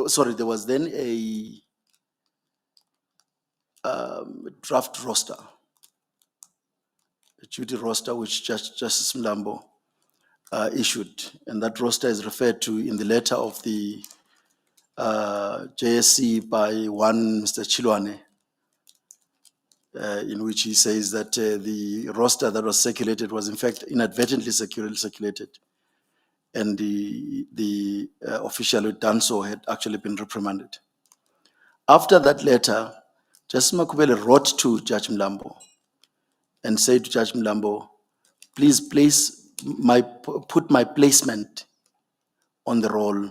Sorry, there was then a draft roster, a duty roster which Justice Mlambo issued, and that roster is referred to in the letter of the JSC by one Mr. Chilwane, in which he says that the roster that was circulated was in fact inadvertently circulated, and the official who had done so had actually been reprimanded. After that letter, Justice Makhubele wrote to Judge Mlambo and said to Judge Mlambo, please put my placement on the roll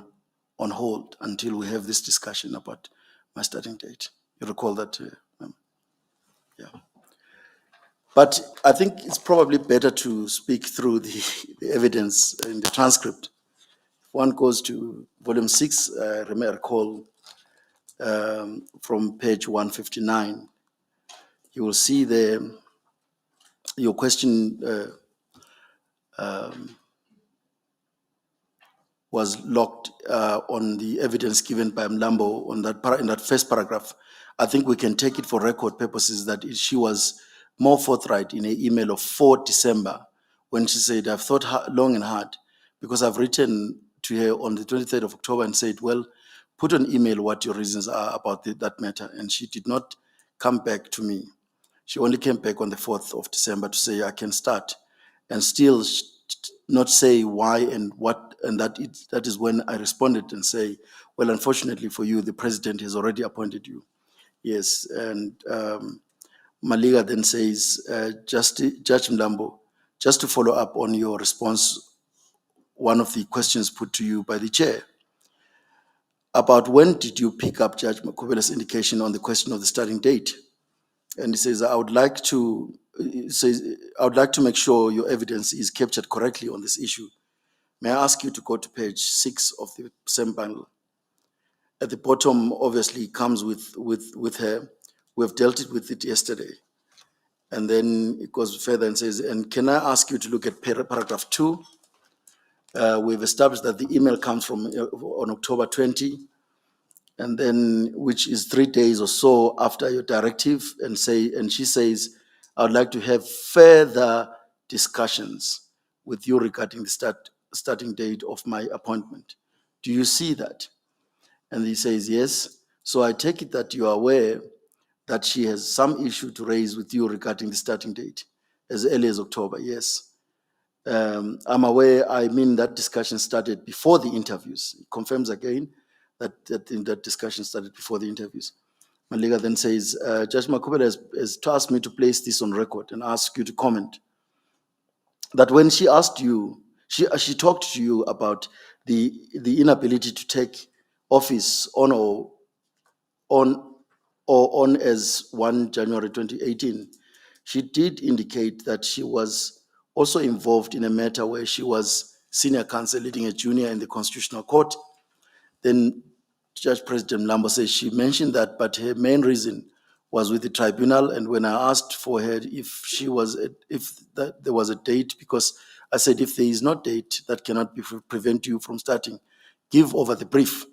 on hold until we have this discussion about my starting date. You recall that? Ma'am? Yeah. But I think it's probably better to speak through the evidence in the transcript. If one goes to volume 6, I may recall from page 159, you will see there your question was locked on the evidence given by Mlambo on that in that first paragraph. I think we can take it for record purposes that she was more forthright in an email of 4 December when she said, I've thought long and hard because I've written to her on the 23rd of October and said, well, put on email what your reasons are about that matter. And she did not come back to me. She only came back on the 4th of December to say, I can start, and still not say why and what, and that is when I responded and say, well, unfortunately for you, the president has already appointed you. Yes, and Maliga then says, Judge Mlambo, just to follow up on your response, one of the questions put to you by the chair, about when did you pick up Judge Makhubele's indication on the question of the starting date? And he says, I would like to make sure your evidence is captured correctly on this issue. May I ask you to go to page 6 of the same bundle? At the bottom, obviously, comes with her. We've dealt with it yesterday. And then it goes further and says, and can I ask you to look at paragraph 2? We've established that the email comes from on October 20, and then which is 3 days or so after your directive, and she says, I would like to have further discussions with you regarding the starting date of my appointment. Do you see that? And he says, yes. So I take it that you are aware that she has some issue to raise with you regarding the starting date as early as October. Yes. I'm aware, I mean that discussion started before the interviews. It confirms again that discussion started before the interviews. Maliga then says, Judge Makhubele has tasked me to place this on record and ask you to comment that when she asked you, she talked to you about the inability to take office on as 1 January 2018, she did indicate that she was also involved in a matter where she was senior counsel leading a junior in the Constitutional Court. Then Judge President Mlambo says she mentioned that, but her main reason was with the tribunal. And when I asked for her if there was a date, because I said if there is no date, that cannot prevent you from starting, give over the brief.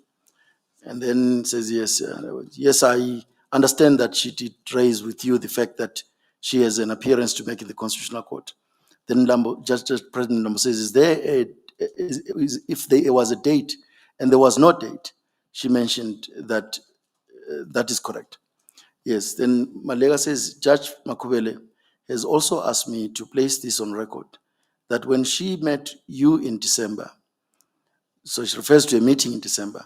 And then says, yes, I understand that she did raise with you the fact that she has an appearance to make in the Constitutional Court. Then Judge President Mlambo says, if there was a date and there was no date, she mentioned that that is correct. Yes, then Malega says, Judge Makhubele has also asked me to place this on record, that when she met you in December, so she refers to a meeting in December,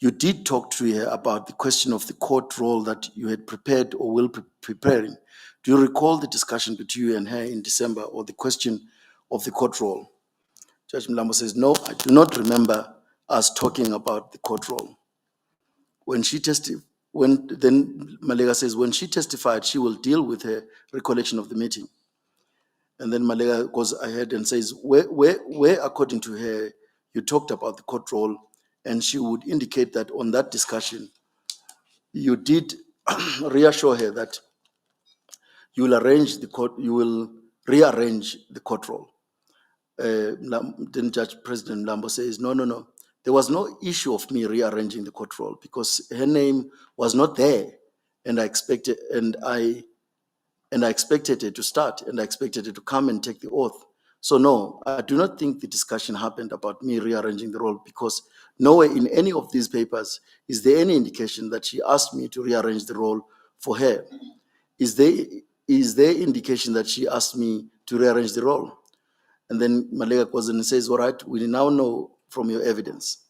you did talk to her about the question of the court role that you had prepared or will be preparing. Do you recall the discussion between you and her in December, or the question of the court role? Judge Mlambo says, no, I do not remember us talking about the court role. Then Malega says, when she testified, she will deal with her recollection of the meeting. And then Malega goes ahead and says, where according to her, you talked about the court role, and she would indicate that on that discussion, you did reassure her that you will rearrange the court role. Then Judge President Mlambo says, no. There was no issue of me rearranging the court role because her name was not there, and I expected her to start, and I expected her to come and take the oath. So no, I do not think the discussion happened about me rearranging the role, because nowhere in any of these papers is there any indication that she asked me to rearrange the role for her. Is there indication that she asked me to rearrange the role? And then Malega goes and says, all right, we now know from your evidence.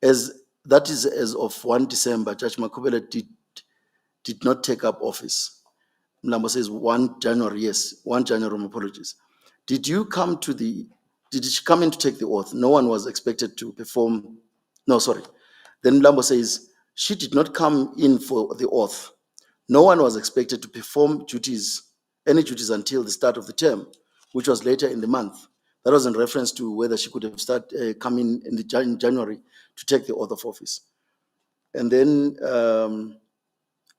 That is as of 1 December, Judge Makhubele did not take up office. Mlambo says 1 January, yes, 1 January, my apologies. Did she come in to take the oath? No one was expected to perform, no, sorry. Then Mlambo says, she did not come in for the oath. No one was expected to perform any duties until the start of the term, which was later in the month. That was in reference to whether she could have come in January to take the oath of office. And then,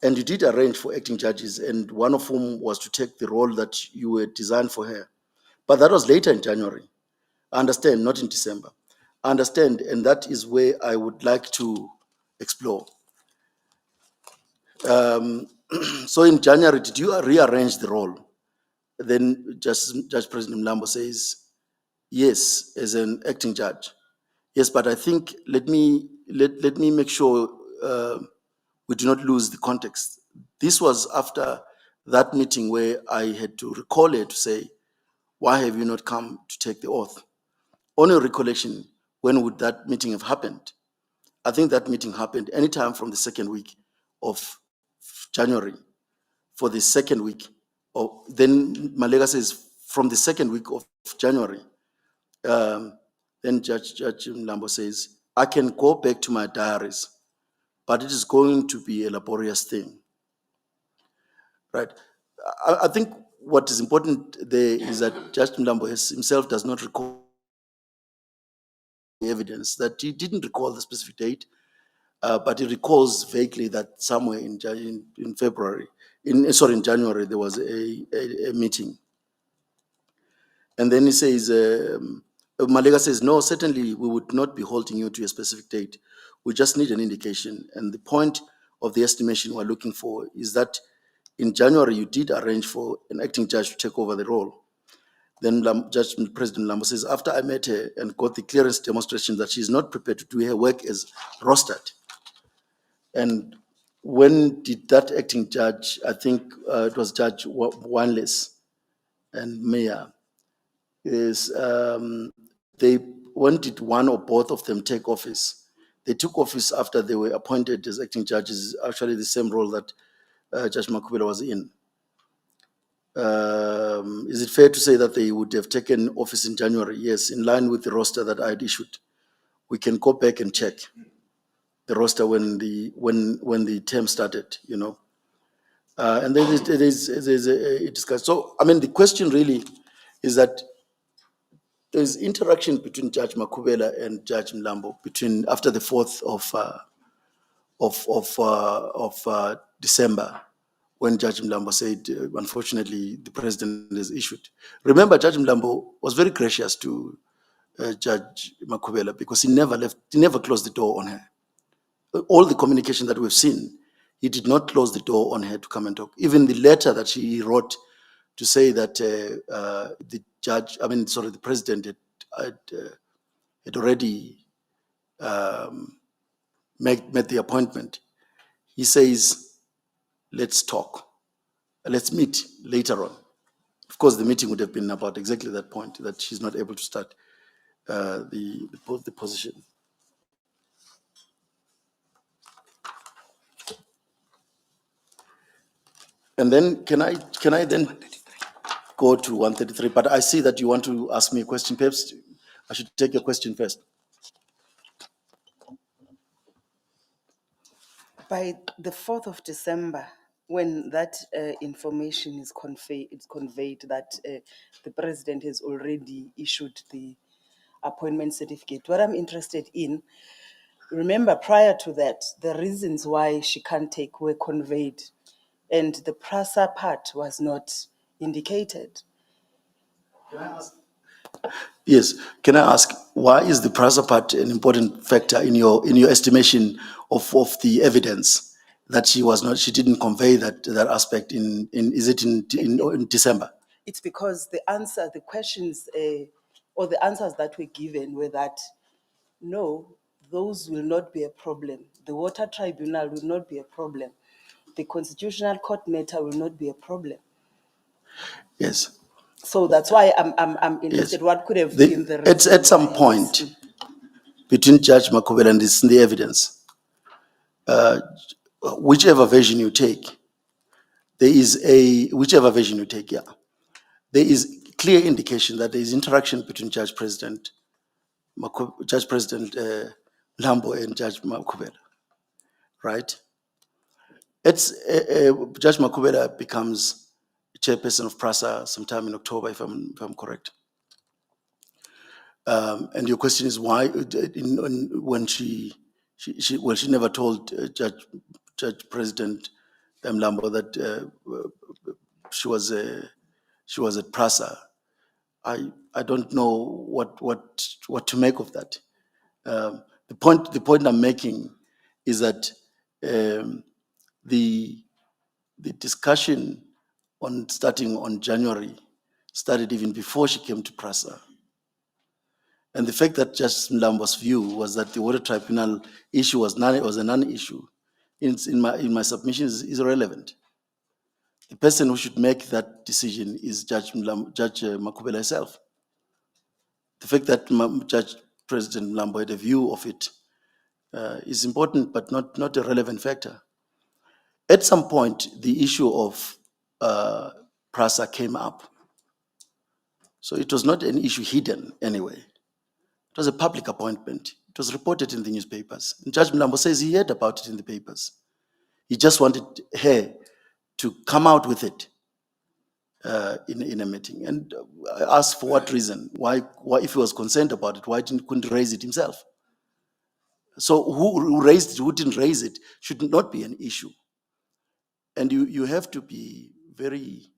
and you did arrange for acting judges, and one of whom was to take the role that you were designed for her. But that was later in January. I understand, not in December. I understand, and that is where I would like to explore. So in January, did you rearrange the role? Then Judge President Mlambo says, yes, as an acting judge. Yes, but I think let me make sure we do not lose the context. This was after that meeting where I had to recall her to say, why have you not come to take the oath? On your recollection, when would that meeting have happened? I think that meeting happened anytime from the second week of January. For the second week, then Malega says from the second week of January. Then Judge Mlambo says, I can go back to my diaries, but it is going to be a laborious thing. Right? I think what is important there is that Judge Mlambo himself does not recall the evidence, that he didn't recall the specific date, but he recalls vaguely that somewhere in January, there was a meeting. And then he says, Malega says, no, certainly we would not be holding you to a specific date. We just need an indication. And the point of the estimation we're looking for is that in January, you did arrange for an acting judge to take over the role. Then Judge President Mlambo says, after I met her and got the clearance demonstration that she's not prepared to do her work as rostered. And when did that acting judge, I think it was Judge Wanless and Mayor, when did one or both of them take office? They took office after they were appointed as acting judges, actually the same role that Judge Makhubele was in. Is it fair to say that they would have taken office in January? Yes, in line with the roster that I had issued. We can go back and check the roster when the term started, you know. And then there's a discussion. So, I mean, the question really is that there's interaction between Judge Makhubele and Judge Mlambo after the 4th of December, when Judge Mlambo said, unfortunately, the president has issued. Remember, Judge Mlambo was very gracious to Judge Makhubele because he never closed the door on her. All the communication that we've seen, he did not close the door on her to come and talk. Even the letter that she wrote to say that the president had already made the appointment. He says, let's talk. Let's meet later on. Of course, the meeting would have been about exactly that point, that she's not able to start the position. And then can I then go to 133? But I see that you want to ask me a question. Perhaps I should take your question first. By the 4th of December, when that information is conveyed that the president has already issued the appointment certificate, what I'm interested in, remember prior to that, the reasons why she can't take were conveyed, and the PRASA part was not indicated. Yes. Can I ask, why is the PRASA part an important factor in your estimation of the evidence that she didn't convey that aspect in in December? It's because the questions or the answers that were given were that no, those will not be a problem. The Water Tribunal will not be a problem. The Constitutional Court matter will not be a problem. Yes. So that's why I'm interested. Yes. What could have been the reason At some why? point between Judge Makhubele and this in the evidence, whichever version you take, whichever version you take, yeah, there is clear indication that there is interaction between Judge President Lambo and Judge Makhubele, right? Judge Makhubele becomes chairperson of PRASA sometime in October, if I'm correct. And your question is why, when she never told Judge President Lambo that she was at PRASA. I don't know what to make of that. The point I'm making is that the discussion on starting on January started even before she came to PRASA. And the fact that Justice Mlambo's view was that the Water Tribunal issue was a non-issue, in my submission is irrelevant. The person who should make that decision is Judge Makhubele herself. The fact that Judge President Mlambo had a view of it is important, but not a relevant factor. At some point, the issue of PRASA came up. So it was not an issue hidden anyway. It was a public appointment. It was reported in the newspapers. And Judge Mlambo says he heard about it in the papers. He just wanted her to come out with it in a meeting. And I asked for what reason? Why, if he was concerned about it, why couldn't he raise it himself? So who raised it, who didn't raise it, should not be an issue. And you have to be very,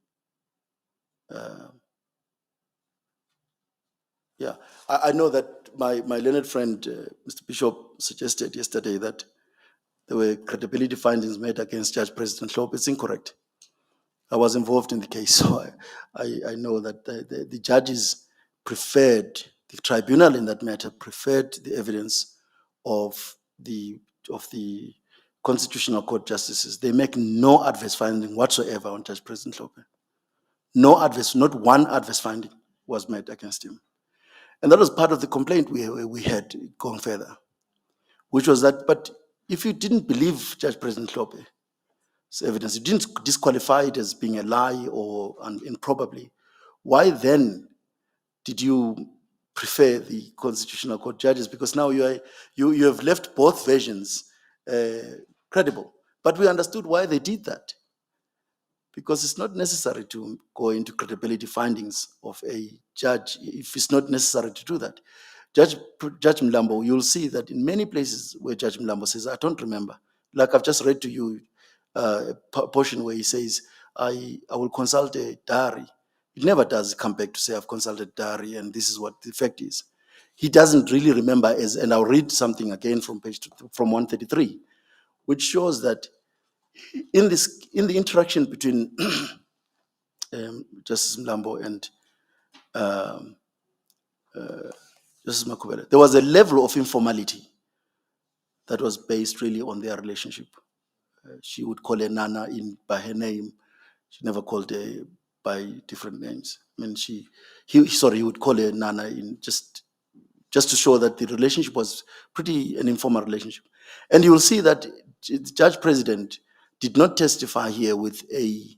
yeah. I know that my learned friend, Mr. Bishop, suggested yesterday that there were credibility findings made against Judge President Hlophe. It's incorrect. I was involved in the case, so I know that the judges preferred, the tribunal in that matter preferred the evidence of the Constitutional Court justices. They make no adverse finding whatsoever on Judge President Hlophe. No adverse, not one adverse finding was made against him. And that was part of the complaint we had going further, which was that, but if you didn't believe Judge President Hlophe's evidence, you didn't disqualify it as being a lie or improbably, why then did you prefer the Constitutional Court judges? Because now you have left both versions credible. But we understood why they did that. Because it's not necessary to go into credibility findings of a judge if it's not necessary to do that. Judge Mlambo, you'll see that in many places where Judge Mlambo says, I don't remember. Like I've just read to you a portion where he says, I will consult a diary. He never does come back to say, I've consulted diary and this is what the fact is. He doesn't really remember, and I'll read something again from 133, which shows that in the interaction between Justice Mlambo and Justice Makhubele, there was a level of informality that was based really on their relationship. She would call her Nana by her name. She never called her by different names. I mean, he would call her Nana in just to show that the relationship was pretty an informal relationship. And you will see that the Judge President did not testify here with a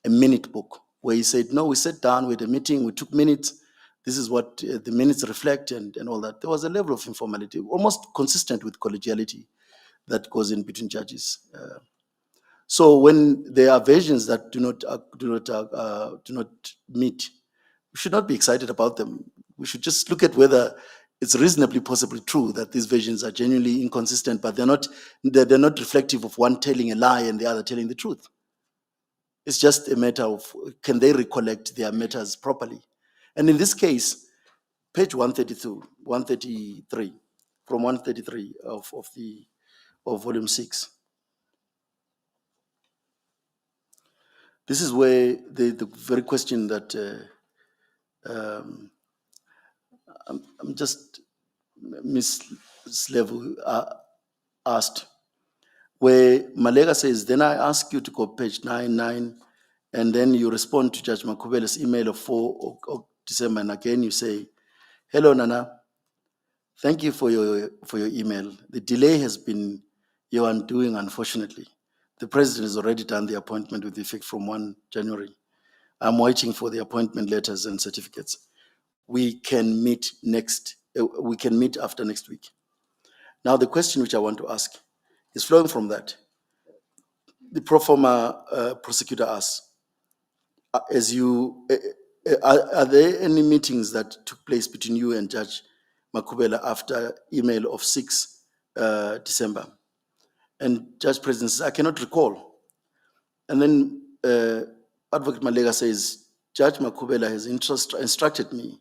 a minute book where he said, no, we sat down, we had a meeting, we took minutes. This is what the minutes reflect and all that. There was a level of informality, almost consistent with collegiality that goes in between judges. So when there are versions that do not meet, we should not be excited about them. We should just look at whether it's reasonably possibly true that these versions are genuinely inconsistent, but they're not reflective of one telling a lie and the other telling the truth. It's just a matter of, can they recollect their matters properly? And in this case, page 132, 133, from 133 of volume 6. This is where the very question that I'm just Miss Slevu asked, where Malega says, then I ask you to go page 99, and then you respond to Judge Makhubele's email of 4 December, and again you say, hello, Nana. Thank you for your email. The delay has been your undoing, unfortunately. The president has already done the appointment with effect from 1 January. I'm waiting for the appointment letters and certificates. We can meet after next week. Now, the question which I want to ask is flowing from that. The pro forma prosecutor asks, are there any meetings that took place between you and Judge Makhubele after email of 6 December? And Judge President says, I cannot recall. And then Advocate Malega says, Judge Makhubele has instructed me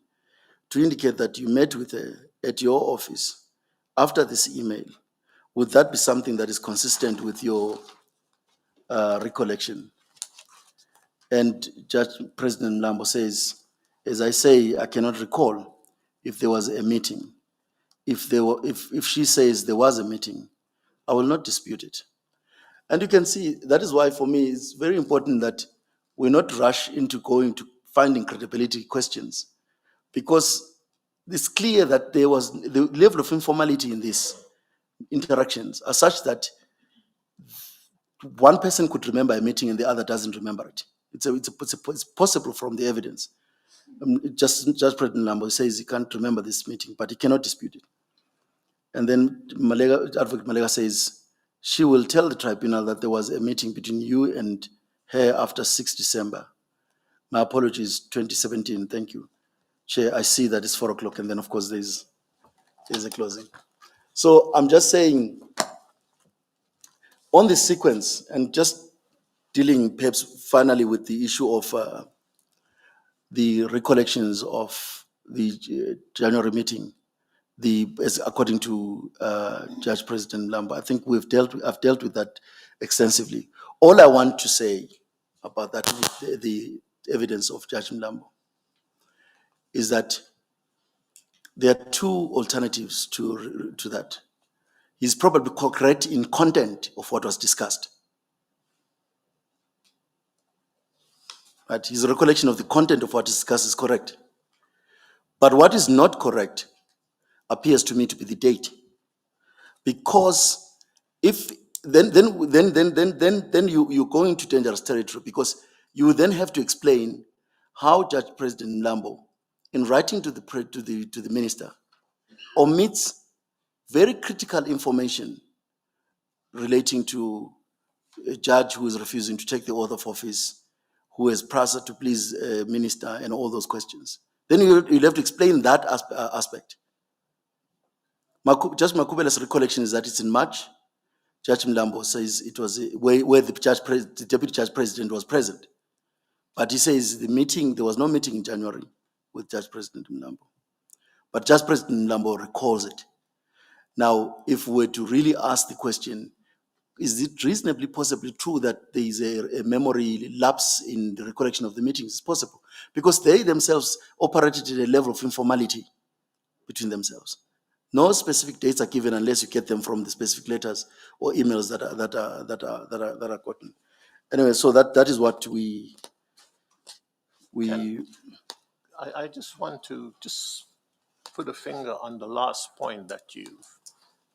to indicate that you met with her at your office after this email. Would that be something that is consistent with your recollection? And Judge President Mlambo says, as I say, I cannot recall if there was a meeting. If she says there was a meeting, I will not dispute it. And you can see, that is why for me it's very important that we not rush into going to finding credibility questions, because it's clear that there was the level of informality in these interactions are such that one person could remember a meeting and the other doesn't remember it. It's possible from the evidence. Judge President Lambo says he can't remember this meeting, but he cannot dispute it. And then Advocate Malega says she will tell the tribunal that there was a meeting between you and her after 6 December. My apologies, 2017. Thank you, Chair. I see that it's 4 o'clock, and then of course there's a closing. So I'm just saying, on this sequence, and just dealing perhaps finally with the issue of the recollections of the January meeting, as according to Judge President Lamba, I think I've dealt with that extensively. All I want to say about that, the evidence of Judge Mlambo, is that there are two alternatives to that. He's probably correct in content of what was discussed. Right? His recollection of the content of what is discussed is correct. But what is not correct appears to me to be the date. Because if then you go into dangerous territory, because you then have to explain how Judge President Mlambo, in writing to the minister, omits very critical information relating to a judge who is refusing to take the oath of office, who has pressed to please minister, and all those questions. Then you'll have to explain that aspect. Judge Makhubele's recollection is that it's in March. Judge Mlambo says it was where the deputy judge president was present. But he says there was no meeting in January with Judge President Mlambo. But Judge President Mlambo recalls it. Now, if we were to really ask the question, is it reasonably possibly true that there is a memory lapse in the recollection of the meetings? It's possible, because they themselves operated at a level of informality between themselves. No specific dates are given unless you get them from the specific letters or emails that are gotten. Anyway, so that is what we. I just want to just put a finger on the last point that you've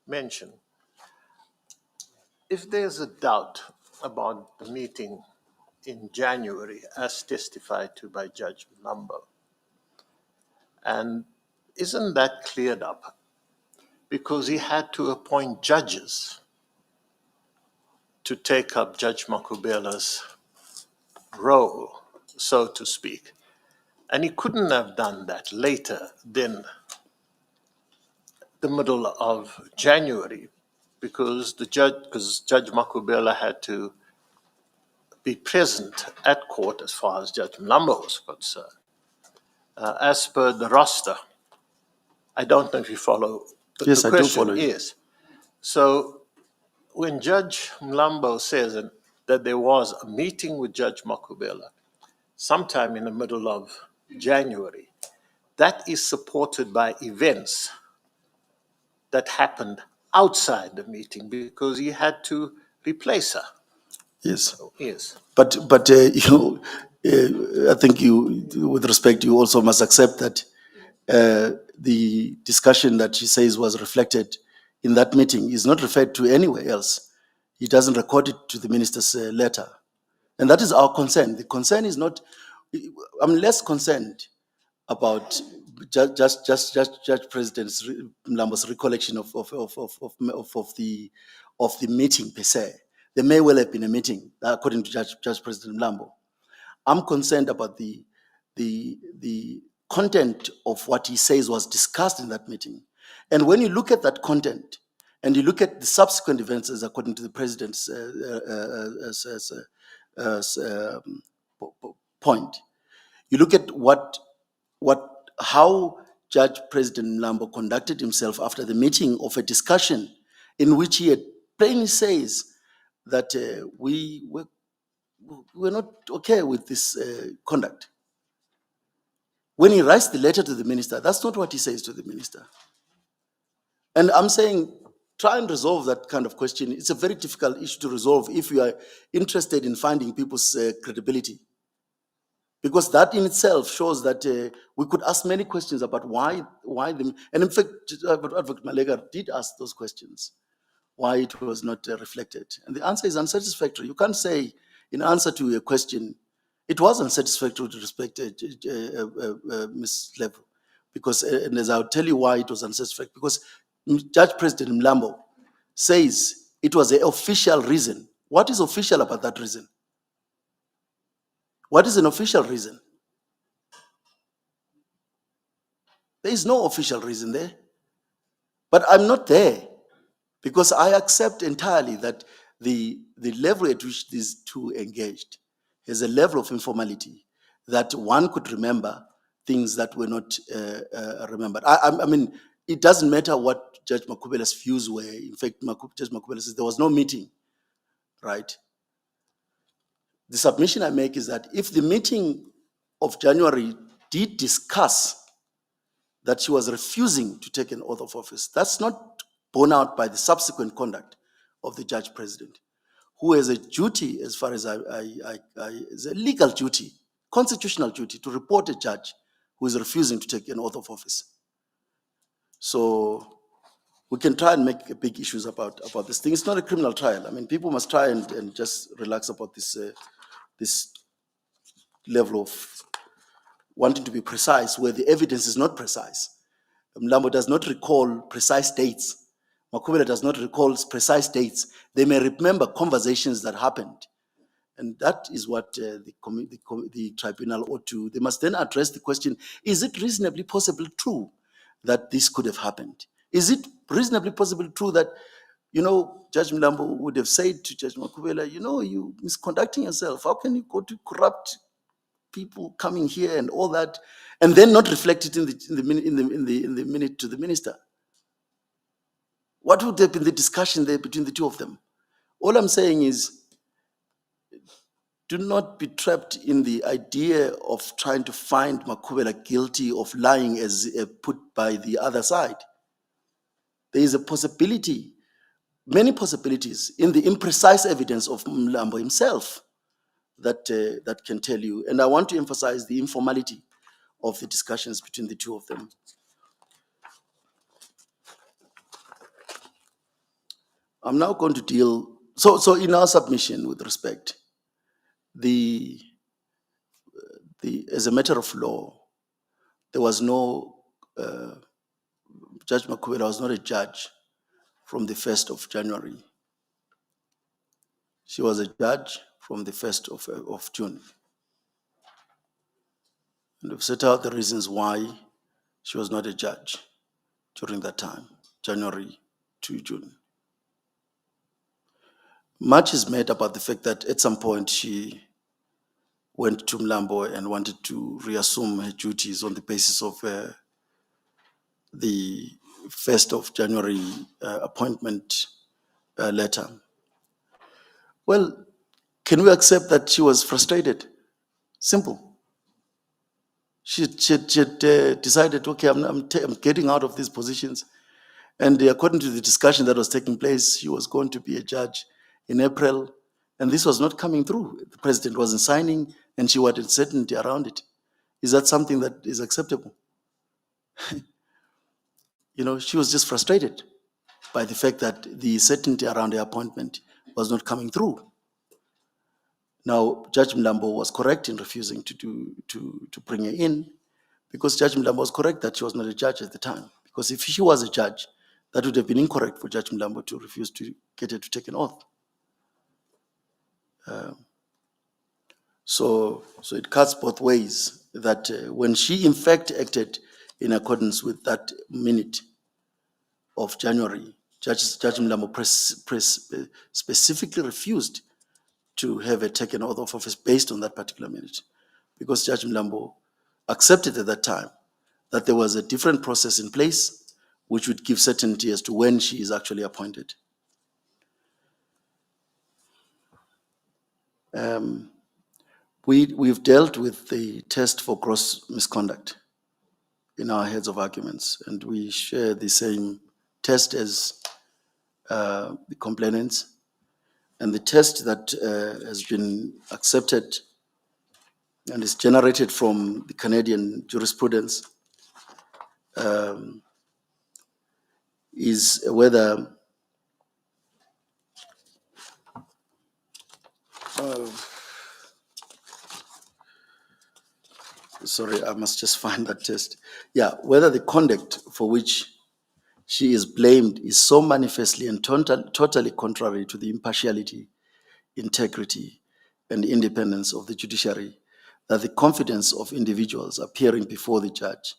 mentioned. If there's a doubt about the meeting in January, as testified to by Judge Mlambo. And isn't that cleared up? Because he had to appoint judges to take up Judge Makhubele's role, so to speak. And he couldn't have done that later than the middle of January, because Judge Makhubele had to be present at court as far as Judge Mlambo was concerned. As per the roster, I don't know if you follow, but Yes, the I do question follow you. is, so when Judge Mlambo says that there was a meeting with Judge Makhubele sometime in the middle of January, that is supported by events that happened outside the meeting because he had to replace her. Yes. Yes. But I think you, with respect, you also must accept that the discussion that she says was reflected in that meeting is not referred to anywhere else. He doesn't record it to the minister's letter. And that is our concern. The concern is not, I'm less concerned about Judge President Mlambo's recollection of the meeting per se. There may well have been a meeting, according to Judge President Mlambo. I'm concerned about the content of what he says was discussed in that meeting. And when you look at that content, and you look at the subsequent events as according to the president's point, you look at how Judge President Mlambo conducted himself after the meeting of a discussion in which he had plainly says that we're not okay with this conduct. When he writes the letter to the minister, that's not what he says to the minister. And I'm saying, try and resolve that kind of question. It's a very difficult issue to resolve if you are interested in finding people's credibility. Because that in itself shows that we could ask many questions about why them. And in fact, Advocate Malega did ask those questions, why it was not reflected. And the answer is unsatisfactory. You can't say in answer to a question, it was unsatisfactory to respect Ms. Level. Because, and as I'll tell you why it was unsatisfactory, because Judge President Mlambo says it was an official reason. What is official about that reason? What is an official reason? There is no official reason there. But I'm not there because I accept entirely that the level at which these two engaged is a level of informality that one could remember things that were not remembered. I mean, it doesn't matter what Judge Makhubele's views were. In fact, Judge Makhubele says there was no meeting, right? The submission I make is that if the meeting of January did discuss that she was refusing to take an oath of office, that's not borne out by the subsequent conduct of the judge president, who has a duty, as far as is a legal duty, constitutional duty, to report a judge who is refusing to take an oath of office. So we can try and make big issues about this thing. It's not a criminal trial. I mean, people must try and just relax about this level of wanting to be precise where the evidence is not precise. Mlambo does not recall precise dates. Makhubele does not recall precise dates. They may remember conversations that happened. And that is what the tribunal ought to, they must then address the question, is it reasonably possible true that this could have happened? Is it reasonably possible true that, Judge Mlambo would have said to Judge Makhubele, you misconducting yourself. How can you go to corrupt people coming here and all that, and then not reflect it in the minute to the minister? What would have been the discussion there between the two of them? All I'm saying is, do not be trapped in the idea of trying to find Makhubele guilty of lying as put by the other side. There is a possibility, many possibilities, in the imprecise evidence of Mlambo himself that can tell you. And I want to emphasize the informality of the discussions between the two of them. I'm now going to deal, so in our submission with respect, the, as a matter of law, there was no, Judge Makhubele was not a judge from the 1st of January. She was a judge from the 1st of June. And we've set out the reasons why she was not a judge during that time, January to June. Much is made about the fact that at some point she went to Mlambo and wanted to reassume her duties on the basis of the 1st of January appointment letter. Well, can we accept that she was frustrated? Simple. She had decided, okay, I'm getting out of these positions. And according to the discussion that was taking place, she was going to be a judge in April. And this was not coming through. The president wasn't signing, and she wanted certainty around it. Is that something that is acceptable? You know, she was just frustrated by the fact that the certainty around her appointment was not coming through. Now, Judge Mlambo was correct in refusing to bring her in, because Judge Mlambo was correct that she was not a judge at the time. Because if she was a judge, that would have been incorrect for Judge Mlambo to refuse to get her to take an oath. So it cuts both ways, that when she in fact acted in accordance with that minute of January, Judge Mlambo specifically refused to have a taken oath of office based on that particular minute, because Judge Mlambo accepted at that time that there was a different process in place which would give certainty as to when she is actually appointed. We've dealt with the test for gross misconduct in our heads of arguments, and we share the same test as the complainants. And the test that has been accepted and is generated from the Canadian jurisprudence is whether sorry, I must just find that test. Yeah, whether the conduct for which she is blamed is so manifestly and totally contrary to the impartiality, integrity, and independence of the judiciary that the confidence of individuals appearing before the judge,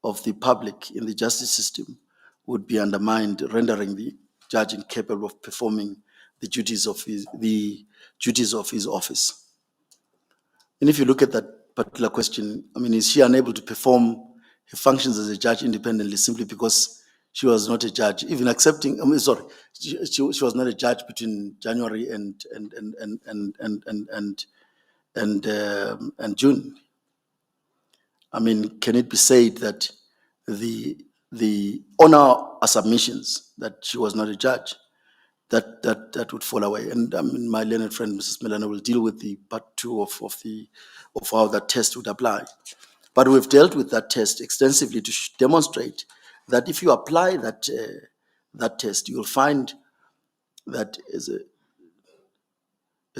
of the public in the justice system, would be undermined, rendering the judge incapable of performing the duties of his office. And if you look at that particular question, I mean, is she unable to perform her functions as a judge independently simply because she was not a judge, even accepting, I mean, sorry, she was not a judge between January and June? I mean, can it be said that the honor submissions that she was not a judge, that would fall away? And I mean, my learned friend Mrs. Milano will deal with the part two of how that test would apply. But we've dealt with that test extensively to demonstrate that if you apply that test, you'll find that is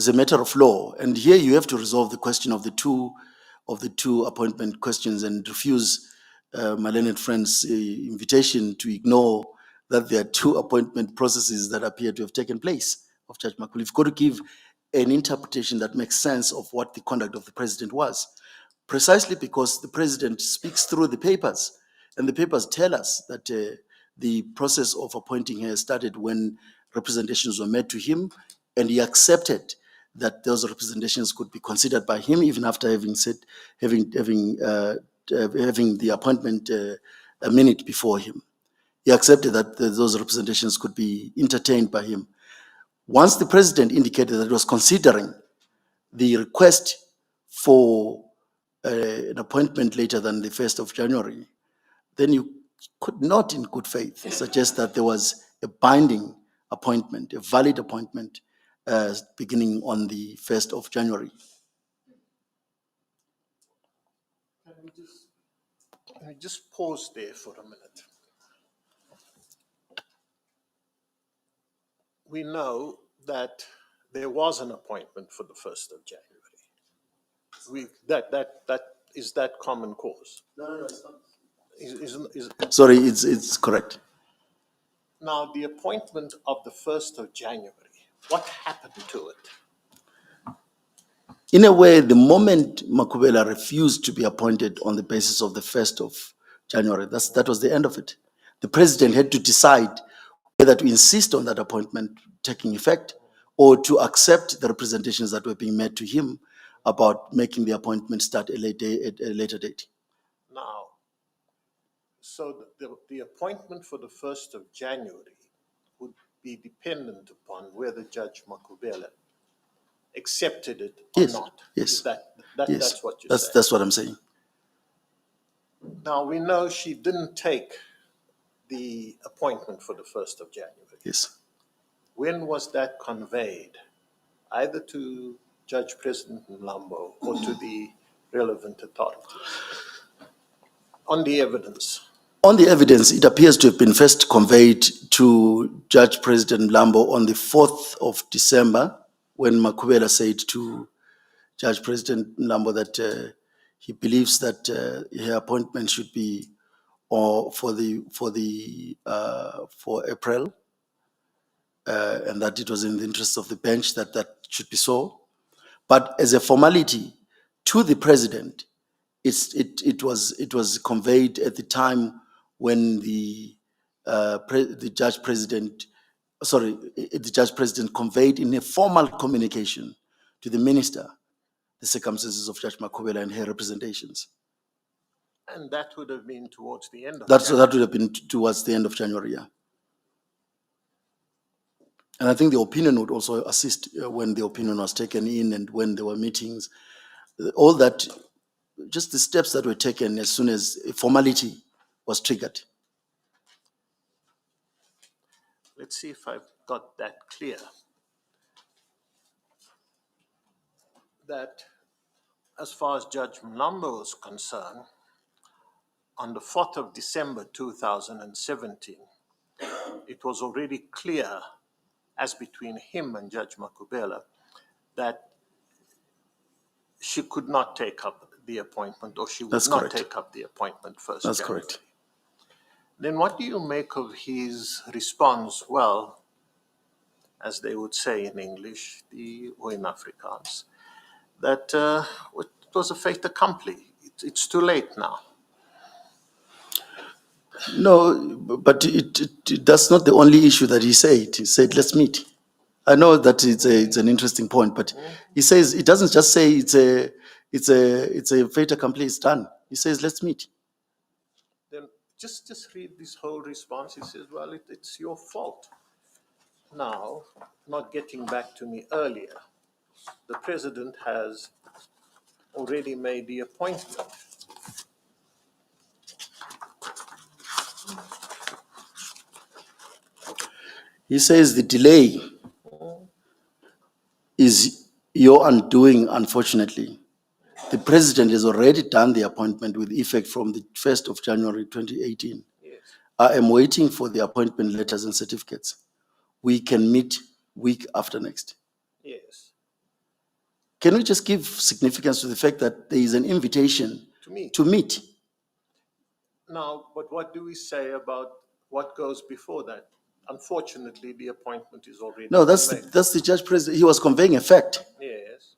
a matter of law. And here you have to resolve the question of the two appointment questions and refuse my learned friend's invitation to ignore that there are two appointment processes that appear to have taken place of Judge Makhubele. You've got to give an interpretation that makes sense of what the conduct of the president was, precisely because the president speaks through the papers, and the papers tell us that the process of appointing her started when representations were made to him, and he accepted that those representations could be considered by him even after having the appointment a minute before him. He accepted that those representations could be entertained by him. Once the president indicated that he was considering the request for an appointment later than the 1st of January, then you could not in good faith suggest that there was a binding appointment, a valid appointment, beginning on the 1st of January. Let me just pause there for a minute. We know that there was an appointment for the 1st of January. That is that common cause. Sorry, it's correct. Now, the appointment of the 1st of January, what happened to it? In a way, the moment Makhubele refused to be appointed on the basis of the 1st of January, that was the end of it. The president had to decide whether to insist on that appointment taking effect or to accept the representations that were being made to him about making the appointment start at a later date. Now, so the appointment for the 1st of January would be dependent upon whether Judge Makhubele accepted it or Yes, not. yes, Is that yes. that's what you're saying? That's what I'm saying. Now, we know she didn't take the appointment for the 1st of January. Yes. When was that conveyed, either to Judge President Mlambo or to the relevant authorities? On the evidence. On the evidence, it appears to have been first conveyed to Judge President Mlambo on the 4th of December, when Makhubele said to Judge President Mlambo that he believes that her appointment should be for April, and that it was in the interest of the bench that should be so. But as a formality to the president, it was conveyed at the time when the judge president conveyed in a formal communication to the minister the circumstances of Judge Makhubele and her representations. And that would have been towards the end of That January. would have been towards the end of January, yeah. And I think the opinion would also assist when the opinion was taken in and when there were meetings. All that, just the steps that were taken as soon as a formality was triggered. Let's see if I've got that clear. That as far as Judge Mlambo is concerned, on the 4th of December 2017, it was already clear, as between him and Judge Makhubele, that she could not take up the appointment, or she would That's not correct. take up the appointment first. That's January. correct. Then what do you make of his response? Well, as they would say in English, or in Afrikaans, that it was a fait accompli. It's too late now. No, but that's not the only issue that he said. He said, let's meet. I know that it's an interesting point, but he says, it doesn't just say it's a fait accompli, it's done. He says, let's meet. Then just read this whole response. He says, well, it's your fault. Now, not getting back to me earlier, the president has already made the appointment. He says the delay is your undoing, unfortunately. The president has already done the appointment with effect from the 1st of January 2018. Yes. I am waiting for the appointment letters and certificates. We can meet week after next. Yes. Can we just give significance to the fact that there is an invitation to meet? Now, but what do we say about what goes before that? Unfortunately, the appointment is already No, that's made. the judge president. He was conveying a fact Yes.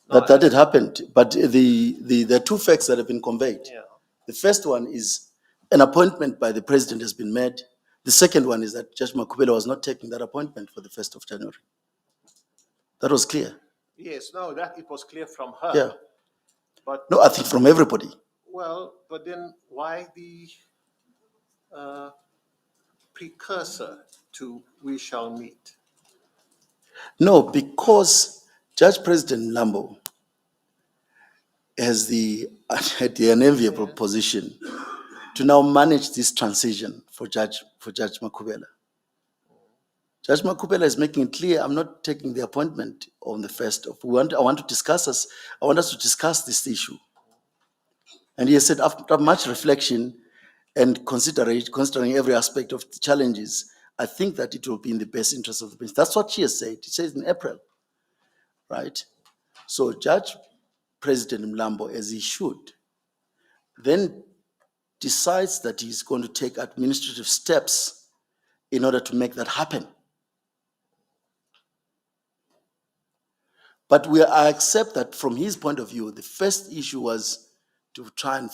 that had happened. But there are two facts that have been conveyed. Yeah. The first one is an appointment by the president has been made. The second one is that Judge Makhubele was not taking that appointment for the 1st of January. That was clear. Yes, no, that it was clear from her. Yeah. But No, I think from everybody. well, but then why the precursor to we shall meet? No, because Judge President Mlambo has had the unenviable position to now manage this transition for Judge Makhubele. Judge Makhubele is making it clear, I'm not taking the appointment on the 1st of. I want us to discuss this issue. And he has said, after much reflection and considering every aspect of the challenges, I think that it will be in the best interest of the bench. That's what she has said. She says in April, right? So Judge President Mlambo as he should, then decides that he's going to take administrative steps in order to make that happen. But I accept that from his point of view, the first issue was to try and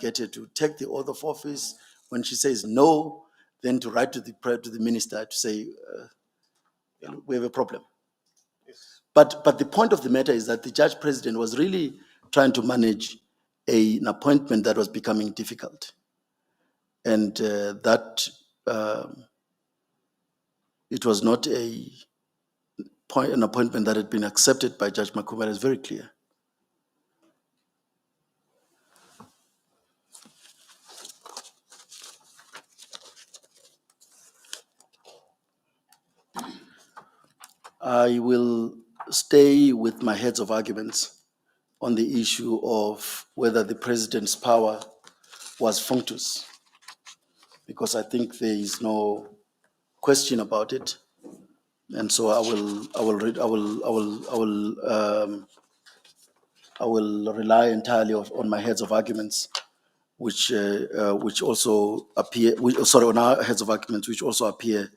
get her to take the oath of office. When she says no, then to write to the minister to say, we have a problem. But the point of the matter is that the judge president was really trying to manage an appointment that was becoming difficult. And it was not an appointment that had been accepted by Judge Makhubele. It's very clear. I will stay with my heads of arguments on the issue of whether the president's power was functus, because I think there is no question about it, and so I will rely entirely on my heads of arguments, which also appear. On our heads of arguments, which also appear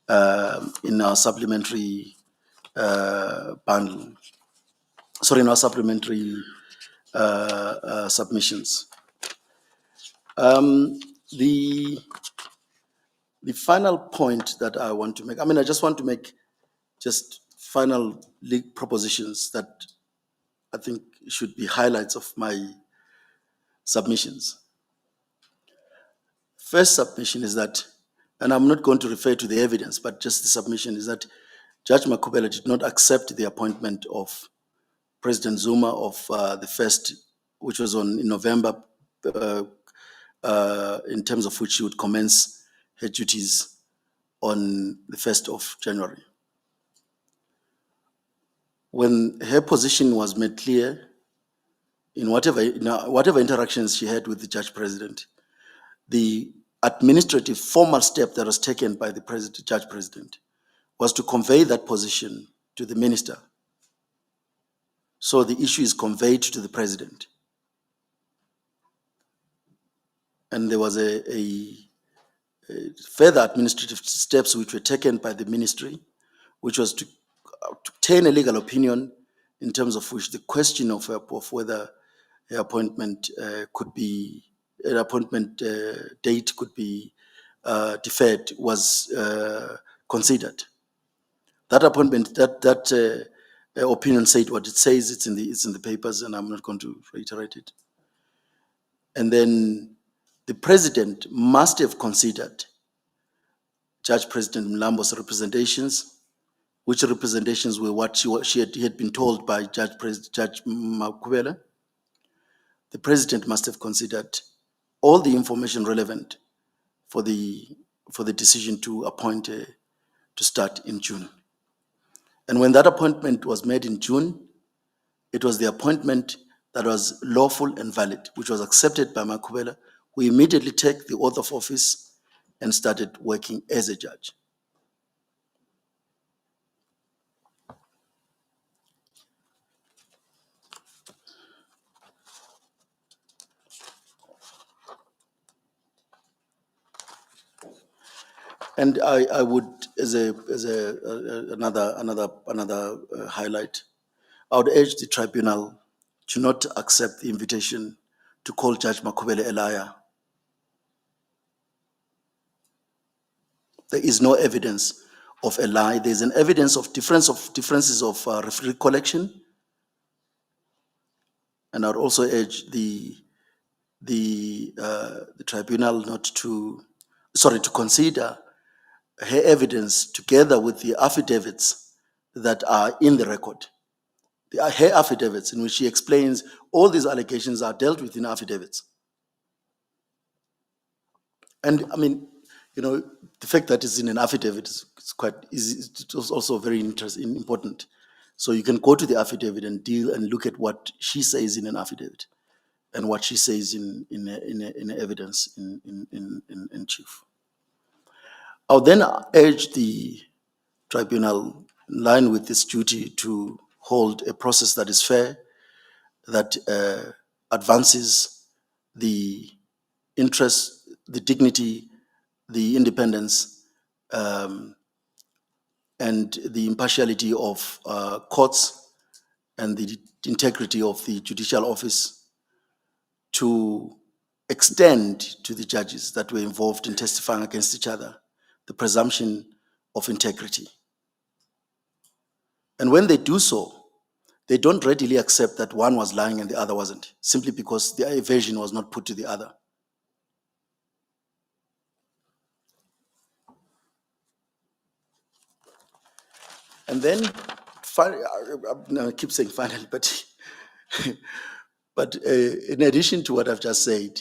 in our supplementary bundle. In our supplementary submissions. The final point that I want to make, I just want to make just final propositions that I think should be highlights of my submissions. First submission is that, and I'm not going to refer to the evidence, but just the submission is that Judge Makhubele did not accept the appointment of President Zuma of the first, which was in November, in terms of which she would commence her duties on the 1st of January. When her position was made clear in whatever interactions she had with the judge president, the administrative formal step that was taken by the judge president was to convey that position to the minister. So the issue is conveyed to the president. And there was a further administrative steps which were taken by the ministry, which was to obtain a legal opinion in terms of which the question of whether her appointment date could be deferred was considered. That appointment, that opinion said what it says. It's in the papers, and I'm not going to reiterate it. And then the president must have considered Judge President Mlambo's representations, which representations were what he had been told by Judge Makhubele. The president must have considered all the information relevant for the decision to appoint her to start in June. And when that appointment was made in June, it was the appointment that was lawful and valid, which was accepted by Makhubele, who immediately took the oath of office and started working as a judge. And I would, as another highlight, I would urge the tribunal to not accept the invitation to call Judge Makhubele a liar. There is no evidence of a lie. There is an evidence of differences of recollection, and I would also urge the tribunal to consider her evidence together with the affidavits that are in the record. Her affidavits in which she explains all these allegations are dealt with in affidavits. And the fact that it's in an affidavit is quite easy. It's also very important. So you can go to the affidavit and look at what she says in an affidavit and what she says in evidence in chief. I would then urge the tribunal, in line with this duty, to hold a process that is fair that advances the interest, the dignity, the independence, and the impartiality of courts and the integrity of the judicial office, to extend to the judges that were involved in testifying against each other the presumption of integrity. And when they do so, they don't readily accept that one was lying and the other wasn't, simply because the evasion was not put to the other. And then, I keep saying finally, but, but in addition to what I've just said,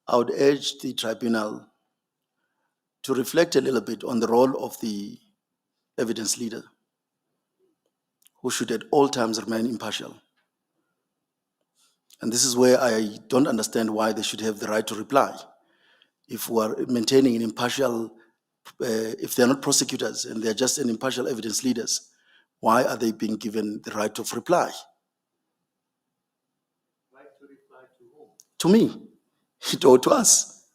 I would urge the tribunal to reflect a little bit on the role of the evidence leader, who should at all times remain impartial. And this is where I don't understand why they should have the right to reply. If we are maintaining an impartial, if they're not prosecutors and they're just an impartial evidence leaders, why are they being given the right of reply? Right to reply to whom? To me, or to us.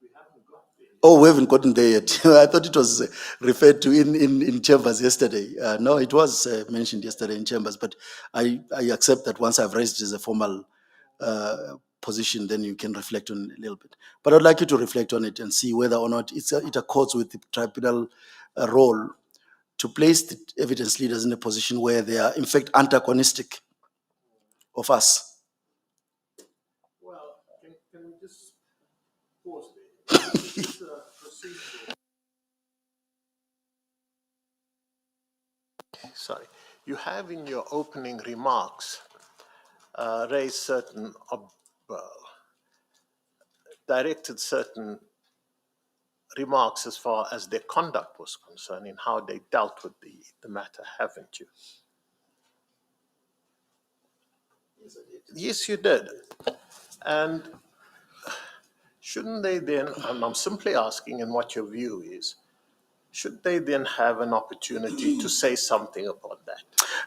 We haven't got there. Oh, we haven't gotten there yet. I thought it was referred to in chambers yesterday. No, it was mentioned yesterday in chambers, but I accept that once I've raised it as a formal position, then you can reflect on it a little bit. But I'd like you to reflect on it and see whether or not it accords with the tribunal role to place the evidence leaders in a position where they are, in fact, antagonistic of us. Well, can we just pause there? This is a procedural. Sorry. You have in your opening remarks raised certain, directed certain remarks as far as their conduct was concerned in how they dealt with the matter, haven't you? Yes, you did. And shouldn't they then, and I'm simply asking and what your view is, should they then have an opportunity to say something about that?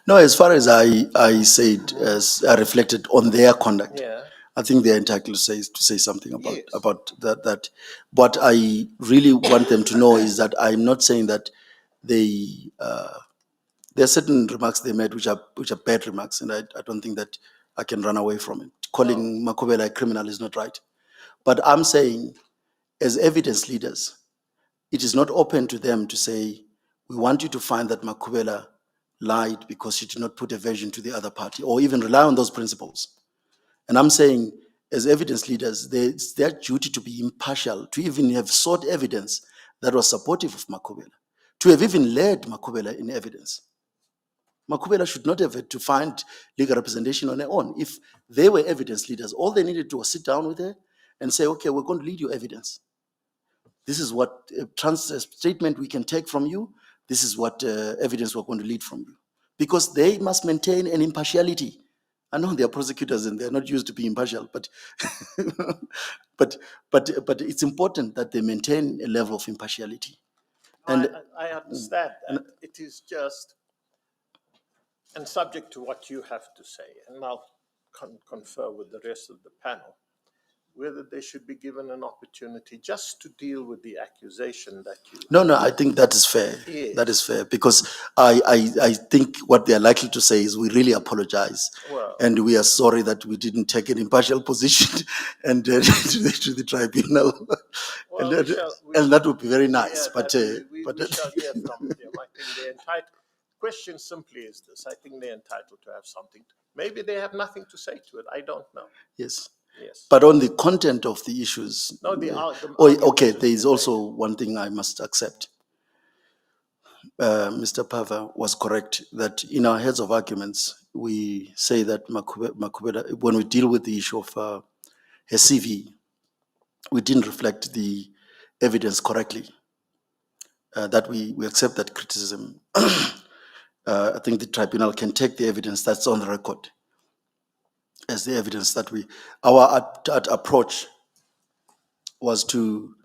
No, as far as I said, as I reflected on their conduct, Yeah. I think they're entitled to say something about Yes. that. What I really want them to know is that I'm not saying that they there are certain remarks they made which are bad remarks, and I don't think that I can run away from it. Calling Makhubele a criminal is not right. But I'm saying, as evidence leaders, it is not open to them to say, we want you to find that Makhubele lied because she did not put a version to the other party, or even rely on those principles. And I'm saying, as evidence leaders, it's their duty to be impartial, to even have sought evidence that was supportive of Makhubele, to have even led Makhubele in evidence. Makhubele should not have had to find legal representation on her own. If they were evidence leaders, all they needed to was sit down with her and say, okay, we're going to lead your evidence. This is what statement we can take from you. This is what evidence we're going to lead from you. Because they must maintain an impartiality. I know they're prosecutors and they're not used to being impartial, but but it's important that they maintain a level of impartiality. And I understand that. It is just, and subject to what you have to say, and I'll confer with the rest of the panel, whether they should be given an opportunity just to deal with the accusation that you. no, I think that is fair. Yes. That is fair, because I think what they are likely to say is, we really apologize. Well. And we are sorry that we didn't take an impartial position and to the tribunal. Well, and that would be very nice. Yeah, but we shall hear from them. I think they're entitled. Question simply is this: I think they're entitled to have something. Maybe they have nothing to say to it. I don't know. yes. Yes. But on the content of the issues, No, the okay, there is also one thing I must accept. Mr. Pava was correct that in our heads of arguments, we say that Makhubele, when we deal with the issue of her CV, we didn't reflect the evidence correctly. That we accept that criticism. I think the tribunal can take the evidence that's on the record as the evidence that our approach was to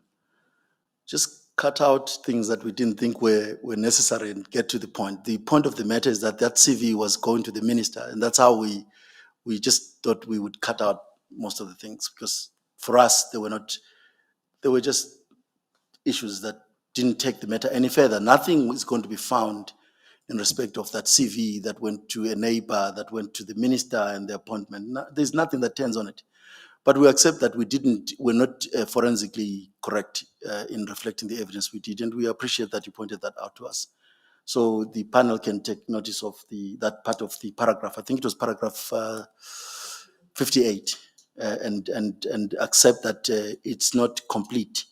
just cut out things that we didn't think were necessary and get to the point. The point of the matter is that that CV was going to the minister, and that's how we just thought we would cut out most of the things, because for us they were just issues that didn't take the matter any further. Nothing is going to be found in respect of that CV that went to a neighbor, that went to the minister and the appointment. There's nothing that turns on it. But we accept that we're not forensically correct in reflecting the evidence we did, and we appreciate that you pointed that out to us. So the panel can take notice of that part of the paragraph. I think it was paragraph 58, and accept that it's not complete,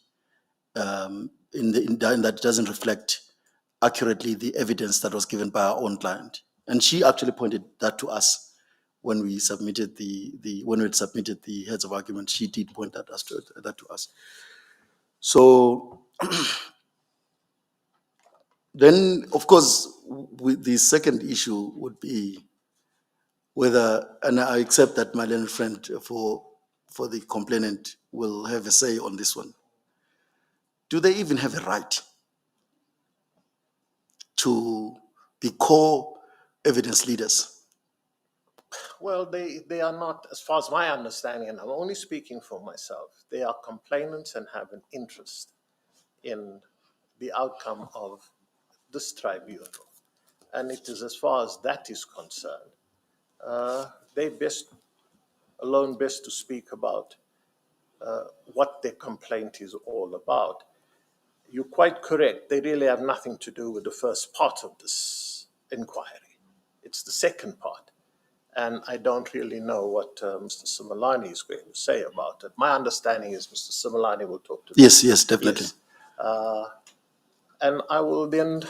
in that it doesn't reflect accurately the evidence that was given by our own client. And she actually pointed that to us when we submitted when we had submitted the heads of argument. She did point that to us. So then, of course, the second issue would be whether, and I accept that my learned friend for the complainant will have a say on this one. Do they even have a right to be core evidence leaders? Well, they are not, as far as my understanding, and I'm only speaking for myself, they are complainants and have an interest in the outcome of this tribunal. And it is, as far as that is concerned, they best to speak about what their complaint is all about. You're quite correct. They really have nothing to do with the first part of this inquiry. It's the second part. And I don't really know what Mr. Simelane is going to say about it. My understanding is Mr. Simelane will talk to them. Yes, definitely. Yes. And I will then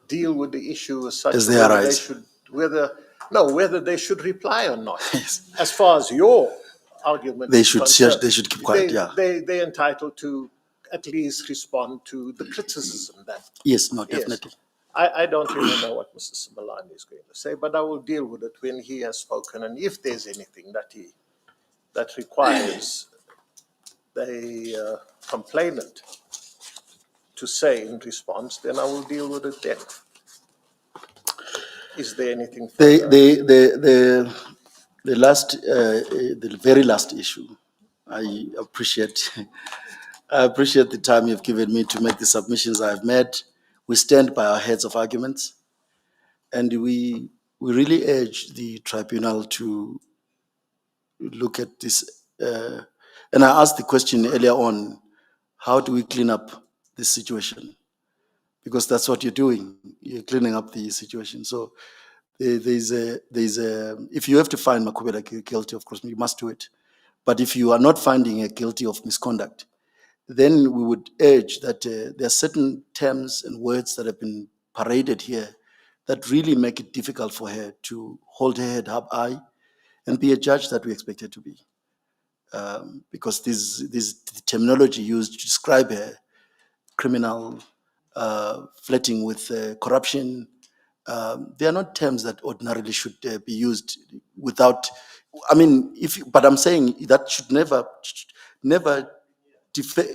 deal with the issue as such, as they whether arise. whether they should reply or not. Yes. As far as your argument They is should concerned, they should keep quiet. they're entitled to at least respond to the criticism that. Yes, no, definitely. Yes. I don't really know what Mr. Simelane is going to say, but I will deal with it when he has spoken, and if there's anything that requires the complainant to say in response, then I will deal with it then. Is there anything further? The last, the very last issue, I appreciate. I appreciate the time you've given me to make the submissions I've made. We stand by our heads of arguments, and we really urge the tribunal to look at this. And I asked the question earlier on: how do we clean up this situation? Because that's what you're doing. You're cleaning up the situation. So there's a if you have to find Makhubele guilty, of course you must do it. But if you are not finding her guilty of misconduct, then we would urge that there are certain terms and words that have been paraded here that really make it difficult for her to hold her head up high and be a judge that we expect her to be. Because this terminology used to describe her, criminal, flirting with corruption, they are not terms that ordinarily should be used without. I mean, but I'm saying that should never.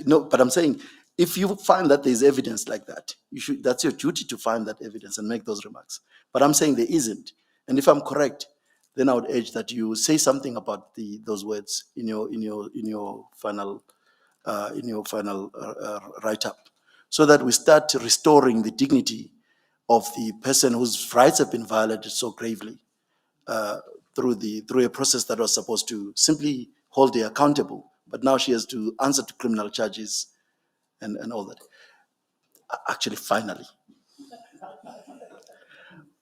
No, but I'm saying if you find that there is evidence like that, that's your duty to find that evidence and make those remarks. But I'm saying there isn't, and if I'm correct, then I would urge that you say something about those words in your final write-up, so that we start restoring the dignity of the person whose rights have been violated so gravely through a process that was supposed to simply hold her accountable, but now she has to answer to criminal charges and all that. Actually, finally,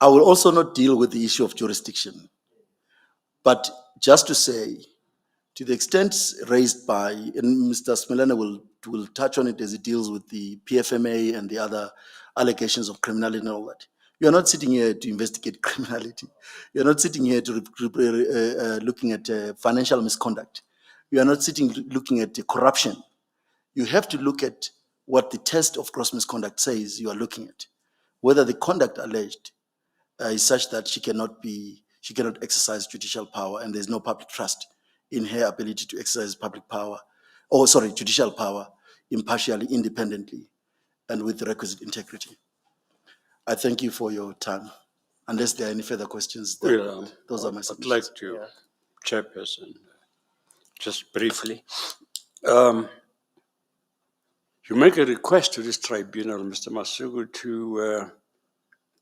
I will also not deal with the issue of jurisdiction, but just to say, to the extent raised by, and Mr. Simelane will touch on it as he deals with the PFMA and the other allegations of criminality and all that. You are not sitting here to investigate criminality. You are not sitting here to looking at financial misconduct. You are not sitting looking at corruption. You have to look at what the test of gross misconduct says you are looking at, whether the conduct alleged is such that she cannot exercise judicial power, and there's no public trust in her ability to exercise judicial power impartially, independently, and with the requisite integrity. I thank you for your time. Unless there are any further questions, Well, those are my I'd submissions. like to, Chairperson, just briefly. You make a request to this tribunal, Mr. Masuku, to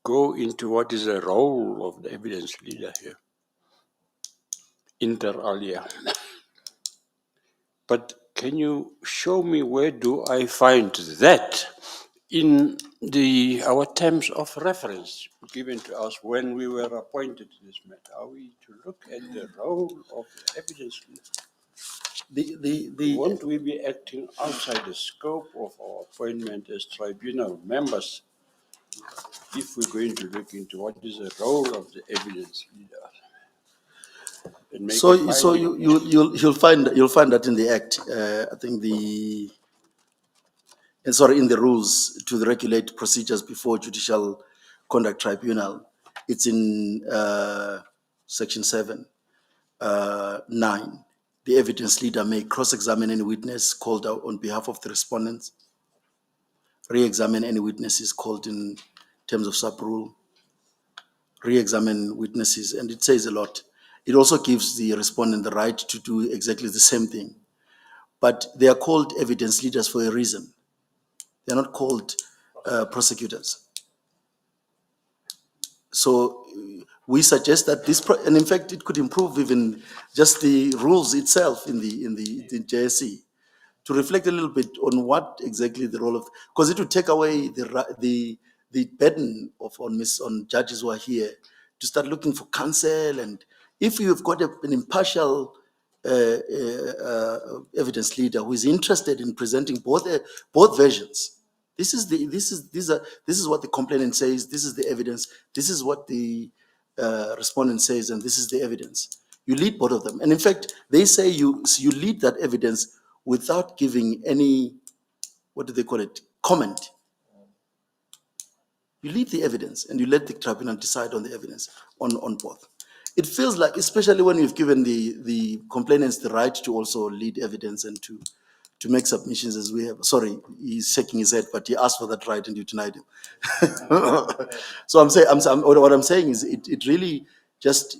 go into what is the role of the evidence leader here, inter alia. But can you show me where do I find that in our terms of reference given to us when we were appointed to this matter? Are we to look at the role of the evidence leader? Won't we be acting outside the scope of our appointment as tribunal members if we're going to look into what is the role of the evidence leader? And make a So finding? you'll find that in the Act. I think in the rules to regulate procedures before Judicial Conduct Tribunal. It's in Section 7, 9. The evidence leader may cross-examine any witness called out on behalf of the respondents, re-examine any witnesses called in terms of sub-rule, re-examine witnesses, and it says a lot. It also gives the respondent the right to do exactly the same thing. But they are called evidence leaders for a reason. They're not called prosecutors. So we suggest that and in fact, it could improve even just the rules itself in the JSC to reflect a little bit on what exactly the role of, because it would take away the burden on judges who are here to start looking for counsel. And if you've got an impartial evidence leader who is interested in presenting both versions, this is what the complainant says, this is the evidence, this is what the respondent says, and this is the evidence. You lead both of them. And in fact, they say you lead that evidence without giving any, what do they call it, comment. You lead the evidence and you let the tribunal decide on the evidence on both. It feels like, especially when you've given the complainants the right to also lead evidence and to make submissions as we have. Sorry, he's shaking his head, but he asked for that right and you denied him. So what I'm saying is it really just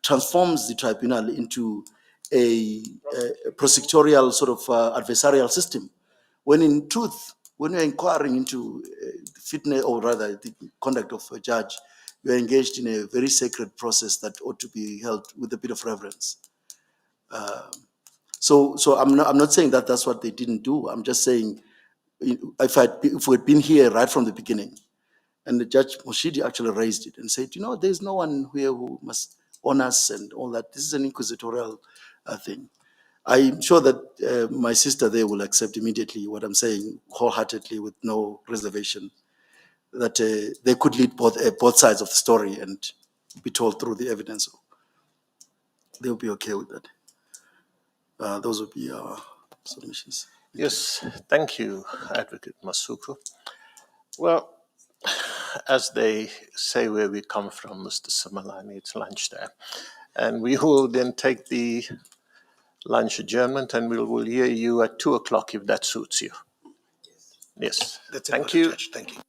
transforms the tribunal into a prosecutorial sort of adversarial system, when in truth, when you're inquiring into the fitness, or rather the conduct of a judge, you're engaged in a very sacred process that ought to be held with a bit of reverence. So I'm not saying that that's what they didn't do. I'm just saying, if we'd been here right from the beginning, and the Judge Moshidi actually raised it and said, there's no one here who must own us and all that. This is an inquisitorial thing. I'm sure that my sister there will accept immediately what I'm saying wholeheartedly with no reservation, that they could lead both sides of the story and be told through the evidence. They'll be okay with that. Those would be our submissions. Yes, thank you, Advocate Masuku. Well, as they say where we come from, Mr. Simalani, it's lunch there. And we will then take the lunch adjournment and we'll hear you at 2:00 if that suits you. Yes, thank you. Thank you.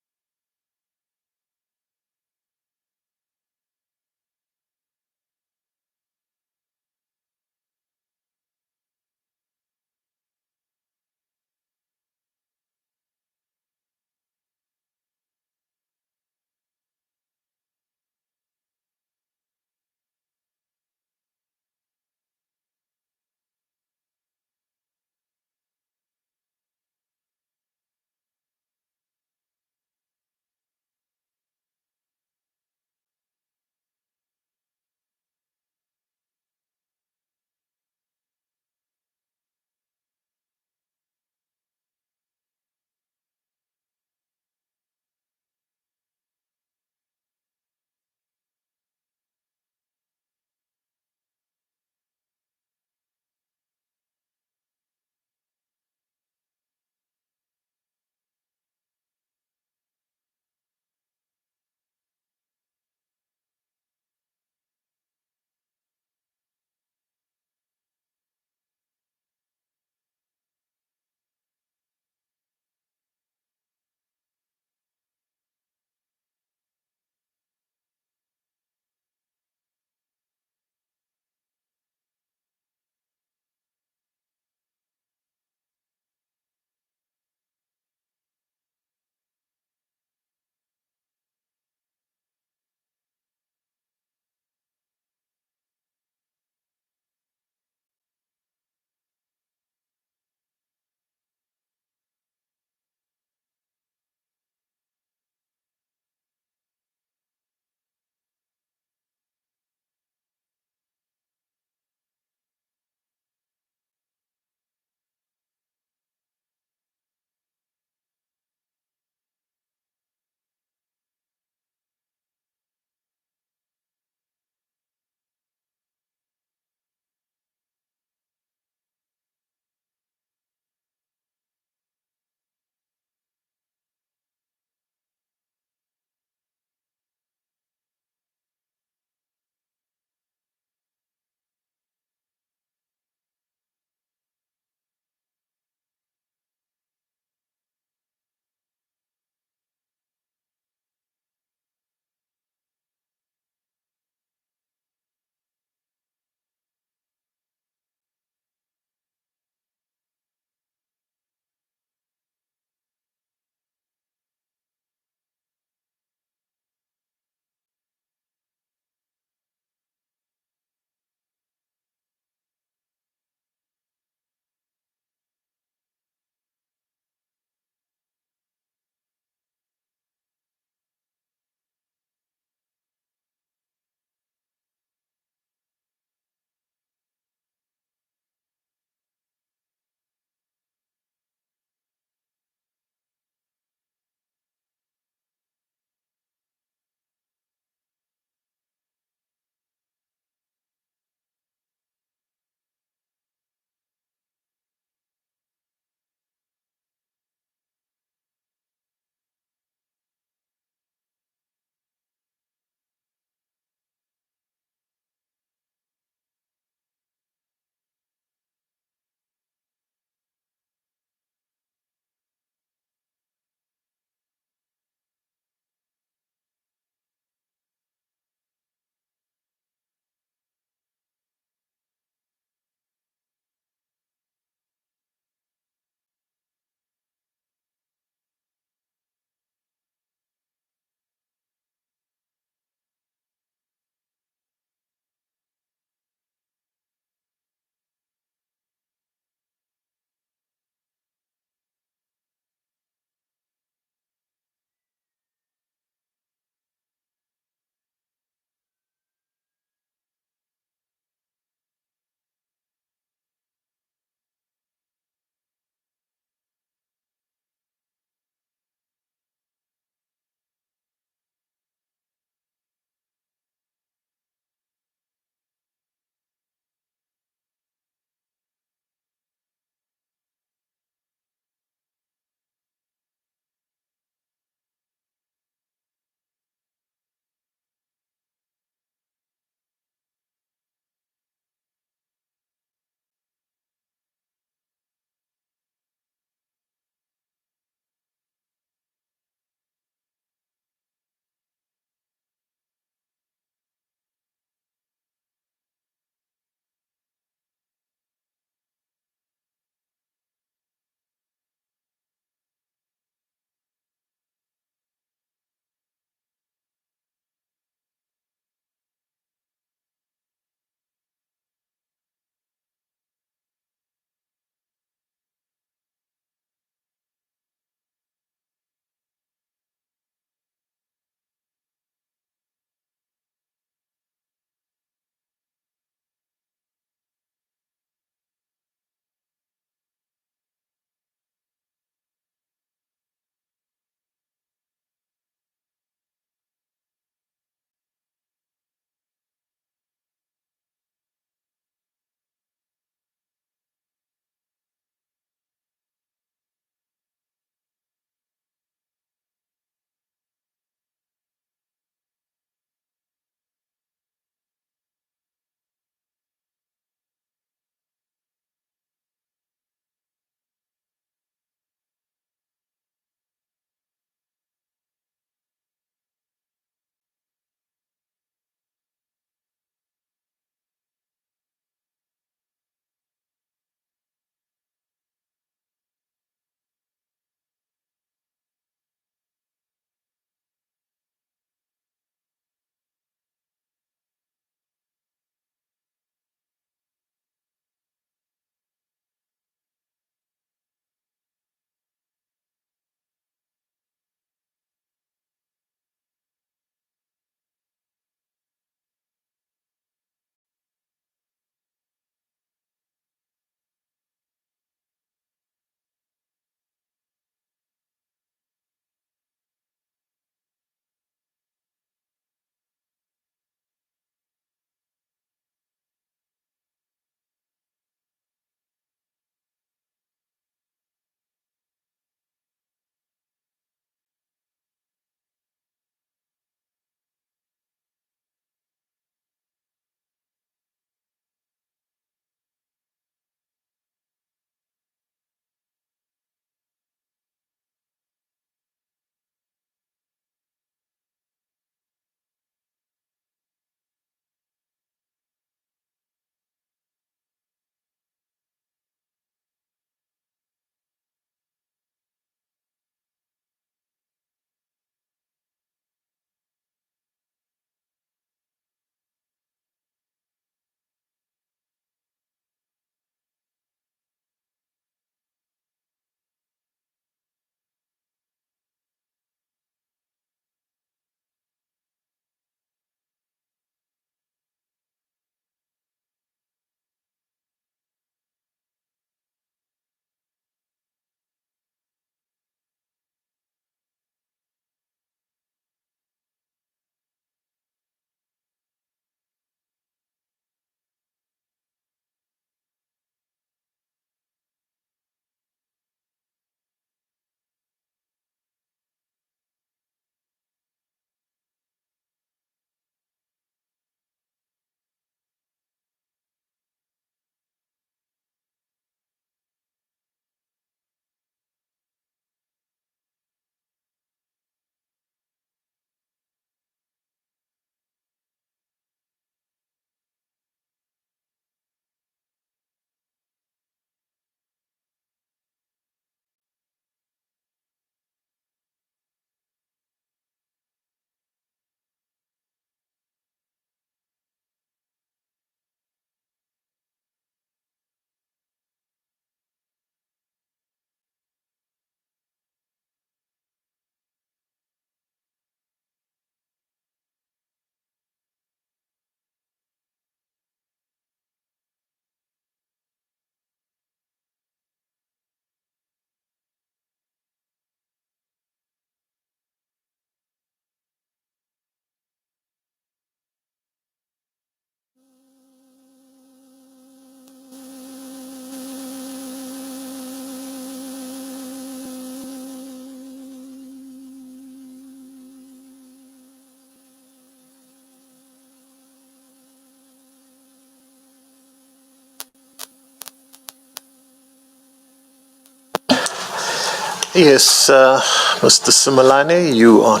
Yes, Mr. Simelane, you on.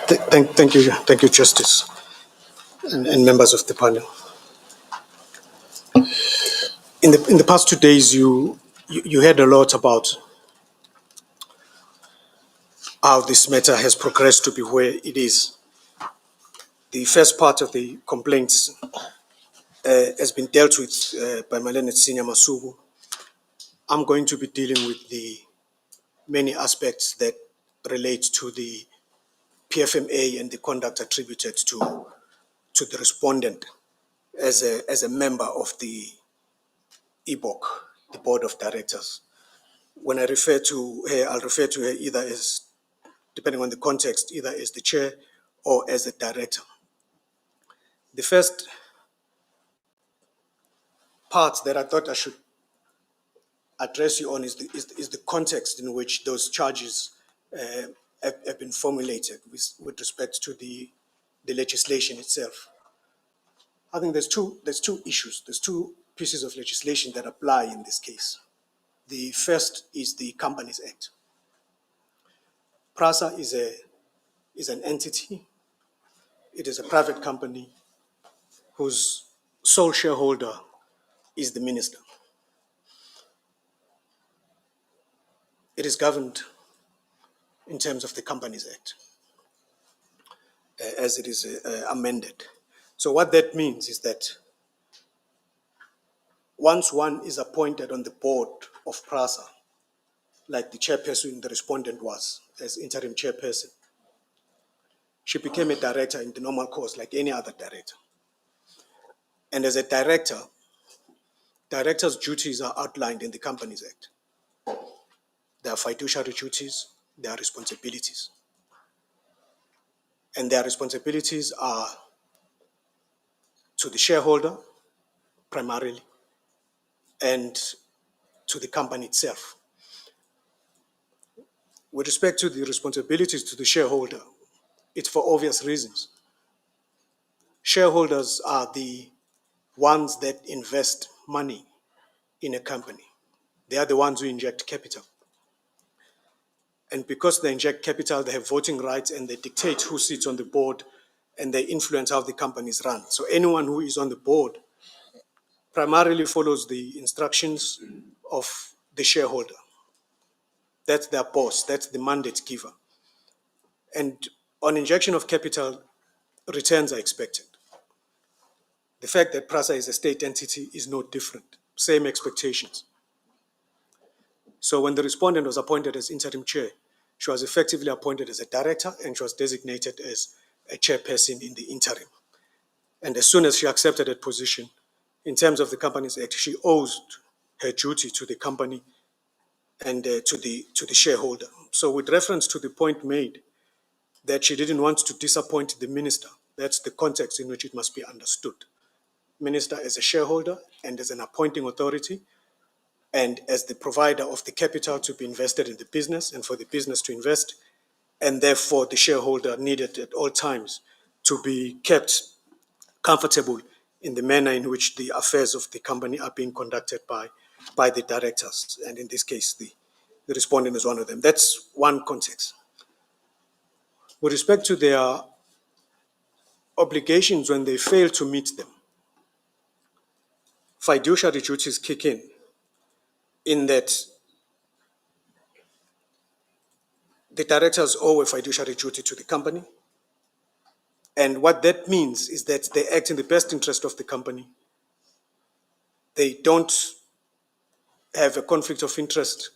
Thank you, Justice, and members of the panel. In the past 2 days, you heard a lot about how this matter has progressed to be where it is. The first part of the complaints has been dealt with by Malene Senior Masubu. I'm going to be dealing with the many aspects that relate to the PFMA and the conduct attributed to the respondent as a member of the EBOC, the Board of Directors. When I refer to her, I'll refer to her either as, depending on the context, either as the chair or as a director. The first part that I thought I should address you on is the context in which those charges have been formulated with respect to the legislation itself. I think there's two issues, there's two pieces of legislation that apply in this case. The first is the Companies Act. PRASA is an entity. It is a private company whose sole shareholder is the minister. It is governed in terms of the Companies Act as it is amended. So what that means is that once one is appointed on the board of PRASA, like the chairperson, the respondent was, as interim chairperson, she became a director in the normal course like any other director. And as a director, directors' duties are outlined in the Companies Act. There are fiduciary duties, there are responsibilities. And their responsibilities are to the shareholder, primarily, and to the company itself. With respect to the responsibilities to the shareholder, it's for obvious reasons. Shareholders are the ones that invest money in a company. They are the ones who inject capital. And because they inject capital, they have voting rights and they dictate who sits on the board and they influence how the company is run. So anyone who is on the board primarily follows the instructions of the shareholder. That's their boss, that's the mandate giver. And on injection of capital, returns are expected. The fact that PRASA is a state entity is no different, same expectations. So when the respondent was appointed as interim chair, she was effectively appointed as a director and she was designated as a chairperson in the interim. And as soon as she accepted that position, in terms of the Companies Act, she owes her duty to the company and to the shareholder. So with reference to the point made that she didn't want to disappoint the minister, that's the context in which it must be understood. Minister as a shareholder and as an appointing authority and as the provider of the capital to be invested in the business and for the business to invest, and therefore the shareholder needed at all times to be kept comfortable in the manner in which the affairs of the company are being conducted by the directors. And in this case, the respondent is one of them. That's one context. With respect to their obligations when they fail to meet them, fiduciary duties kick in that the directors owe a fiduciary duty to the company. And what that means is that they act in the best interest of the company. They don't have a conflict of interest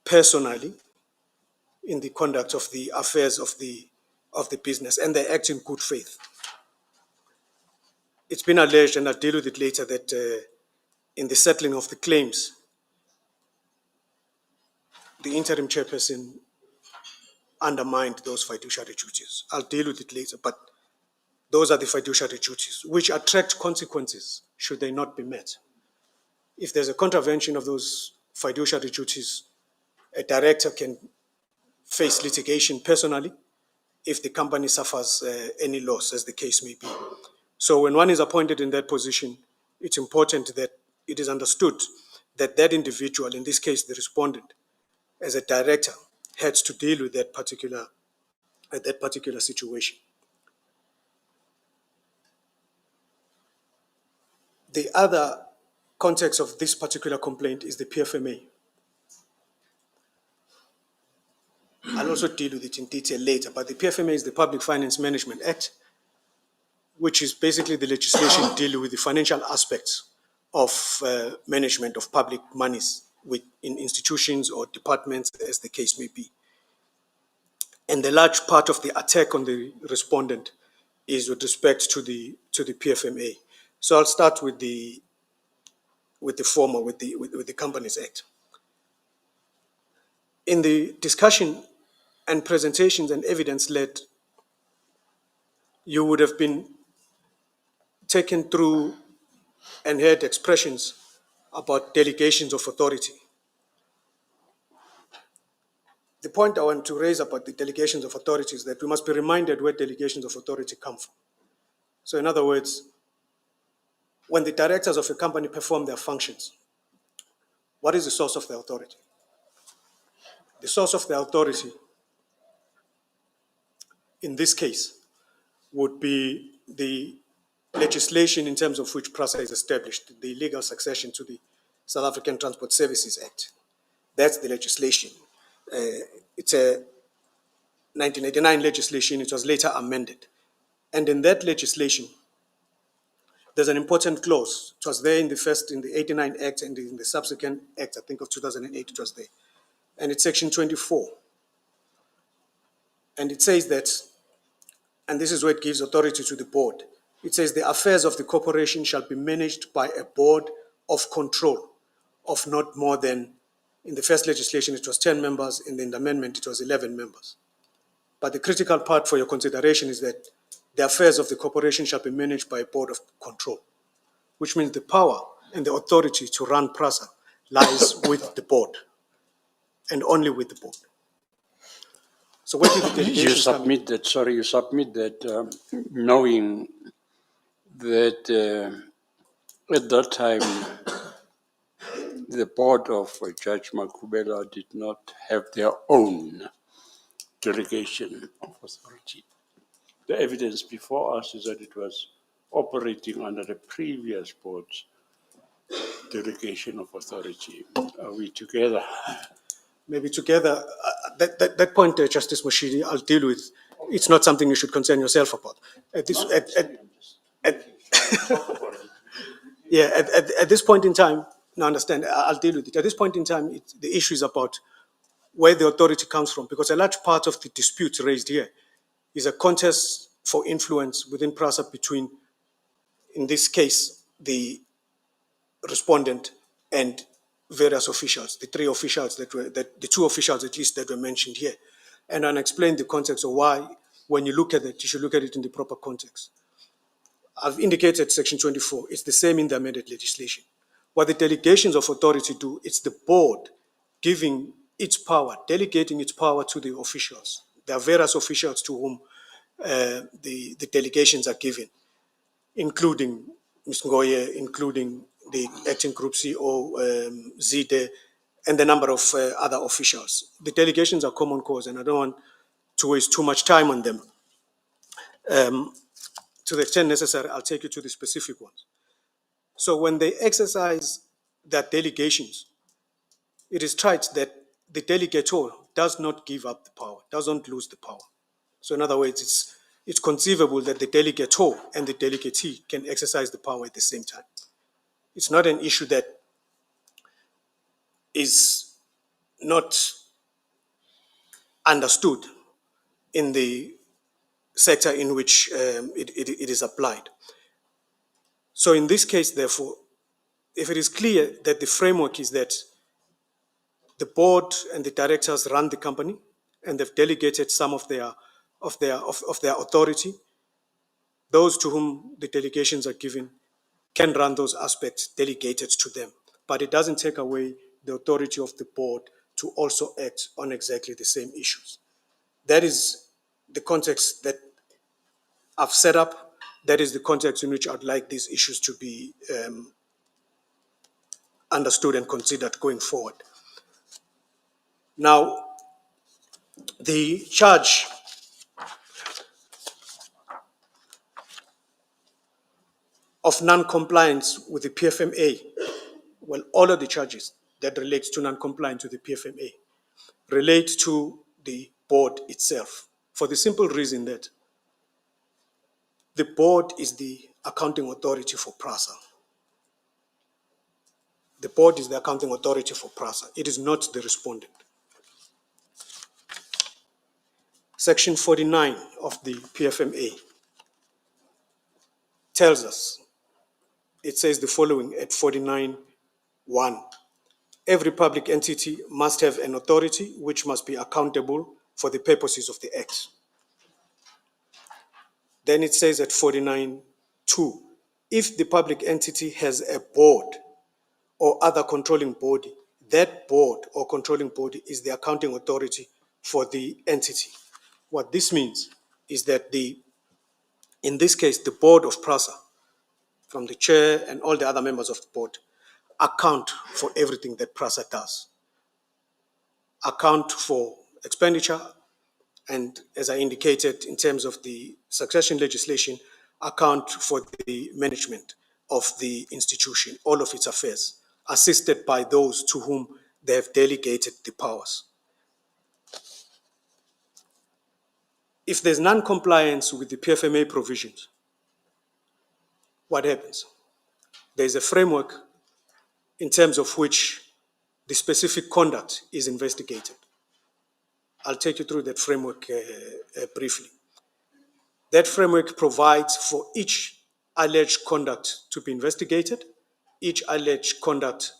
personally in the conduct of the affairs of the business, and they act in good faith. It's been alleged, and I'll deal with it later, that in the settling of the claims, the interim chairperson undermined those fiduciary duties. I'll deal with it later, but those are the fiduciary duties, which attract consequences should they not be met. If there's a contravention of those fiduciary duties, a director can face litigation personally if the company suffers any loss, as the case may be. So when one is appointed in that position, it's important that it is understood that that individual, in this case the respondent, as a director, had to deal with that particular situation. The other context of this particular complaint is the PFMA. I'll also deal with it in detail later, but the PFMA is the Public Finance Management Act, which is basically the legislation dealing with the financial aspects of management of public monies in institutions or departments, as the case may be. And the large part of the attack on the respondent is with respect to the PFMA. So I'll start with the former, with the Companies Act. In the discussion and presentations and evidence led, you would have been taken through and heard expressions about delegations of authority. The point I want to raise about the delegations of authority is that we must be reminded where delegations of authority come from. So in other words, when the directors of a company perform their functions, what is the source of the authority? The source of the authority in this case would be the legislation in terms of which PRASA is established, the legal succession to the South African Transport Services Act. That's the legislation. It's a 1989 legislation. It was later amended. And in that legislation, there's an important clause. It was there in the 89 Act, and in the subsequent Act, I think of 2008, it was there. And it's section 24. And it says that, and this is where it gives authority to the board. It says the affairs of the corporation shall be managed by a board of control of not more than, in the first legislation it was 10 members, in the amendment it was 11 members. But the critical part for your consideration is that the affairs of the corporation shall be managed by a board of control, which means the power and the authority to run PRASA lies with the board, and only with the board. So where did the You delegations come in? you submit that knowing that at that time the board of Judge Makhubele did not have their own delegation of authority. The evidence before us is that it was operating under the previous board's delegation of authority. Are we together? Maybe together, that point, Justice Moshiri, I'll deal with. It's not something you should concern yourself about. At this point in time, now understand, I'll deal with it. At this point in time, the issue is about where the authority comes from, because a large part of the dispute raised here is a contest for influence within PRASA between, in this case, the respondent and various officials, the three officials the two officials at least that were mentioned here. And I'll explain the context of why, when you look at it, you should look at it in the proper context. I've indicated section 24, it's the same in the amended legislation. What the delegations of authority do, it's the board giving its power, delegating its power to the officials. There are various officials to whom the delegations are given, including Ms. Ngoye, including the acting group CEO, Zide, and a number of other officials. The delegations are common cause, and I don't want to waste too much time on them. To the extent necessary, I'll take you to the specific ones. So when they exercise their delegations, it is tried that the delegator does not give up the power, doesn't lose the power. So in other words, it's conceivable that the delegator and the delegatee can exercise the power at the same time. It's not an issue that is not understood in the sector in which it is applied. So in this case, therefore, if it is clear that the framework is that the board and the directors run the company and they've delegated some of their authority, those to whom the delegations are given can run those aspects delegated to them. But it doesn't take away the authority of the board to also act on exactly the same issues. That is the context that I've set up. That is the context in which I'd like these issues to be understood and considered going forward. Now, the charge of non-compliance with the PFMA, well, all of the charges that relate to non-compliance with the PFMA relate to the board itself, for the simple reason that the board is the accounting authority for PRASA. The board is the accounting authority for PRASA. It is not the respondent. Section 49 of the PFMA tells us, it says the following at 49.1. Every public entity must have an authority which must be accountable for the purposes of the Act. Then it says at 49.2, if the public entity has a board or other controlling body, that board or controlling body is the accounting authority for the entity. What this means is that in this case, the board of PRASA, from the chair and all the other members of the board, account for everything that PRASA does. Account for expenditure, and as I indicated in terms of the succession legislation, account for the management of the institution, all of its affairs, assisted by those to whom they have delegated the powers. If there's non-compliance with the PFMA provisions, what happens? There's a framework in terms of which the specific conduct is investigated. I'll take you through that framework briefly. That framework provides for each alleged conduct to be investigated, each alleged conduct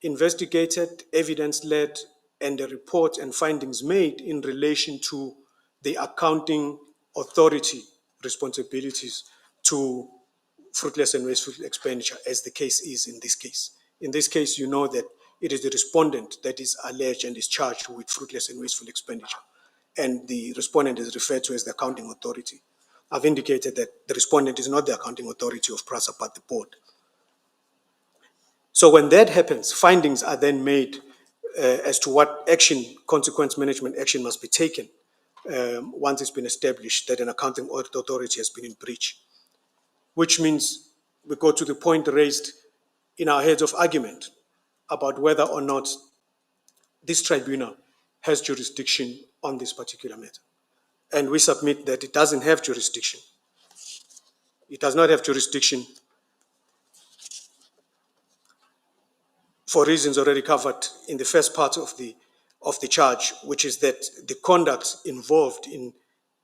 investigated, evidence-led, and the report and findings made in relation to the accounting authority responsibilities to fruitless and wasteful expenditure, as the case is in this case. In this case, you know that it is the respondent that is alleged and is charged with fruitless and wasteful expenditure, and the respondent is referred to as the accounting authority. I've indicated that the respondent is not the accounting authority of PRASA, but the board. So when that happens, findings are then made as to what action, consequence management action must be taken once it's been established that an accounting authority has been in breach, which means we go to the point raised in our heads of argument about whether or not this tribunal has jurisdiction on this particular matter. And we submit that it doesn't have jurisdiction. It does not have jurisdiction for reasons already covered in the first part of the charge, which is that the conduct involved in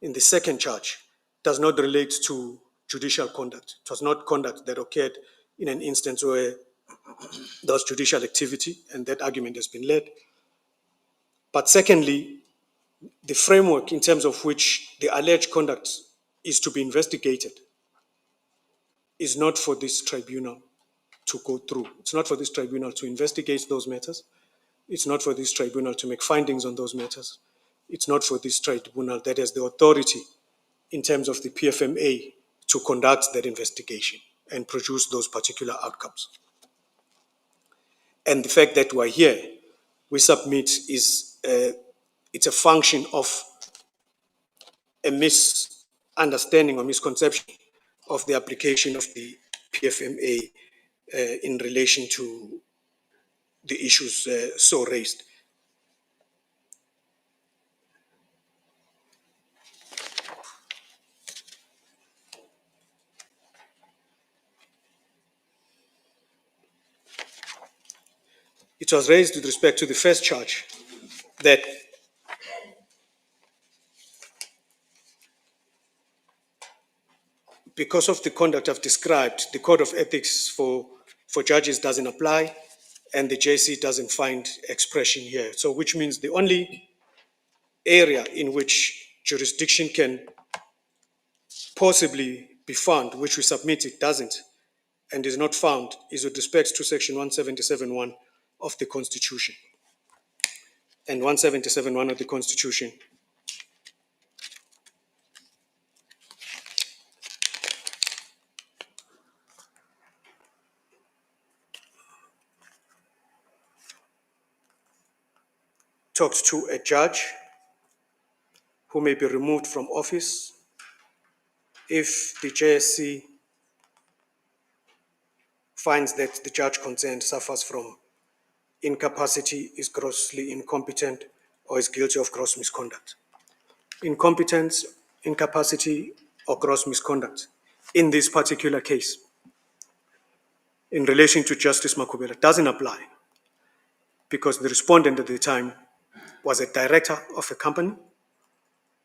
the second charge does not relate to judicial conduct. It was not conduct that occurred in an instance where there was judicial activity, and that argument has been led. But secondly, the framework in terms of which the alleged conduct is to be investigated is not for this tribunal to go through. It's not for this tribunal to investigate those matters. It's not for this tribunal to make findings on those matters. It's not for this tribunal that has the authority in terms of the PFMA to conduct that investigation and produce those particular outcomes. And the fact that we're here, we submit is it's a function of a misunderstanding or misconception of the application of the PFMA in relation to the issues so raised. It was raised with respect to the first charge that because of the conduct I've described, the code of ethics for judges doesn't apply, and the JC doesn't find expression here. So which means the only area in which jurisdiction can possibly be found, which we submit it doesn't, and is not found, is with respect to section 177.1 of the Constitution. And 177.1 of the Constitution talked to a judge who may be removed from office if the JSC finds that the judge concerned suffers from incapacity, is grossly incompetent, or is guilty of gross misconduct. Incompetence, incapacity, or gross misconduct in this particular case, in relation to Justice Makhubele, doesn't apply because the respondent at the time was a director of a company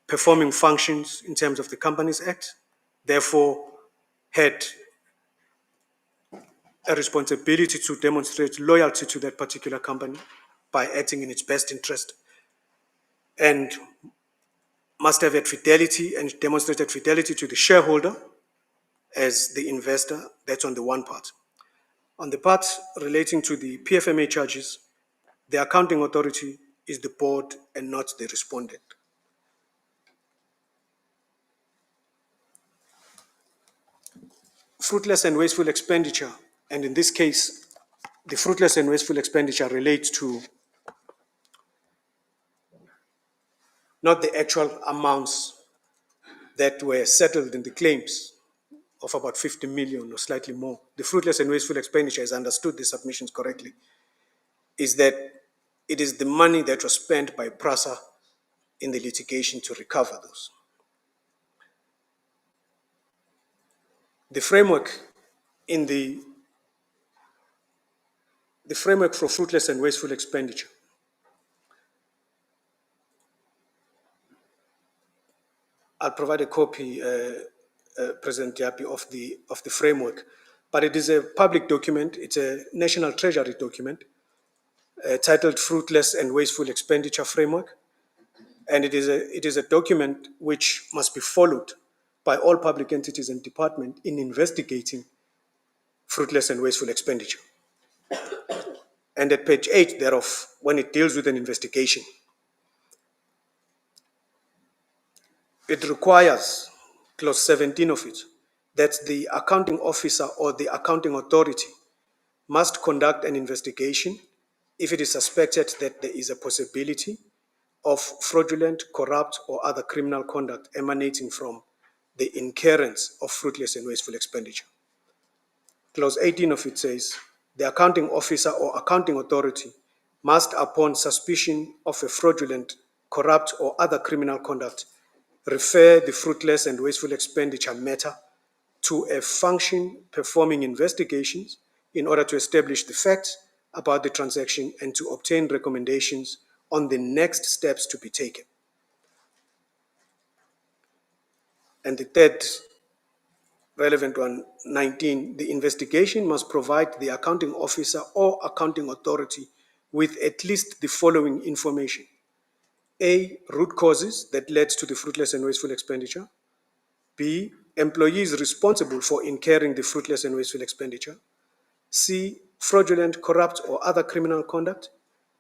performing functions in terms of the Companies Act, therefore had a responsibility to demonstrate loyalty to that particular company by acting in its best interest, and must have had fidelity and demonstrated fidelity to the shareholder as the investor. That's on the one part. On the part relating to the PFMA charges, the accounting authority is the board and not the respondent. Fruitless and wasteful expenditure, and in this case, the fruitless and wasteful expenditure relates to not the actual amounts that were settled in the claims of about 50 million or slightly more. The fruitless and wasteful expenditure, as I understood the submissions correctly, is that it is the money that was spent by PRASA in the litigation to recover those. The framework in the framework for fruitless and wasteful expenditure, I'll provide a copy, President Yapi, of the framework, but it is a public document. It's a National Treasury document titled Fruitless and Wasteful Expenditure Framework, and it is a document which must be followed by all public entities and departments in investigating fruitless and wasteful expenditure. And at page 8 thereof, when it deals with an investigation, it requires, clause 17 of it, that the accounting officer or the accounting authority must conduct an investigation if it is suspected that there is a possibility of fraudulent, corrupt, or other criminal conduct emanating from the incurrence of fruitless and wasteful expenditure. Clause 18 of it says, the accounting officer or accounting authority must, upon suspicion of a fraudulent, corrupt, or other criminal conduct, refer the fruitless and wasteful expenditure matter to a function performing investigations in order to establish the facts about the transaction and to obtain recommendations on the next steps to be taken. And the third relevant one, 19, the investigation must provide the accounting officer or accounting authority with at least the following information. A, root causes that led to the fruitless and wasteful expenditure. B, employees responsible for incurring the fruitless and wasteful expenditure. C, fraudulent, corrupt, or other criminal conduct.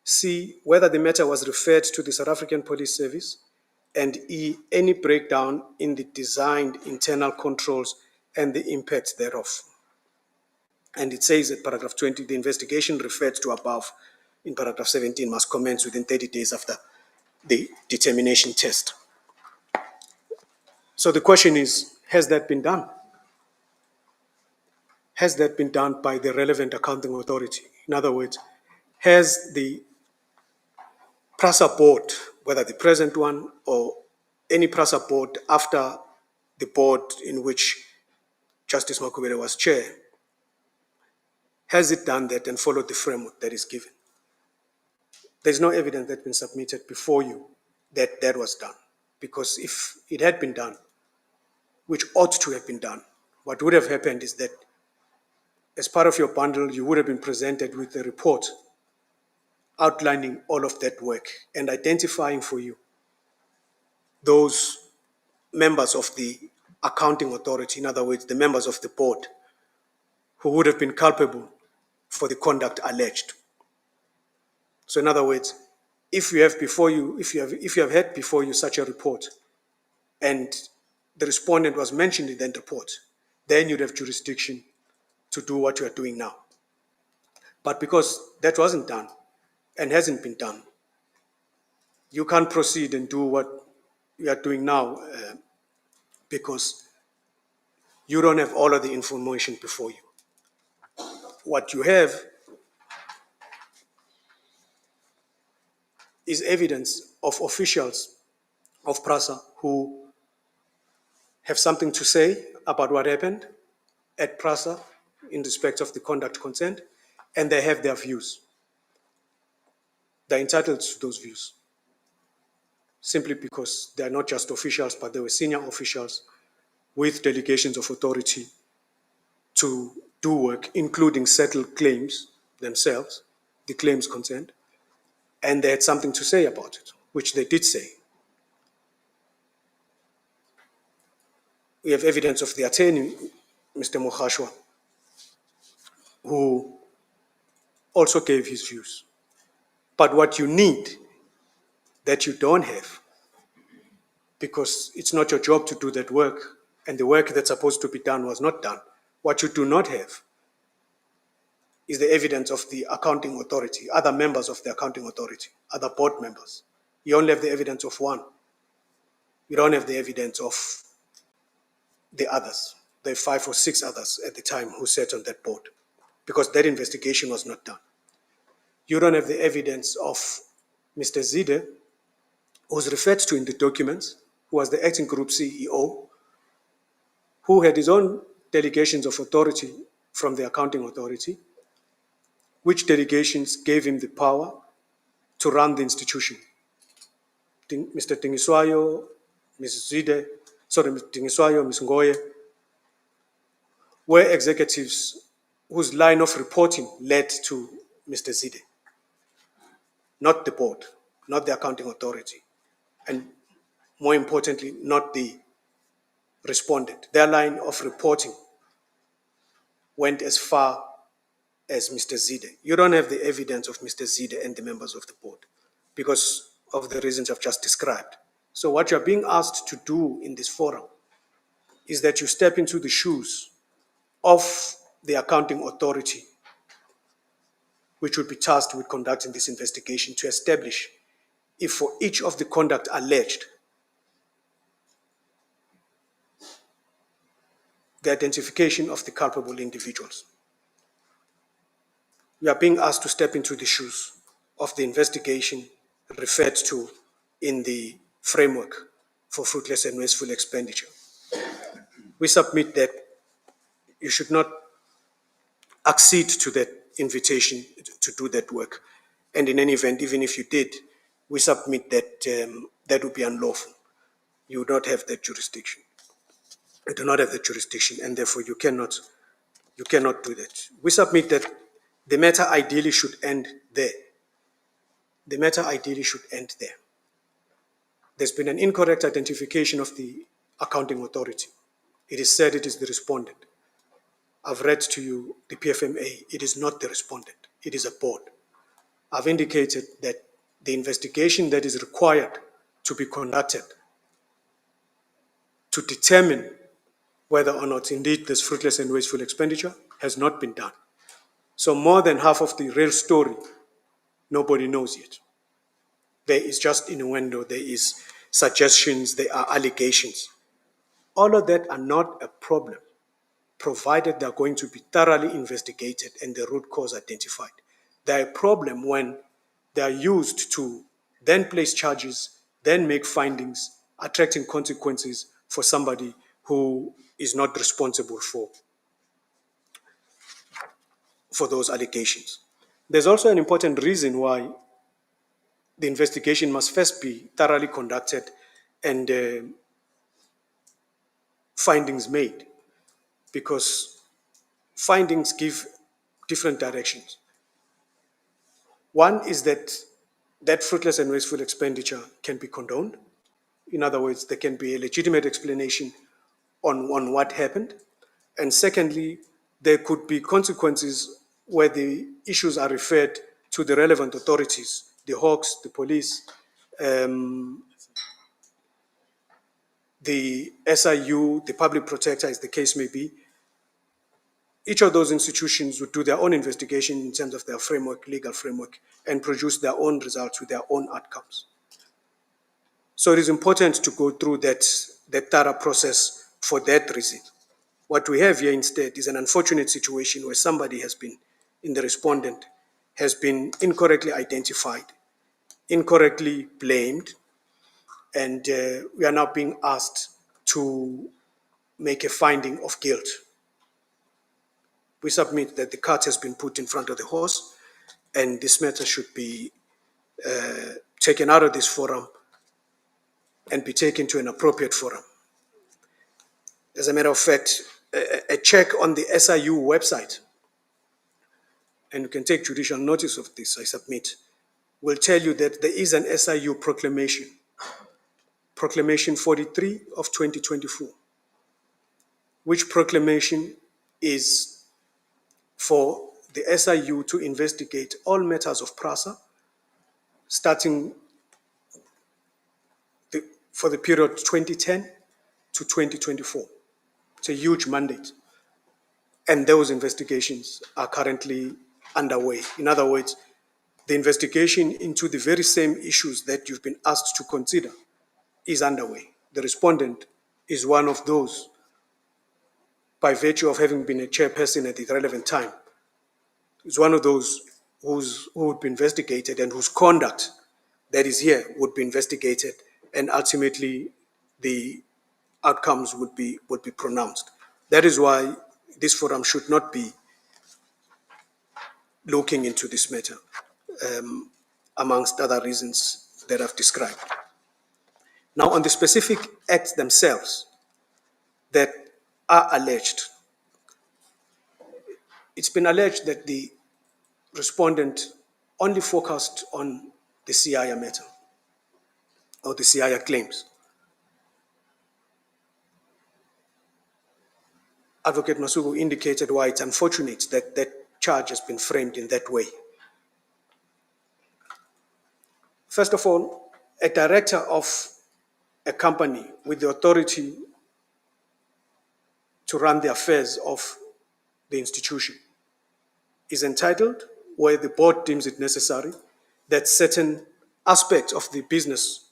C, whether the matter was referred to the South African Police Service. And E, any breakdown in the designed internal controls and the impacts thereof. And it says at paragraph 20, the investigation referred to above in paragraph 17 must commence within 30 days after the determination test. So the question is, has that been done? Has that been done by the relevant accounting authority? In other words, has the PRASA board, whether the present one or any PRASA board after the board in which Justice Makhubele was chair, has it done that and followed the framework that is given? There's no evidence that's been submitted before you that that was done. Because if it had been done, which ought to have been done, what would have happened is that as part of your bundle, you would have been presented with a report outlining all of that work and identifying for you those members of the accounting authority, in other words, the members of the board, who would have been culpable for the conduct alleged. So in other words, if you have before you, if you have had before you such a report, and the respondent was mentioned in that report, then you'd have jurisdiction to do what you are doing now. But because that wasn't done and hasn't been done, you can't proceed and do what you are doing now because you don't have all of the information before you. What you have is evidence of officials of PRASA who have something to say about what happened at PRASA in respect of the conduct consent, and they have their views. They're entitled to those views simply because they're not just officials, but they were senior officials with delegations of authority to do work, including settle claims themselves, the claims consent, and they had something to say about it, which they did say. We have evidence of the attorney, Mr. Mokhashwa, who also gave his views. But what you need that you don't have, because it's not your job to do that work, and the work that's supposed to be done was not done, what you do not have is the evidence of the accounting authority, other members of the accounting authority, other board members. You only have the evidence of one. You don't have the evidence of the others, the 5 or 6 others at the time who sat on that board, because that investigation was not done. You don't have the evidence of Mr. Zide, who's referred to in the documents, who was the acting group CEO, who had his own delegations of authority from the accounting authority, which delegations gave him the power to run the institution. Mr. Tingiswayo, Ms. Zide, sorry, Mr. Tingiswayo, Ms. Ngoye, were executives whose line of reporting led to Mr. Zide, not the board, not the accounting authority, and more importantly, not the respondent. Their line of reporting went as far as Mr. Zide. You don't have the evidence of Mr. Zide and the members of the board because of the reasons I've just described. So what you're being asked to do in this forum is that you step into the shoes of the accounting authority, which would be tasked with conducting this investigation, to establish if for each of the conduct alleged, the identification of the culpable individuals. You are being asked to step into the shoes of the investigation referred to in the framework for fruitless and wasteful expenditure. We submit that you should not accede to that invitation to do that work. And in any event, even if you did, we submit that that would be unlawful. You would not have that jurisdiction. You do not have the jurisdiction, and therefore you cannot do that. We submit that the matter ideally should end there. The matter ideally should end there. There's been an incorrect identification of the accounting authority. It is said it is the respondent. I've read to you the PFMA. It is not the respondent. It is a board. I've indicated that the investigation that is required to be conducted to determine whether or not indeed this fruitless and wasteful expenditure has not been done. So more than half of the real story, nobody knows yet. There is just innuendo, there is suggestions, there are allegations. All of that are not a problem, provided they're going to be thoroughly investigated and the root cause identified. They're a problem when they're used to then place charges, then make findings, attracting consequences for somebody who is not responsible for those allegations. There's also an important reason why the investigation must first be thoroughly conducted and findings made, because findings give different directions. One is that that fruitless and wasteful expenditure can be condoned. In other words, there can be a legitimate explanation on what happened. And secondly, there could be consequences where the issues are referred to the relevant authorities, the Hawks, the police, the SIU, the public protector, as the case may be. Each of those institutions would do their own investigation in terms of their framework, legal framework, and produce their own results with their own outcomes. So it is important to go through that thorough process for that reason. What we have here instead is an unfortunate situation where somebody has been, in the respondent, has been incorrectly identified, incorrectly blamed, and we are now being asked to make a finding of guilt. We submit that the cart has been put in front of the horse, and this matter should be taken out of this forum and be taken to an appropriate forum. As a matter of fact, a check on the SIU website, and you can take judicial notice of this, I submit, will tell you that there is an SIU proclamation, Proclamation 43 of 2024, which proclamation is for the SIU to investigate all matters of PRASA, starting for the period 2010 to 2024. It's a huge mandate. And those investigations are currently underway. In other words, the investigation into the very same issues that you've been asked to consider is underway. The respondent is one of those, by virtue of having been a chairperson at the relevant time, is one of those who would be investigated and whose conduct that is here would be investigated, and ultimately the outcomes would be pronounced. That is why this forum should not be looking into this matter, amongst other reasons that I've described. Now, on the specific acts themselves that are alleged, it's been alleged that the respondent only focused on the CIA matter, or the CIA claims. Advocate Masuku indicated why it's unfortunate that that charge has been framed in that way. First of all, a director of a company with the authority to run the affairs of the institution is entitled, where the board deems it necessary, that certain aspects of the business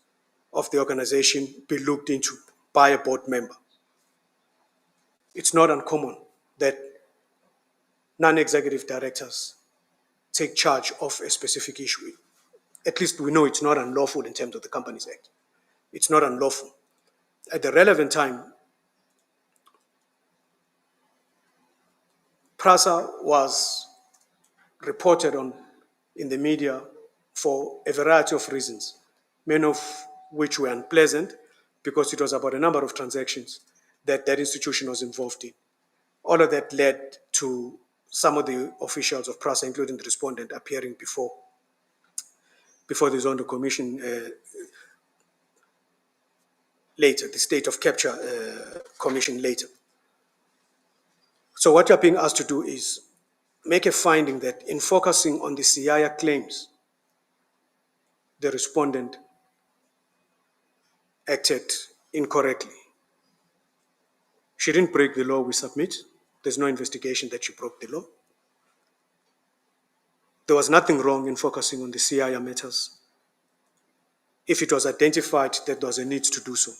of the organization be looked into by a board member. It's not uncommon that non-executive directors take charge of a specific issue. At least we know it's not unlawful in terms of the Companies Act. It's not unlawful. At the relevant time, PRASA was reported on in the media for a variety of reasons, many of which were unpleasant because it was about a number of transactions that that institution was involved in. All of that led to some of the officials of PRASA, including the respondent, appearing before the Zondo Commission later, the State of Capture Commission later. So what you're being asked to do is make a finding that in focusing on the CIA claims, the respondent acted incorrectly. She didn't break the law, we submit. There's no investigation that she broke the law. There was nothing wrong in focusing on the CIA matters if it was identified that there was a need to do so.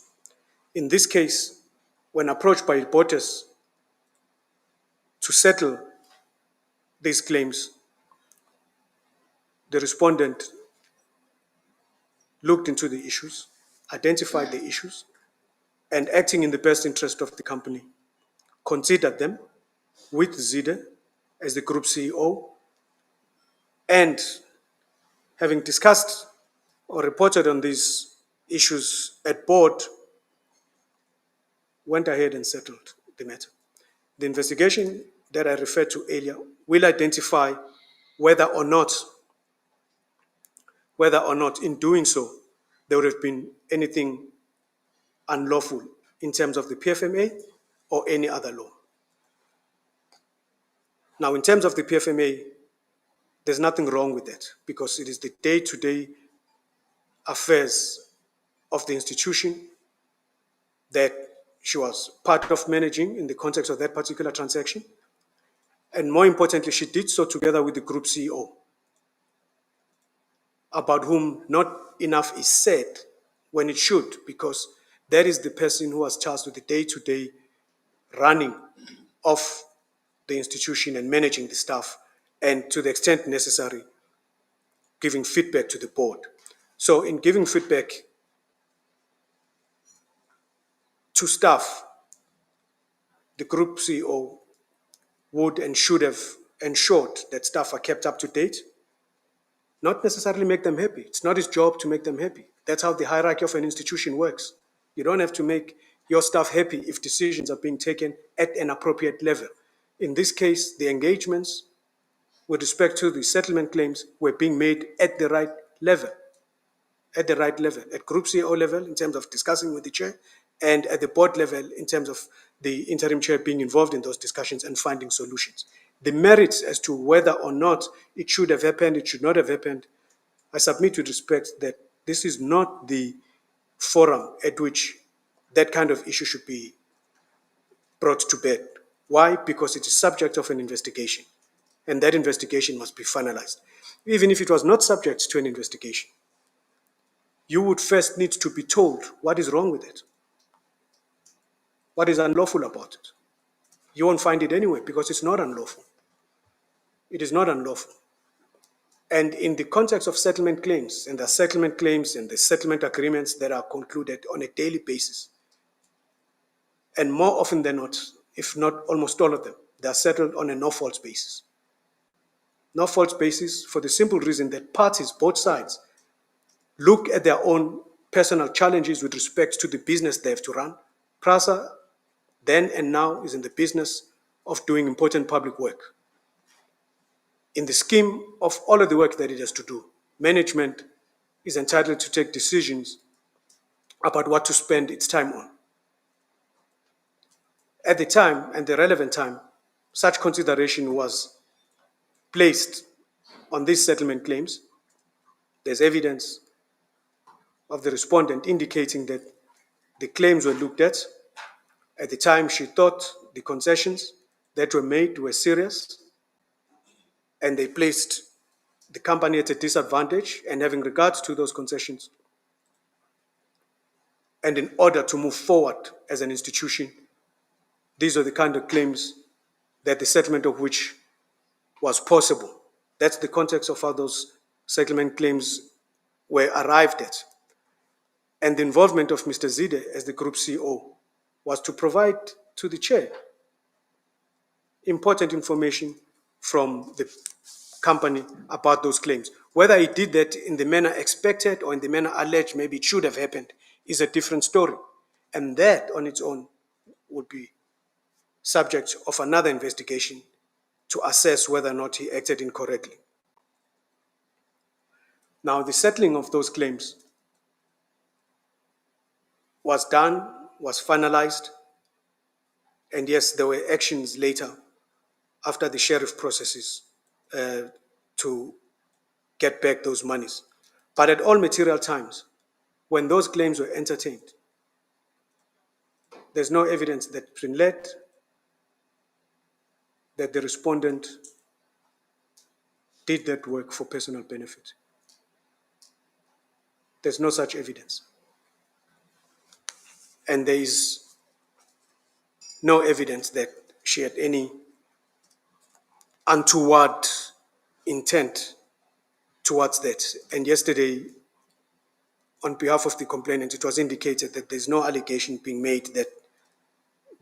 In this case, when approached by reporters to settle these claims, the respondent looked into the issues, identified the issues, and acting in the best interest of the company, considered them with Zide as the group CEO, and having discussed or reported on these issues at board, went ahead and settled the matter. The investigation that I referred to earlier will identify whether or not in doing so, there would have been anything unlawful in terms of the PFMA or any other law. Now, in terms of the PFMA, there's nothing wrong with that because it is the day-to-day affairs of the institution that she was part of managing in the context of that particular transaction. And more importantly, she did so together with the group CEO, about whom not enough is said when it should, because that is the person who was charged with the day-to-day running of the institution and managing the staff, and to the extent necessary, giving feedback to the board. So in giving feedback to staff, the group CEO would and should have ensured that staff are kept up to date, not necessarily make them happy. It's not his job to make them happy. That's how the hierarchy of an institution works. You don't have to make your staff happy if decisions are being taken at an appropriate level. In this case, the engagements with respect to the settlement claims were being made at the right level, at Group CEO level in terms of discussing with the chair, and at the board level in terms of the interim chair being involved in those discussions and finding solutions. The merits as to whether or not it should have happened, it should not have happened, I submit with respect that this is not the forum at which that kind of issue should be brought to bed. Why? Because it is subject of an investigation, and that investigation must be finalized. Even if it was not subject to an investigation, you would first need to be told what is wrong with it, what is unlawful about it. You won't find it anyway because it's not unlawful. It is not unlawful. And in the context of settlement claims, and the settlement claims and the settlement agreements that are concluded on a daily basis, and more often than not, if not almost all of them, they are settled on a no-fault basis. No-fault basis for the simple reason that parties, both sides, look at their own personal challenges with respect to the business they have to run. PRASA, then and now, is in the business of doing important public work. In the scheme of all of the work that it has to do, management is entitled to take decisions about what to spend its time on. At the time, and the relevant time, such consideration was placed on these settlement claims. There's evidence of the respondent indicating that the claims were looked at. At the time, she thought the concessions that were made were serious, and they placed the company at a disadvantage, and having regard to those concessions, and in order to move forward as an institution, these are the kind of claims that the settlement of which was possible. That's the context of how those settlement claims were arrived at. And the involvement of Mr. Zide as the group CEO was to provide to the chair important information from the company about those claims. Whether he did that in the manner expected or in the manner alleged, maybe it should have happened, is a different story. And that on its own would be subject of another investigation to assess whether or not he acted incorrectly. Now, the settling of those claims was done, was finalized, and yes, there were actions later after the sheriff processes to get back those monies. But at all material times, when those claims were entertained, there's no evidence that's been led that the respondent did that work for personal benefit. There's no such evidence. And there is no evidence that she had any untoward intent towards that. And yesterday, on behalf of the complainant, it was indicated that there's no allegation being made that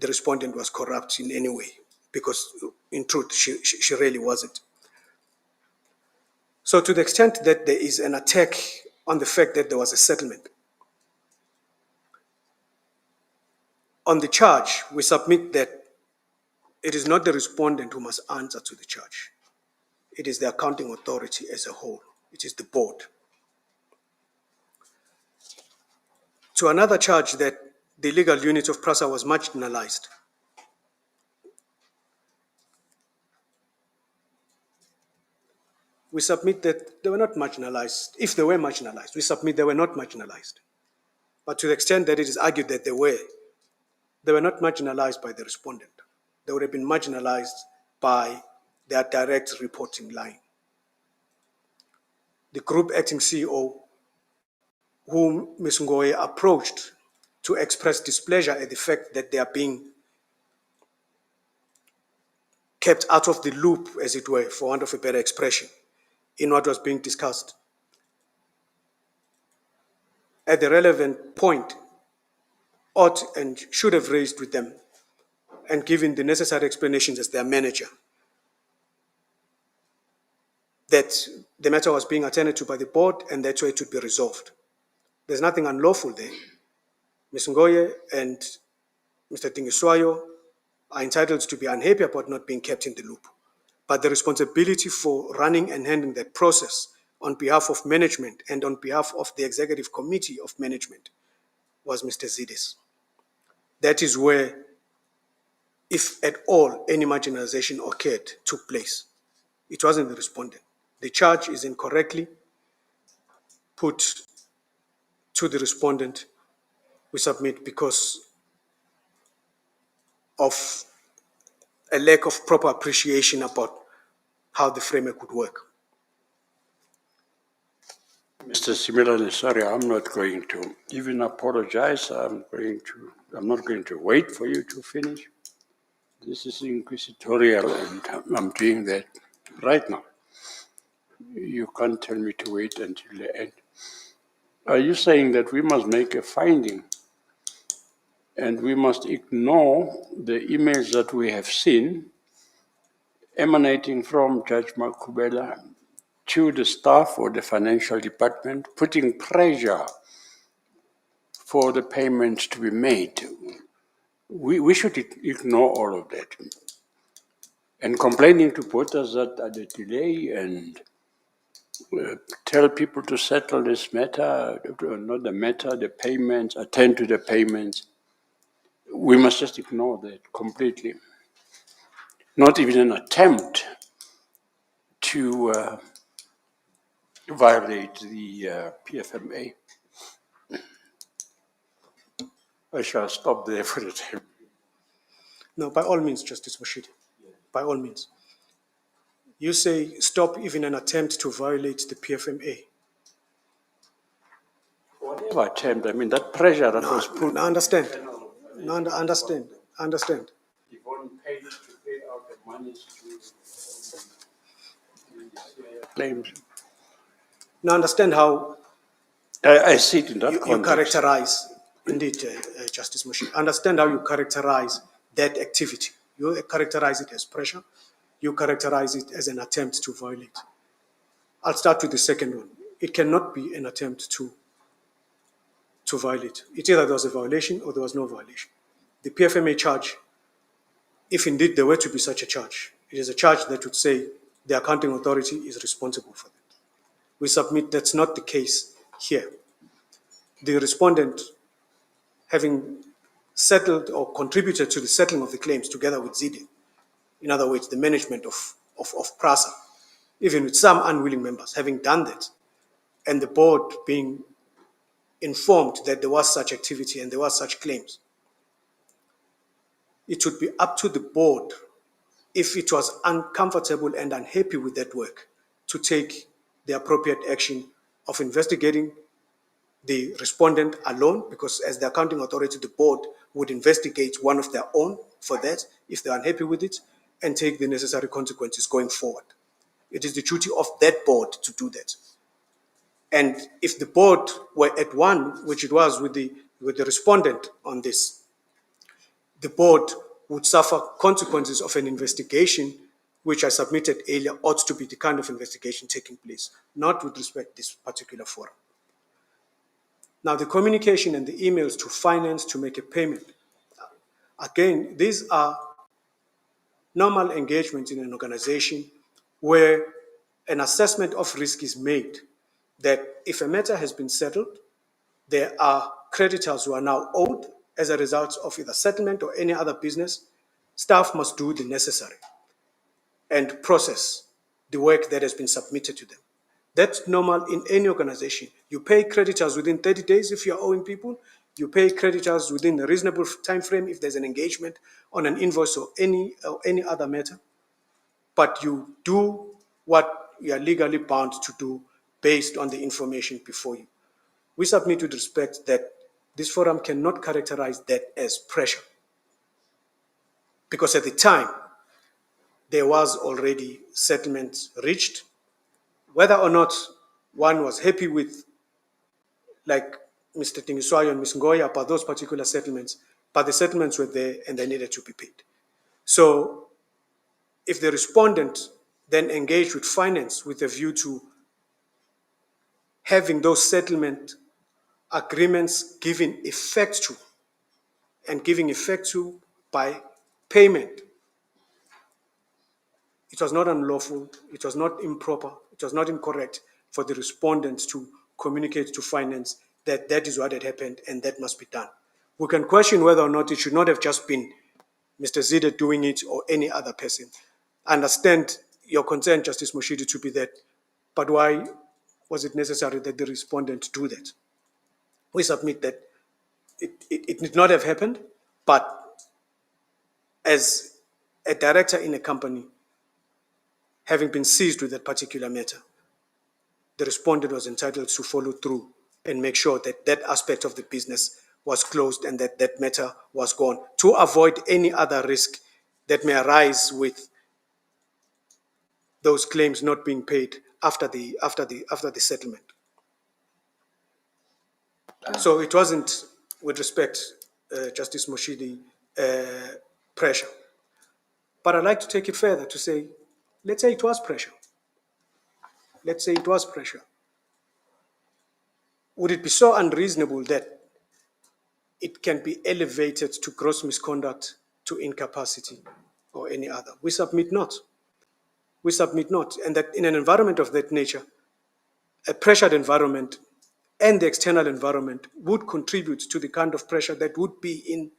the respondent was corrupt in any way, because in truth, she really wasn't. So to the extent that there is an attack on the fact that there was a settlement, on the charge, we submit that it is not the respondent who must answer to the charge. It is the accounting authority as a whole. It is the board. To another charge that the legal unit of PRASA was marginalized, we submit that they were not marginalized. If they were marginalized, we submit they were not marginalized. But to the extent that it is argued that they were not marginalized by the respondent. They would have been marginalized by their direct reporting line. The group acting CEO whom Ms. Ngoye approached to express displeasure at the fact that they are being kept out of the loop, as it were, for want of a better expression, in what was being discussed. At the relevant point, ought and should have raised with them and given the necessary explanations as their manager that the matter was being attended to by the board and that's why it would be resolved. There's nothing unlawful there. Ms. Ngoye and Mr. Dingiswayo are entitled to be unhappy about not being kept in the loop. But the responsibility for running and handling that process on behalf of management and on behalf of the executive committee of management was Mr. Zidis. That is where, if at all, any marginalization occurred, took place. It wasn't the respondent. The charge is incorrectly put to the respondent, we submit, because of a lack of proper appreciation about how the framework would work. Mr. Similani, sorry, I'm not going to even apologize. I'm not going to wait for you to finish. This is inquisitorial, and I'm doing that right now. You can't tell me to wait until the end. Are you saying that we must make a finding and we must ignore the emails that we have seen emanating from Judge Makhubele to the staff or the financial department, putting pressure for the payments to be made? We should ignore all of that. And complaining to POTAs that at the delay and tell people to settle this matter, not the matter, the payments, attend to the payments. We must just ignore that completely. Not even an attempt to violate the PFMA. I shall stop there for the time. No, by all means, Justice Moshidi, by all means. You say stop even an attempt to violate the PFMA. Whatever attempt, I mean, that pressure that was put. No, understand. No, understand. Yvonne paid to pay out the monies to claims. Now understand how I see it in that you context. characterize, indeed, Justice Moshidi, understand how you characterize that activity. You characterize it as pressure. You characterize it as an attempt to violate. I'll start with the second one. It cannot be an attempt to violate. It's either there was a violation or there was no violation. The PFMA charge, if indeed there were to be such a charge, it is a charge that would say the accounting authority is responsible for that. We submit that's not the case here. The respondent, having settled or contributed to the settling of the claims together with ZD, in other words, the management of PRASA, even with some unwilling members, having done that, and the board being informed that there was such activity and there was such claims, it would be up to the board, if it was uncomfortable and unhappy with that work, to take the appropriate action of investigating the respondent alone, because as the accounting authority, the board would investigate one of their own for that if they're unhappy with it, and take the necessary consequences going forward. It is the duty of that board to do that. And if the board were at one, which it was with the respondent on this, the board would suffer consequences of an investigation, which I submitted earlier, ought to be the kind of investigation taking place, not with respect to this particular forum. Now, the communication and the emails to finance to make a payment, again, these are normal engagements in an organization where an assessment of risk is made that if a matter has been settled, there are creditors who are now owed as a result of either settlement or any other business. Staff must do the necessary and process the work that has been submitted to them. That's normal in any organization. You pay creditors within 30 days if you're owing people. You pay creditors within a reasonable time frame if there's an engagement on an invoice or any other matter. But you do what you are legally bound to do based on the information before you. We submit with respect that this forum cannot characterize that as pressure, because at the time, there was already settlement reached. Whether or not one was happy with, like Mr. Tingiswayo and Ms. Ngoya, about those particular settlements, but the settlements were there and they needed to be paid. So if the respondent then engaged with finance with a view to having those settlement agreements given effect to, and giving effect to by payment, it was not unlawful, it was not improper, it was not incorrect for the respondents to communicate to finance that that is what had happened and that must be done. We can question whether or not it should not have just been Mr. Zide doing it or any other person. I understand your concern, Justice Moshidi, to be that, but why was it necessary that the respondent do that? We submit that it did not have happened, but as a director in a company, having been seized with that particular matter, the respondent was entitled to follow through and make sure that that aspect of the business was closed and that that matter was gone, to avoid any other risk that may arise with those claims not being paid after the settlement. So it wasn't, with respect, Justice Moshidi, pressure. But I'd like to take it further to say, let's say it was pressure. Let's say it was pressure. Would it be so unreasonable that it can be elevated to gross misconduct, to incapacity, or any other? We submit not. We submit not. And that in an environment of that nature, a pressured environment and the external environment would contribute to the kind of pressure that would be in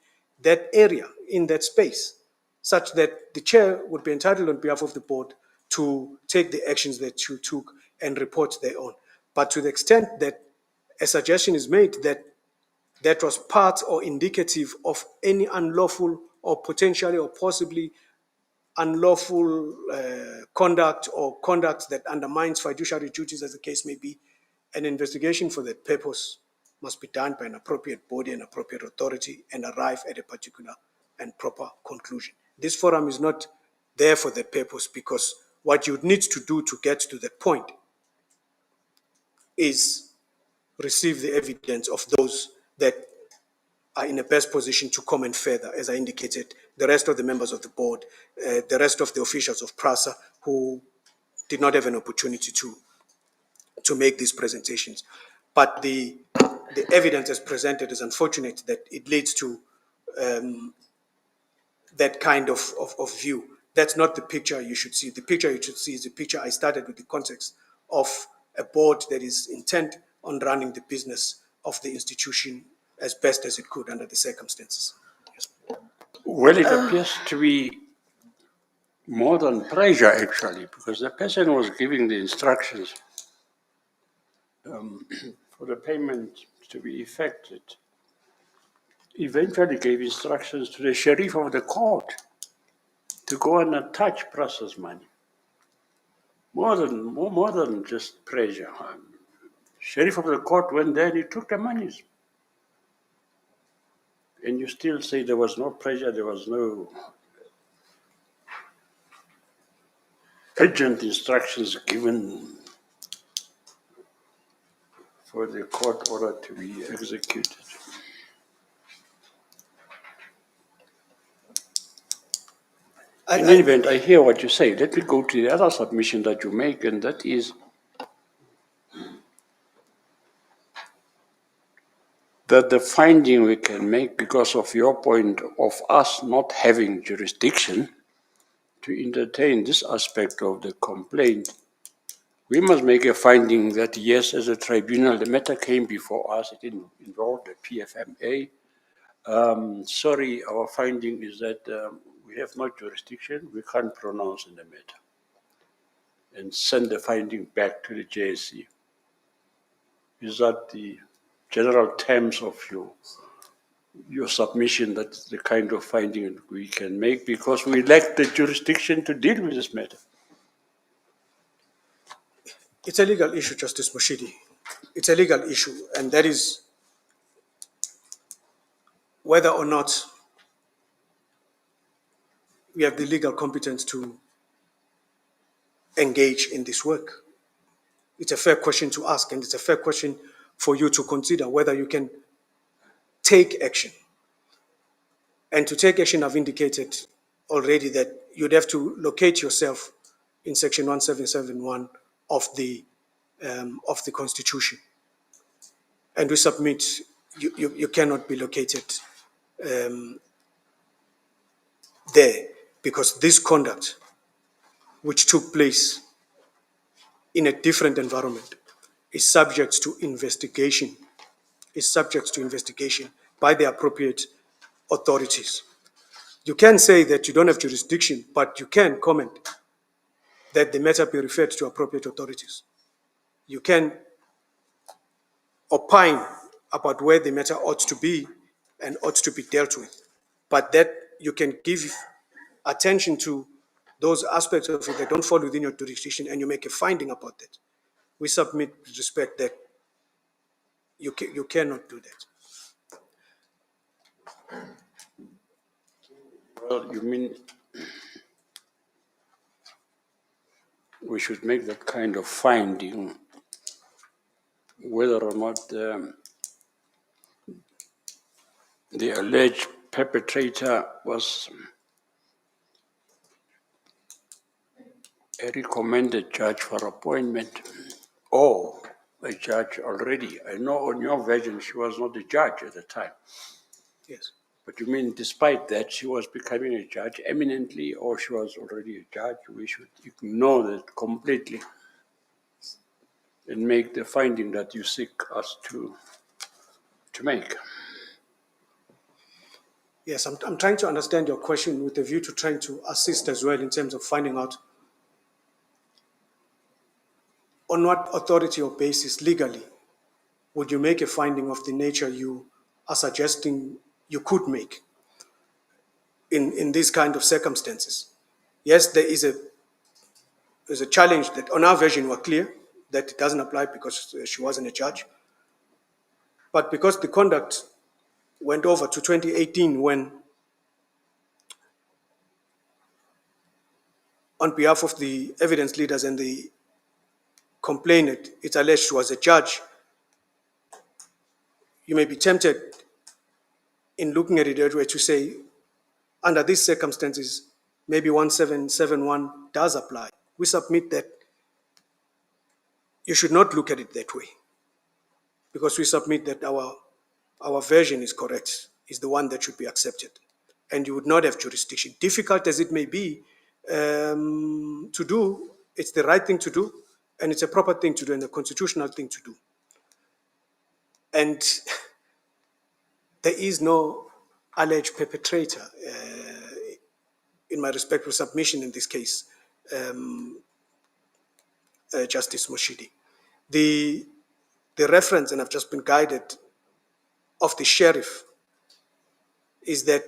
that area, in that space, such that the chair would be entitled on behalf of the board to take the actions that you took and report thereon. But to the extent that a suggestion is made that that was part or indicative of any unlawful or potentially or possibly unlawful conduct or conduct that undermines fiduciary duties, as the case may be, an investigation for that purpose must be done by an appropriate body and appropriate authority and arrive at a particular and proper conclusion. This forum is not there for that purpose, because what you need to do to get to that point is receive the evidence of those that are in a best position to comment further, as I indicated, the rest of the members of the board, the rest of the officials of PRASA who did not have an opportunity to make these presentations. But the evidence as presented is unfortunate that it leads to that kind of view. That's not the picture you should see. The picture you should see is the picture I started with, the context of a board that is intent on running the business of the institution as best as it could under the circumstances. Yes. Well, it appears to be more than pressure, actually, because the person was giving the instructions for the payment to be effected. Eventually gave instructions to the sheriff of the court to go and attach process money. More than just pressure. Sheriff of the court went there and he took the monies. And you still say there was no pressure, there was no urgent instructions given for the court order to be executed. In any event, I hear what you say. Let me go to the other submission that you make, and that is that the finding we can make, because of your point of us not having jurisdiction to entertain this aspect of the complaint, we must make a finding that yes, as a tribunal, the matter came before us, it involved the PFMA. Sorry, our finding is that we have no jurisdiction, we can't pronounce in the matter, and send the finding back to the JSC. Is that the general terms of your submission? That's the kind of finding we can make, because we lack the jurisdiction to deal with this matter. It's a legal issue, Justice Moshidi. It's a legal issue, and that is whether or not we have the legal competence to engage in this work. It's a fair question to ask, and it's a fair question for you to consider whether you can take action. And to take action, I've indicated already that you'd have to locate yourself in section 1771 of the Constitution. And we submit you cannot be located there, because this conduct, which took place in a different environment, is subject to investigation, by the appropriate authorities. You can say that you don't have jurisdiction, but you can comment that the matter be referred to appropriate authorities. You can opine about where the matter ought to be and ought to be dealt with, but that you can give attention to those aspects of it that don't fall within your jurisdiction, and you make a finding about that. We submit with respect that you cannot do that. Well, you mean we should make that kind of finding whether or not the alleged perpetrator was a recommended judge for appointment or a judge already. I know on your version she was not a judge at the time. Yes. But you mean despite that she was becoming a judge eminently, or she was already a judge? We should ignore that completely and make the finding that you seek us to make. Yes, I'm trying to understand your question with a view to trying to assist as well in terms of finding out on what authority or basis legally would you make a finding of the nature you are suggesting you could make in these kind of circumstances. Yes, there's a challenge that on our version we're clear that it doesn't apply because she wasn't a judge. But because the conduct went over to 2018 when, on behalf of the evidence leaders and the complainant, it's alleged she was a judge, you may be tempted in looking at it that way to say, under these circumstances, maybe 1771 does apply. We submit that you should not look at it that way, because we submit that our version is correct, is the one that should be accepted, and you would not have jurisdiction. Difficult as it may be to do, it's the right thing to do, and it's a proper thing to do, and a constitutional thing to do. And there is no alleged perpetrator in my respectful submission in this case, Justice Moshidi. The reference, and I've just been guided, of the sheriff is that,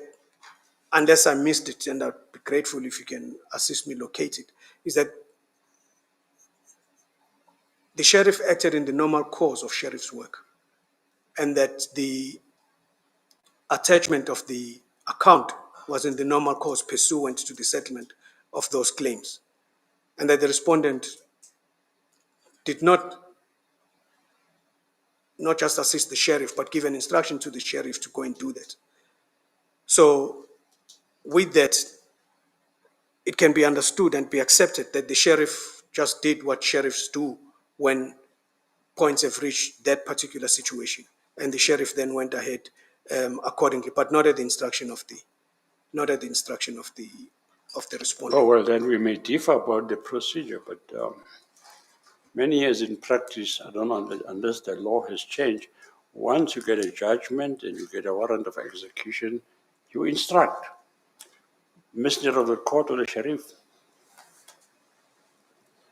unless I missed it, and I'd be grateful if you can assist me locate it, is that the sheriff acted in the normal course of sheriff's work, and that the attachment of the account was in the normal course pursuant to the settlement of those claims, and that the respondent did not just assist the sheriff, but give an instruction to the sheriff to go and do that. So with that, it can be understood and be accepted that the sheriff just did what sheriffs do when points have reached that particular situation, and the sheriff then went ahead accordingly, but not at the instruction of the respondent. Oh, well, then we may differ about the procedure, but many years in practice, I don't know, unless the law has changed, once you get a judgment and you get a warrant of execution, you instruct messenger of the court or the sheriff.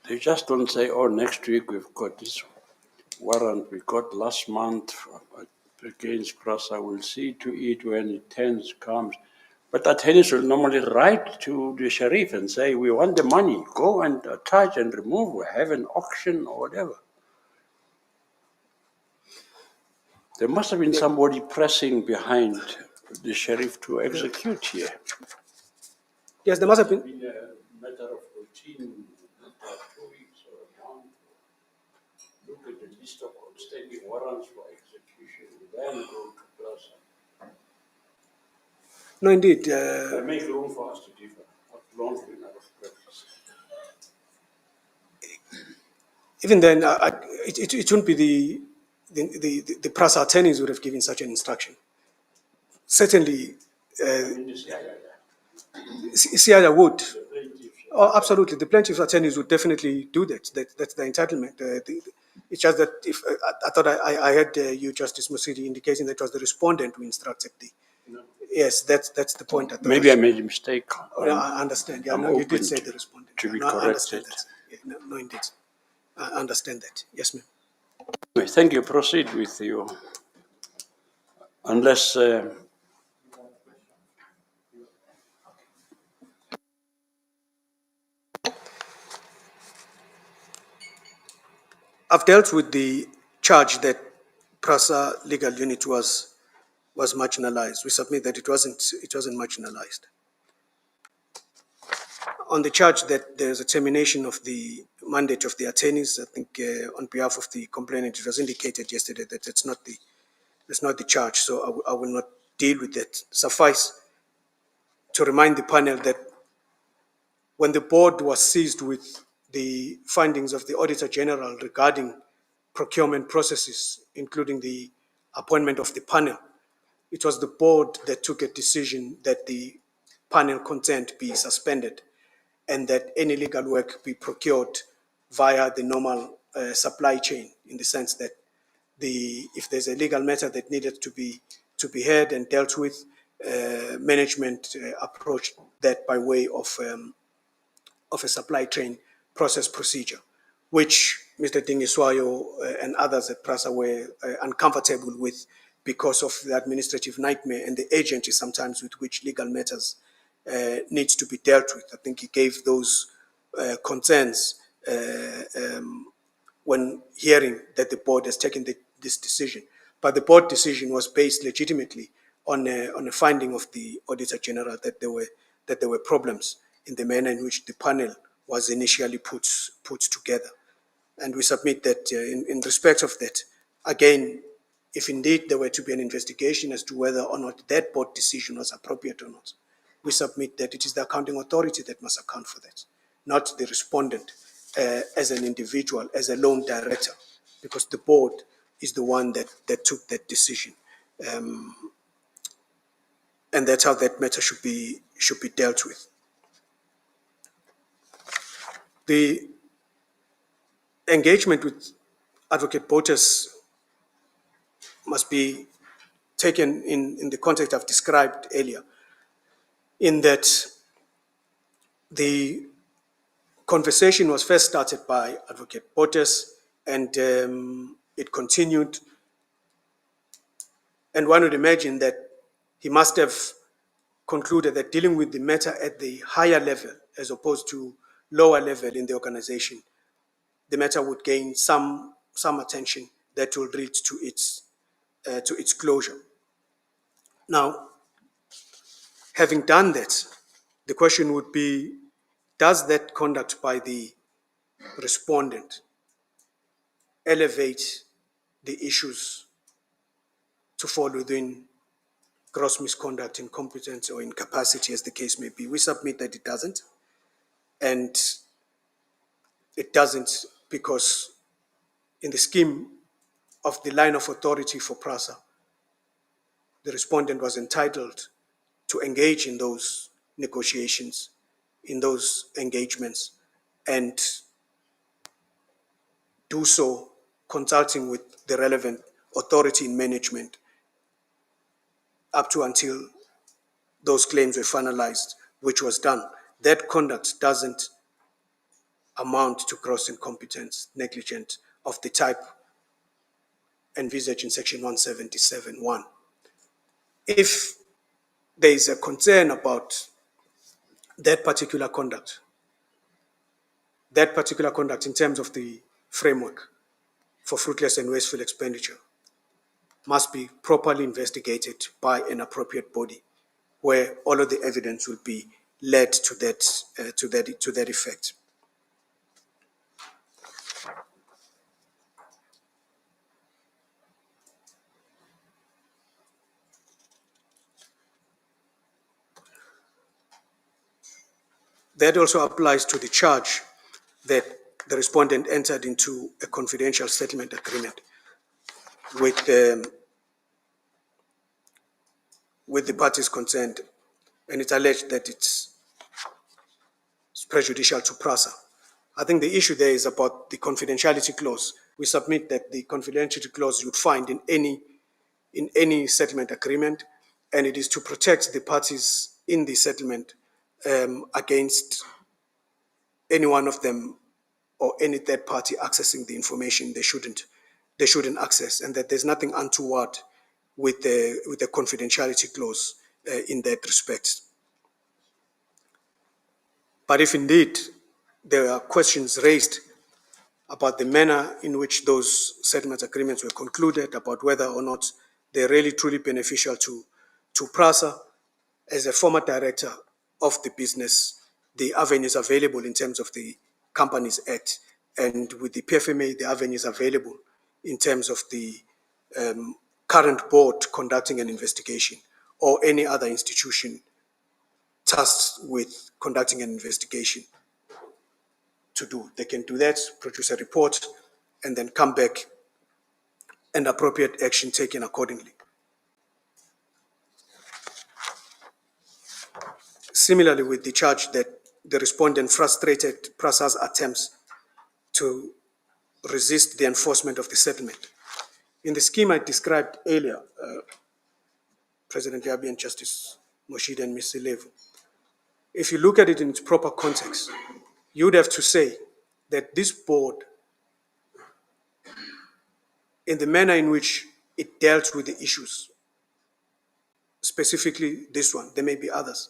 They just don't say, oh, next week we've got this warrant we got last month against Prasa. We'll see to it when it turns comes. But attorneys will normally write to the sheriff and say, we want the money, go and attach and remove, we have an auction or whatever. There must have been somebody pressing behind the sheriff to execute here. Yes, there must have been. Been a matter of routine, after 2 weeks or a month. Look at the list of outstanding warrants for execution, then go to Plaza. No, indeed. Make room for us to differ. Not long been out of practice. Even then, it wouldn't be the press attorneys would have given such an instruction. Certainly, CIA would. Oh, absolutely. The plaintiff's attorneys would definitely do that. That's the entitlement. It's just that if I thought I heard you, Justice Musidi, indicating that it was the respondent who instructed the. No. Yes, that's the point. Maybe I made a mistake. No, I understand. Yeah, I'm no, you did open say the respondent. to be No, I understand corrected. that. Yeah, no, indeed. I understand that. Yes, ma'am. Thank you. Proceed with you. Unless I've dealt with the charge that PRASA legal unit was marginalized. We submit that it wasn't marginalized. On the charge that there's a termination of the mandate of the attorneys, I think on behalf of the complainant, it was indicated yesterday that that's not the charge, so I will not deal with that. Suffice to remind the panel that when the board was seized with the findings of the Auditor General regarding procurement processes, including the appointment of the panel, it was the board that took a decision that the panel content be suspended and that any legal work be procured via the normal supply chain, in the sense that if there's a legal matter that needed to be heard and dealt with, management approached that by way of a supply chain process procedure, which Mr. Dingiswayo and others at PRASA were uncomfortable with because of the administrative nightmare and the agency sometimes with which legal matters needs to be dealt with. I think he gave those concerns when hearing that the board has taken this decision. But the board decision was based legitimately on a finding of the Auditor General that there were problems in the manner in which the panel was initially put together. And we submit that in respect of that, again, if indeed there were to be an investigation as to whether or not that board decision was appropriate or not, we submit that it is the accounting authority that must account for that, not the respondent as an individual, as a loan director, because the board is the one that took that decision. And that's how that matter should be dealt with. The engagement with Advocate Botes must be taken in the context I've described earlier, in that the conversation was first started by Advocate Botes and it continued. And one would imagine that he must have concluded that dealing with the matter at the higher level as opposed to lower level in the organization, the matter would gain some attention that will lead to its closure. Now, having done that, the question would be, does that conduct by the respondent elevate the issues to fall within gross misconduct, incompetence, or incapacity, as the case may be? We submit that it doesn't. And it doesn't because in the scheme of the line of authority for PRASA, the respondent was entitled to engage in those negotiations, in those engagements, and do so consulting with the relevant authority in management up to until those claims were finalized, which was done. That conduct doesn't amount to gross incompetence, negligent of the type envisaged in section 177(1). If there is a concern about that particular conduct in terms of the framework for fruitless and wasteful expenditure, must be properly investigated by an appropriate body, where all of the evidence will be led to that effect. That also applies to the charge that the respondent entered into a confidential settlement agreement with the parties concerned, and it's alleged that it's prejudicial to PRASA. I think the issue there is about the confidentiality clause. We submit that the confidentiality clause you'd find in any settlement agreement, and it is to protect the parties in the settlement against any one of them or any third party accessing the information they shouldn't access, and that there's nothing untoward with the confidentiality clause in that respect. But if indeed there are questions raised about the manner in which those settlement agreements were concluded, about whether or not they're really truly beneficial to PRASA, as a former director of the business, the avenues available in terms of the Companies Act, and with the PFMA, the avenues available in terms of the current board conducting an investigation or any other institution tasked with conducting an investigation to do. They can do that, produce a report, and then come back and appropriate action taken accordingly. Similarly, with the charge that the respondent frustrated PRASA's attempts to resist the enforcement of the settlement. In the scheme I described earlier, President Yabi and Justice Moshid and Ms. Levu, if you look at it in its proper context, you would have to say that this board, in the manner in which it dealt with the issues, specifically this one, there may be others,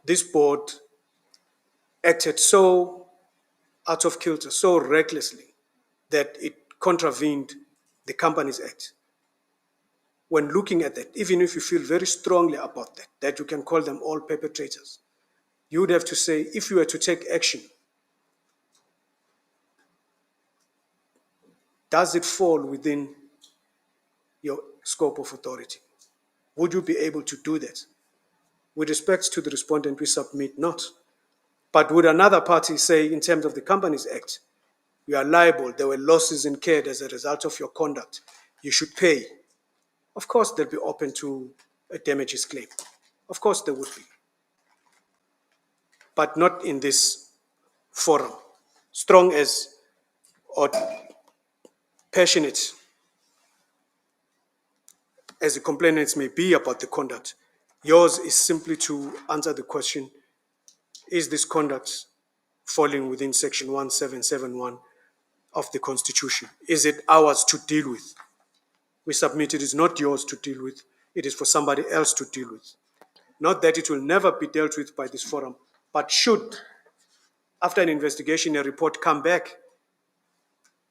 this board acted so out of kilter, so recklessly, that it contravened the Companies Act. When looking at that, even if you feel very strongly about that, that you can call them all perpetrators, you would have to say, if you were to take action, does it fall within your scope of authority? Would you be able to do that? With respect to the respondent, we submit not. But would another party say, in terms of the Companies Act, you are liable, there were losses incurred as a result of your conduct, you should pay? Of course, they'll be open to a damages claim. Of course, there would be. But not in this forum. Strong as or passionate as the complainants may be about the conduct, yours is simply to answer the question, is this conduct falling within Section 1771 of the Constitution? Is it ours to deal with? We submit it is not yours to deal with, it is for somebody else to deal with. Not that it will never be dealt with by this forum, but should, after an investigation, a report come back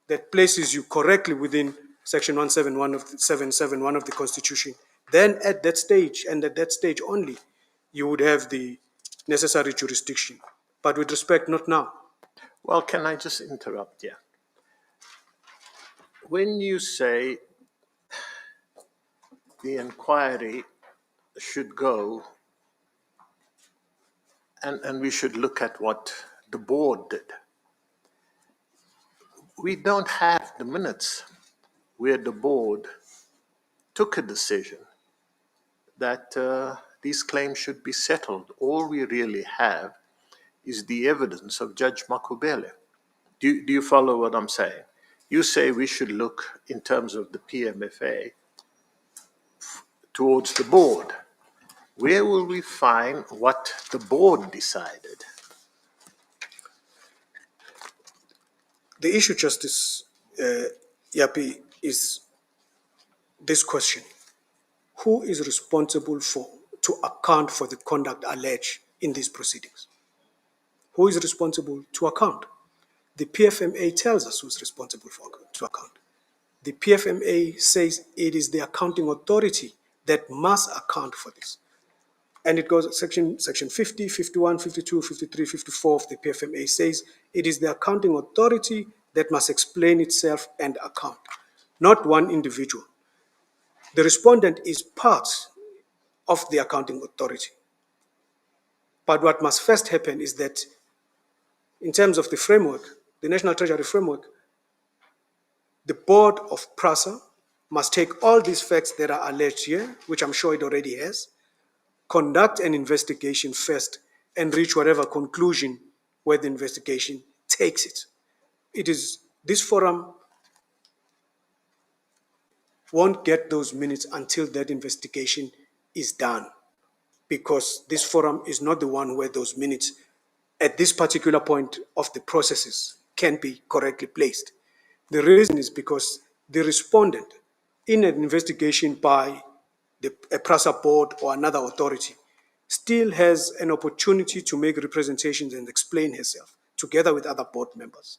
that places you correctly within Section 771 of the Constitution, then at that stage, and at that stage only, you would have the necessary jurisdiction. But with respect, not now. Well, can I just interrupt here? When you say the inquiry should go and we should look at what the board did, we don't have the minutes where the board took a decision that these claims should be settled. All we really have is the evidence of Judge Makhubele. Do you follow what I'm saying? You say we should look in terms of the PMFA towards the board. Where will we find what the board decided? The issue, Justice Yapi, is this question. Who is responsible to account for the conduct alleged in these proceedings? Who is responsible to account? The PFMA tells us who's responsible to account. The PFMA says it is the accounting authority that must account for this. And it goes section 50, 51, 52, 53, 54 of the PFMA says it is the accounting authority that must explain itself and account, not one individual. The respondent is part of the accounting authority. But what must first happen is that in terms of the framework, the National Treasury framework, the board of PRASA must take all these facts that are alleged here, which I'm sure it already has, conduct an investigation first, and reach whatever conclusion where the investigation takes it. It is this forum won't get those minutes until that investigation is done, because this forum is not the one where those minutes at this particular point of the processes can be correctly placed. The reason is because the respondent in an investigation by a PRASA board or another authority still has an opportunity to make representations and explain herself together with other board members.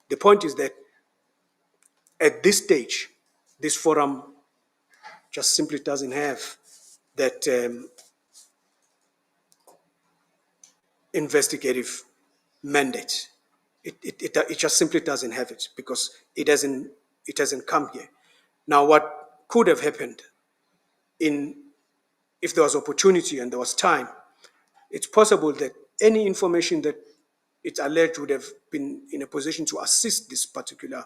The point is that at this stage, this forum just simply doesn't have that investigative mandate. It just simply doesn't have it because it hasn't come here. Now, what could have happened if there was opportunity and there was time, it's possible that any information that it's alleged would have been in a position to assist this particular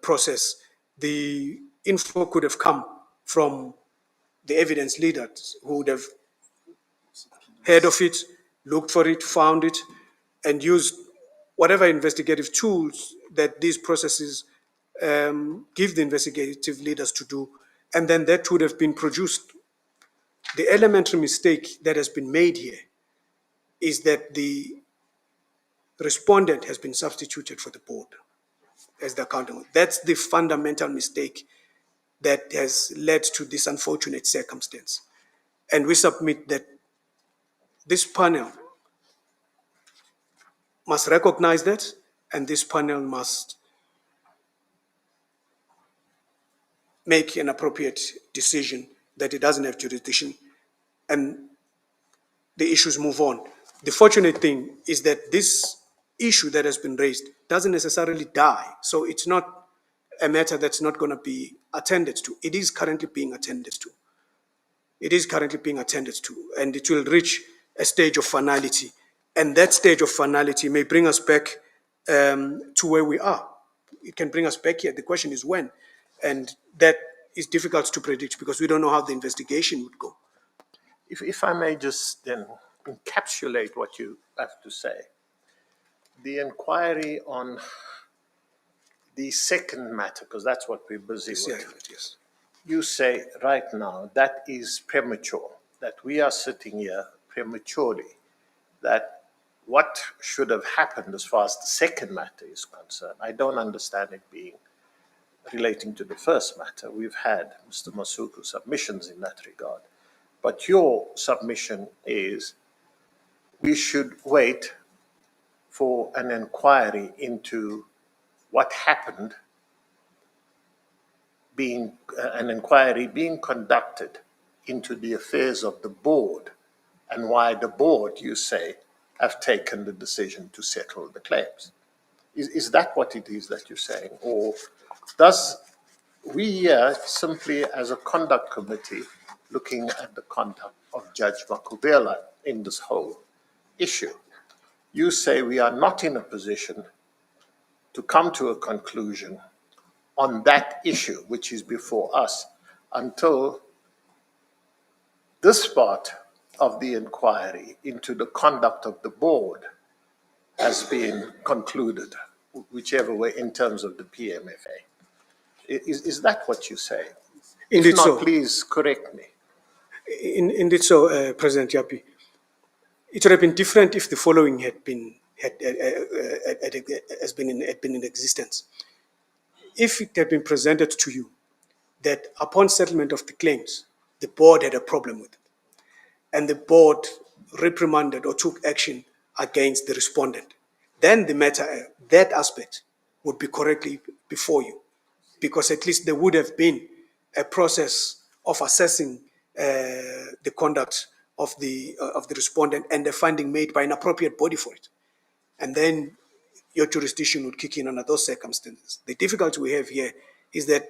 process. The info could have come from the evidence leaders who would have heard of it, looked for it, found it, and used whatever investigative tools that these processes give the investigative leaders to do, and then that would have been produced. The elementary mistake that has been made here is that the respondent has been substituted for the board as the accountant. That's the fundamental mistake that has led to this unfortunate circumstance. And we submit that this panel must recognize that, and this panel must make an appropriate decision that it doesn't have jurisdiction, and the issues move on. The fortunate thing is that this issue that has been raised doesn't necessarily die. So it's not a matter that's not going to be attended to. It is currently being attended to. It is currently being attended to, and it will reach a stage of finality. And that stage of finality may bring us back to where we are. It can bring us back here. The question is when. And that is difficult to predict because we don't know how the investigation would go. If I may just then encapsulate what you have to say. The inquiry on the second matter, because that's what we're busy with. Yes. You say right now that is premature, that we are sitting here prematurely, that what should have happened as far as the second matter is concerned, I don't understand it being relating to the first matter. We've had Mr. Masuku's submissions in that regard. But your submission is we should wait for an inquiry into what happened, an inquiry being conducted into the affairs of the board and why the board, you say, have taken the decision to settle the claims. Is that what it is that you're saying? Or does we simply as a conduct committee looking at the conduct of Judge Makhubele in this whole issue, you say we are not in a position to come to a conclusion on that issue, which is before us, until this part of the inquiry into the conduct of the board has been concluded, whichever way, in terms of the PMFA. Is that what you say? Indeed if not, so. Please correct me. Indeed so, President Yapi. It would have been different if the following had been in existence. If it had been presented to you that upon settlement of the claims, the board had a problem with it, and the board reprimanded or took action against the respondent, then the matter, that aspect, would be correctly before you. because at least there would have been a process of assessing the conduct of the respondent and the finding made by an appropriate body for it. And then your jurisdiction would kick in under those circumstances. The difficulty we have here is that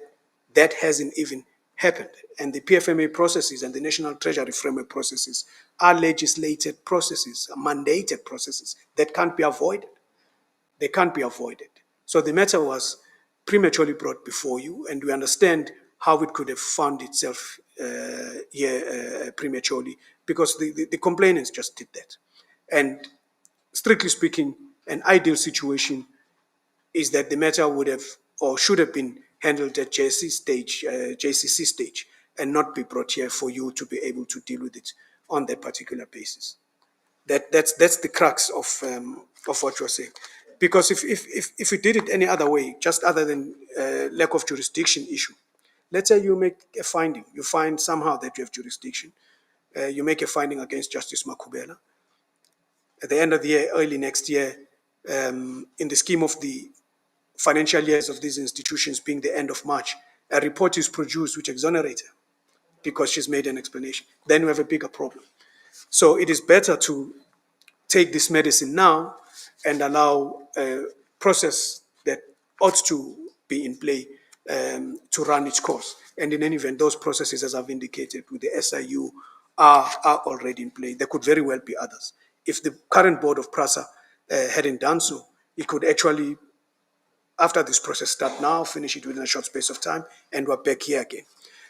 that hasn't even happened. And the PFMA processes and the National Treasury Framework processes are legislated processes, mandated processes that can't be avoided. They can't be avoided. So the matter was prematurely brought before you, and we understand how it could have found itself here prematurely, because the complainants just did that. And strictly speaking, an ideal situation is that the matter would have or should have been handled at JCC stage, and not be brought here for you to be able to deal with it on that particular basis. That's the crux of what you're saying. Because if you did it any other way, just other than lack of jurisdiction issue, let's say you make a finding, you find somehow that you have jurisdiction, you make a finding against Justice Makhubele. At the end of the year, early next year, in the scheme of the financial years of these institutions being the end of March, a report is produced which exonerates her because she's made an explanation. Then we have a bigger problem. So it is better to take this medicine now and allow a process that ought to be in play to run its course. And in any event, those processes, as I've indicated, with the SIU are already in play. There could very well be others. If the current board of PRASA hadn't done so, it could actually, after this process, start now, finish it within a short space of time, and we're back here again.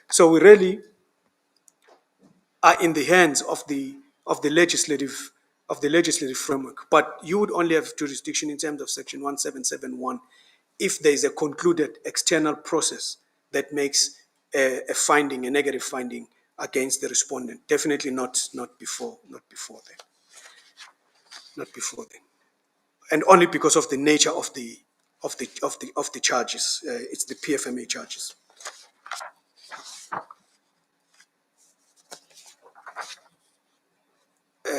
So we really are in the hands of the legislative framework. But you would only have jurisdiction in terms of Section 1771 if there is a concluded external process that makes a finding, a negative finding against the respondent. Definitely not before then, not before then, and only because of the nature of the charges. It's the PFMA charges.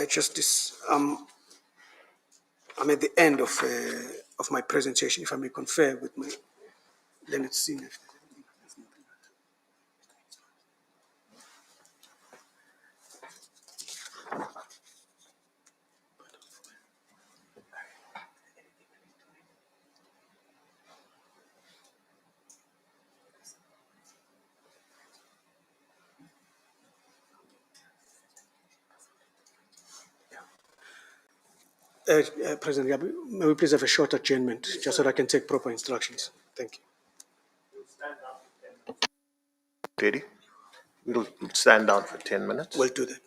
Justice, I'm at the end of my presentation. If I may confer with my learned senior. President Gabi, may we please have a short adjournment just so that I can take proper instructions. Thank you. Teddy, we'll stand down for 10 minutes. We'll do that.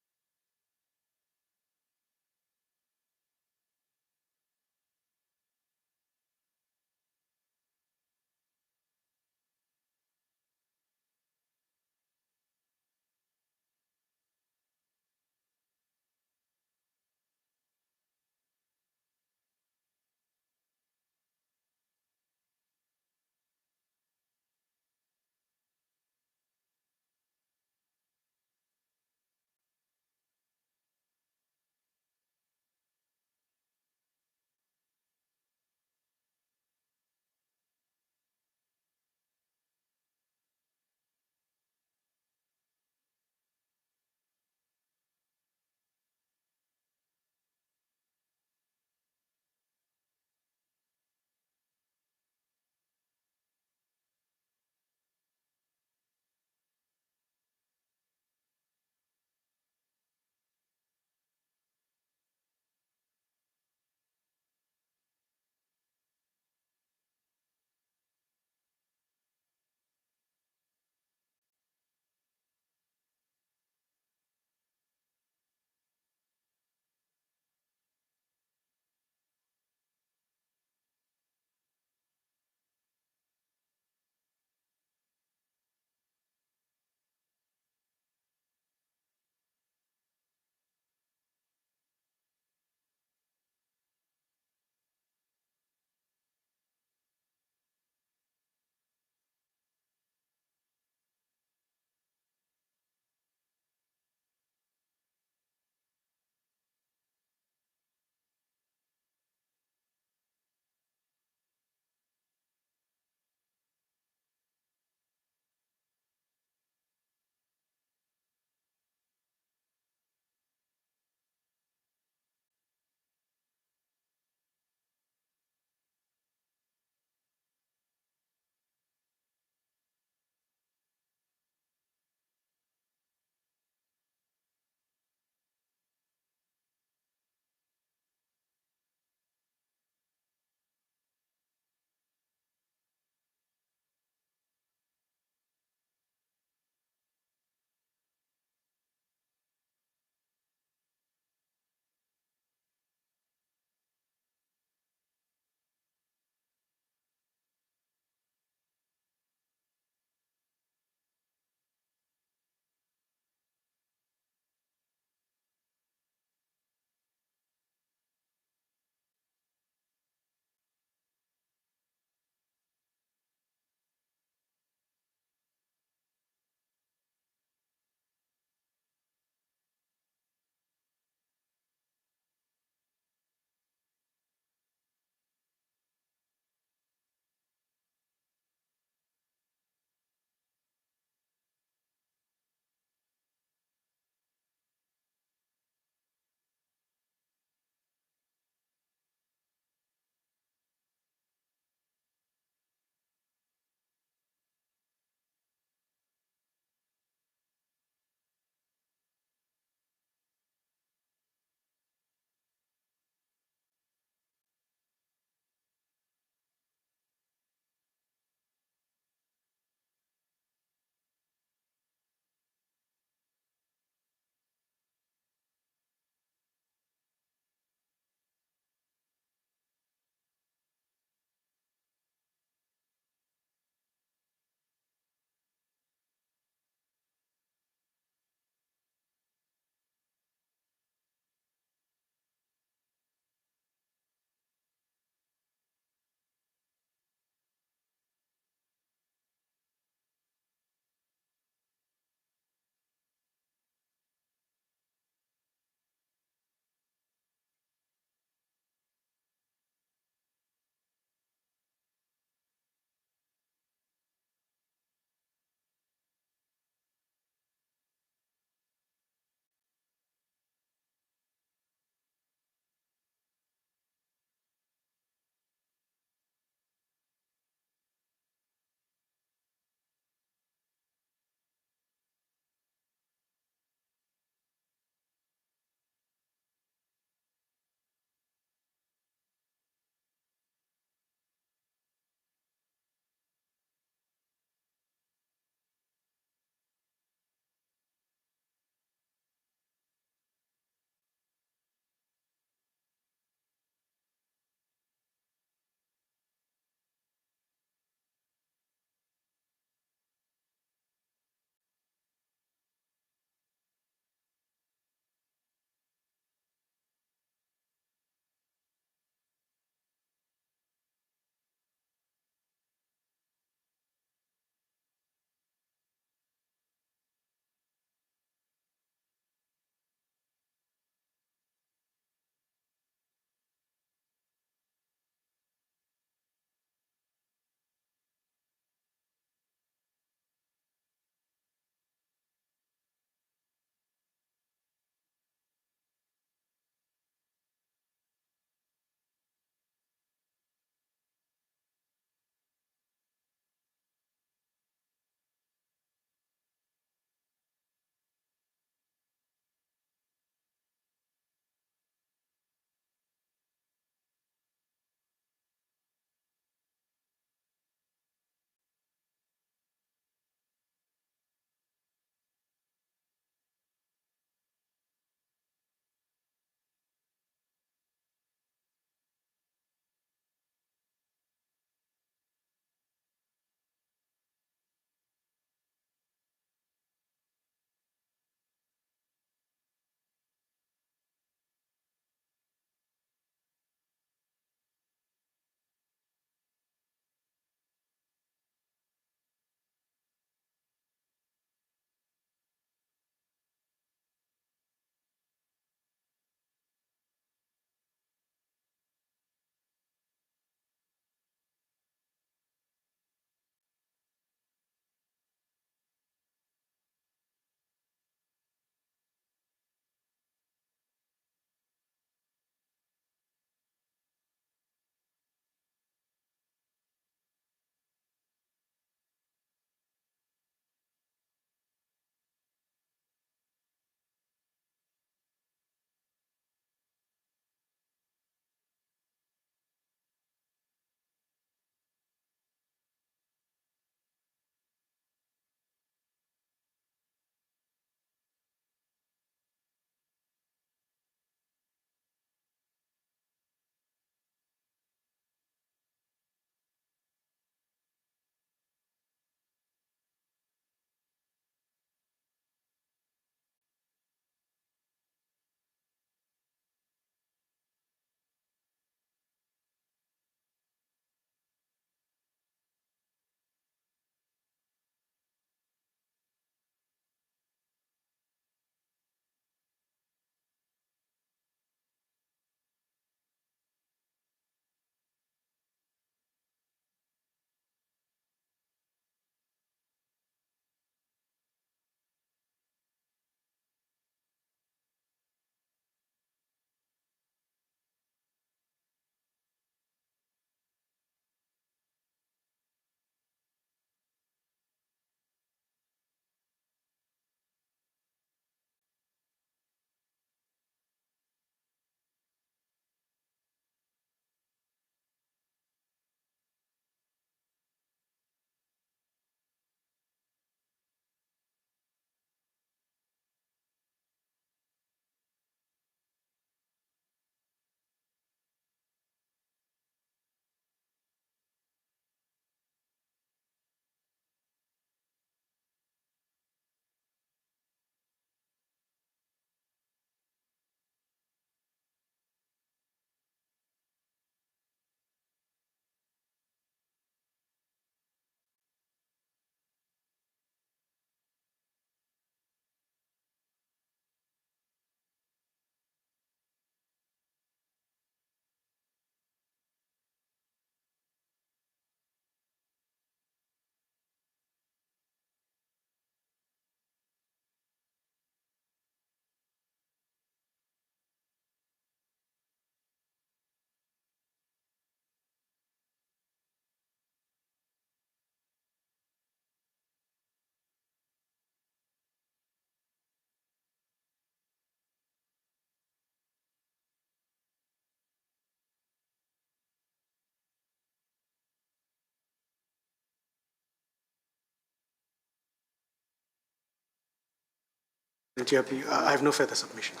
GRP, I have no further submissions.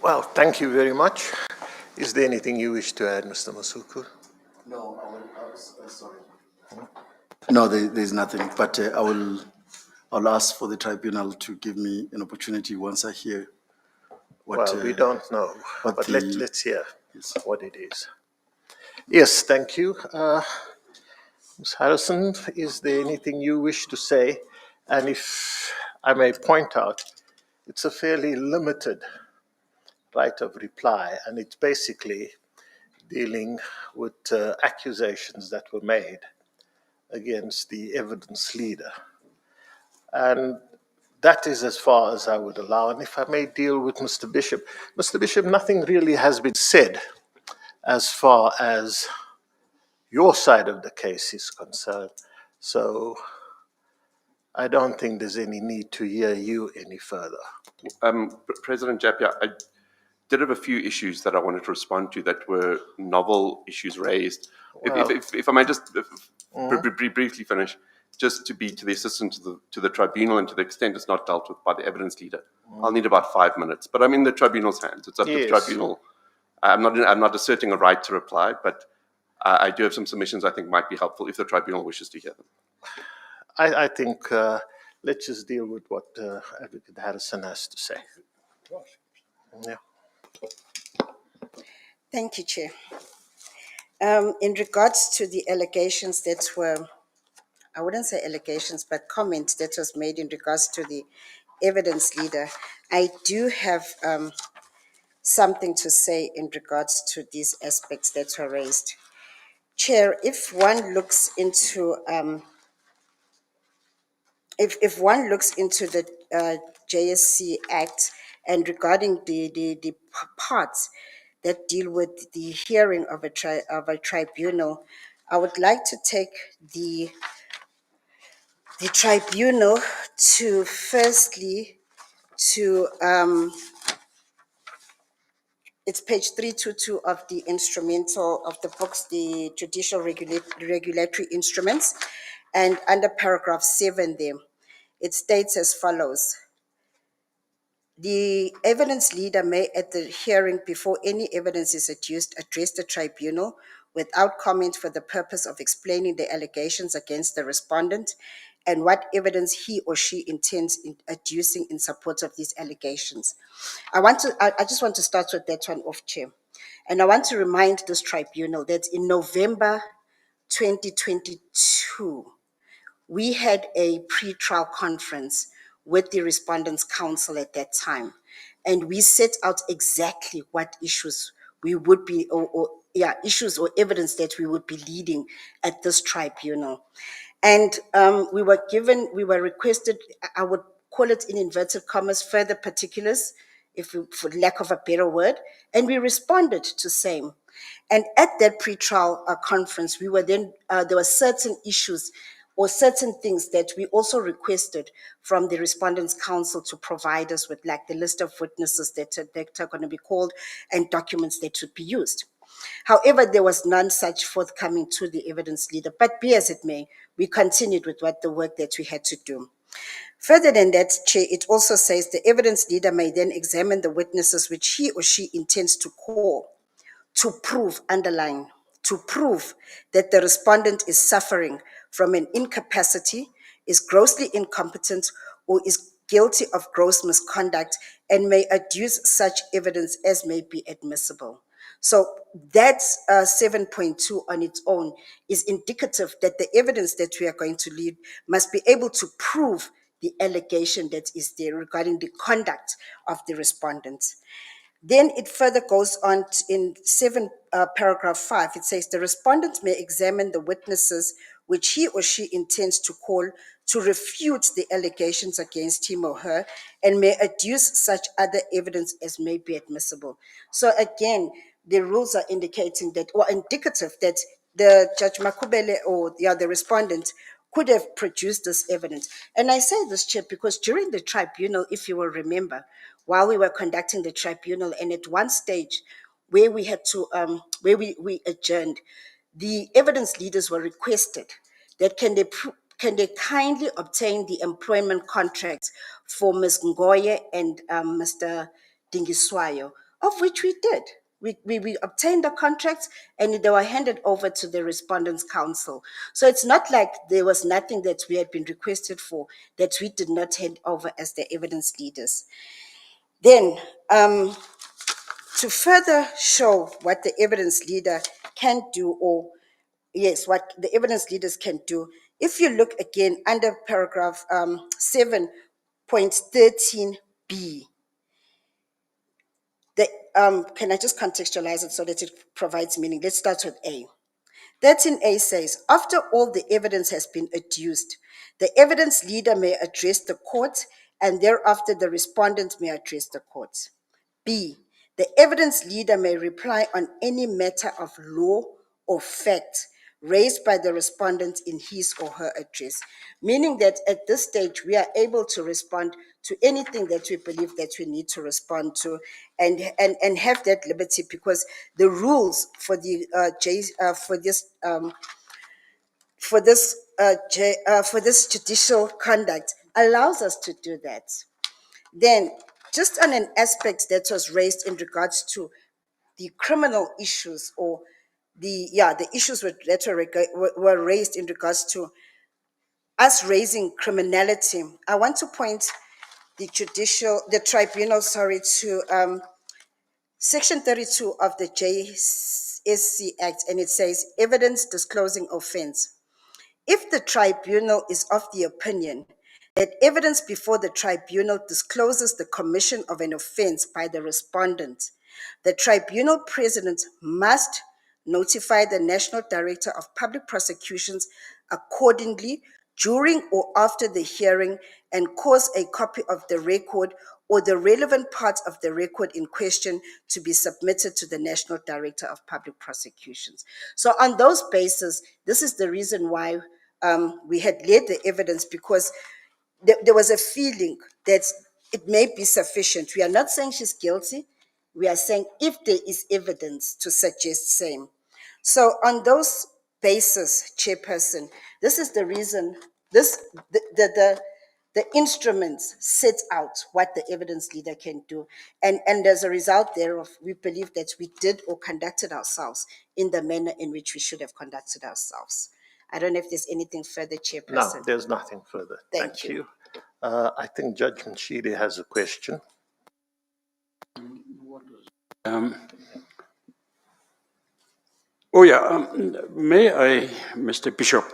Well, thank you very much. Is there anything you wish to add, Mr. Masuku? No, sorry. No, there's nothing, but I'll ask for the tribunal to give me an opportunity once I hear what. Well, we don't know, what but the- let's hear Yes. what it is. Yes, thank you. Ms. Harrison, is there anything you wish to say? And if I may point out, it's a fairly limited right of reply, and it's basically dealing with accusations that were made against the evidence leader. And that is as far as I would allow. And if I may deal with Mr. Bishop, nothing really has been said as far as your side of the case is concerned. So I don't think there's any need to hear you any further. President Japia, I did have a few issues that I wanted to respond to that were novel issues raised. If I may just briefly finish, just to be to the assistance to the tribunal and to the extent it's not dealt with by the evidence leader, I'll need about 5 minutes. But I'm in the tribunal's hands. It's up to the tribunal. I'm not asserting a right to reply, but I do have some submissions I think might be helpful if the tribunal wishes to hear them. I think let's just deal with what Advocate Harrison has to say. Yeah. Thank you, Chair. In regards to the allegations that were, I wouldn't say allegations, but comments that was made in regards to the evidence leader, I do have something to say in regards to these aspects that were raised. Chair, if one looks into if one looks into the JSC Act and regarding the parts that deal with the hearing of a tribunal, I would like to take the tribunal to firstly to it's page 322 of the instrumental of the books, the judicial regulatory instruments, and under paragraph 7 there, it states as follows. The evidence leader may, at the hearing before any evidence is adduced, address the tribunal without comment for the purpose of explaining the allegations against the respondent and what evidence he or she intends in adducing in support of these allegations. I just want to start with that one off, Chair. And I want to remind this tribunal that in November 2022, we had a pre-trial conference with the Respondents' Council at that time, and we set out exactly what issues we would be, issues or evidence that we would be leading at this tribunal. And we were requested, I would call it in inverted commas, further particulars, for lack of a better word, and we responded to same. And at that pre-trial conference, we were then, there were certain issues or certain things that we also requested from the Respondents' Council to provide us with, like the list of witnesses that are going to be called and documents that should be used. However, there was none such forthcoming to the evidence leader, but be as it may, we continued with the work that we had to do. Further than that, Chair, it also says the evidence leader may then examine the witnesses which he or she intends to call to prove, underline, to prove that the respondent is suffering from an incapacity, is grossly incompetent, or is guilty of gross misconduct, and may adduce such evidence as may be admissible. So that's 7.2 on its own is indicative that the evidence that we are going to lead must be able to prove the allegation that is there regarding the conduct of the respondents. Then it further goes on in paragraph 5. It says the respondent may examine the witnesses which he or she intends to call to refute the allegations against him or her and may adduce such other evidence as may be admissible. So again, the rules are indicating that, or indicative that the Judge Makhubele or the respondent could have produced this evidence. And I say this, Chair, because during the tribunal, if you will remember, while we were conducting the tribunal, and at one stage where we had to, where we adjourned, the evidence leaders were requested that can can they kindly obtain the employment contracts for Ms. Ngoye and Mr. Dingiswayo, of which we did. We obtained the contracts and they were handed over to the Respondents' Council. So it's not like there was nothing that we had been requested for that we did not hand over as the evidence leaders. Then, to further show what the evidence leader can do, or yes, what the evidence leaders can do, if you look again under paragraph 7.13b, can I just contextualize it so that it provides meaning? Let's start with A. 13A says, after all the evidence has been adduced, the evidence leader may address the court, and thereafter the respondent may address the court. B, the evidence leader may reply on any matter of law or fact raised by the respondent in his or her address, meaning that at this stage we are able to respond to anything that we believe that we need to respond to, and have that liberty, because the rules for the for this judicial conduct allows us to do that. Then, just on an aspect that was raised in regards to the criminal issues, or the issues that were raised in regards to us raising criminality, I want to point the tribunal, to Section 32 of the JSC Act, and it says, evidence disclosing offense. If the tribunal is of the opinion that evidence before the tribunal discloses the commission of an offense by the respondent, the tribunal president must notify the National Director of Public Prosecutions accordingly during or after the hearing, and cause a copy of the record or the relevant parts of the record in question to be submitted to the National Director of Public Prosecutions. So on those bases, this is the reason why we had laid the evidence, because there was a feeling that it may be sufficient. We are not saying she's guilty. We are saying if there is evidence to suggest same. So on those basis, Chairperson, this is the reason the instruments set out what the evidence leader can do. And as a result thereof, we believe that we did or conducted ourselves in the manner in which we should have conducted ourselves. I don't know if there's anything further, Chairperson. No, there's nothing further. Thank you. I think Judge Mshidi has a question. May I, Mr. Bishop,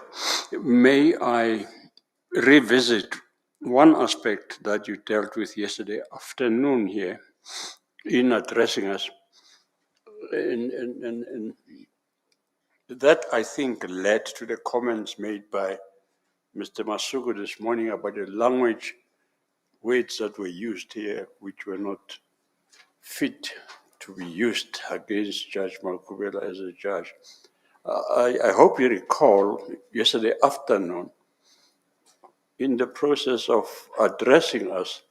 may I revisit one aspect that you dealt with yesterday afternoon here in addressing us, and that, I think, led to the comments made by Mr. Masuku this morning about the language words that were used here, which were not fit to be used against Judge Makhubele as a judge. I hope you recall yesterday afternoon, in the process of addressing us,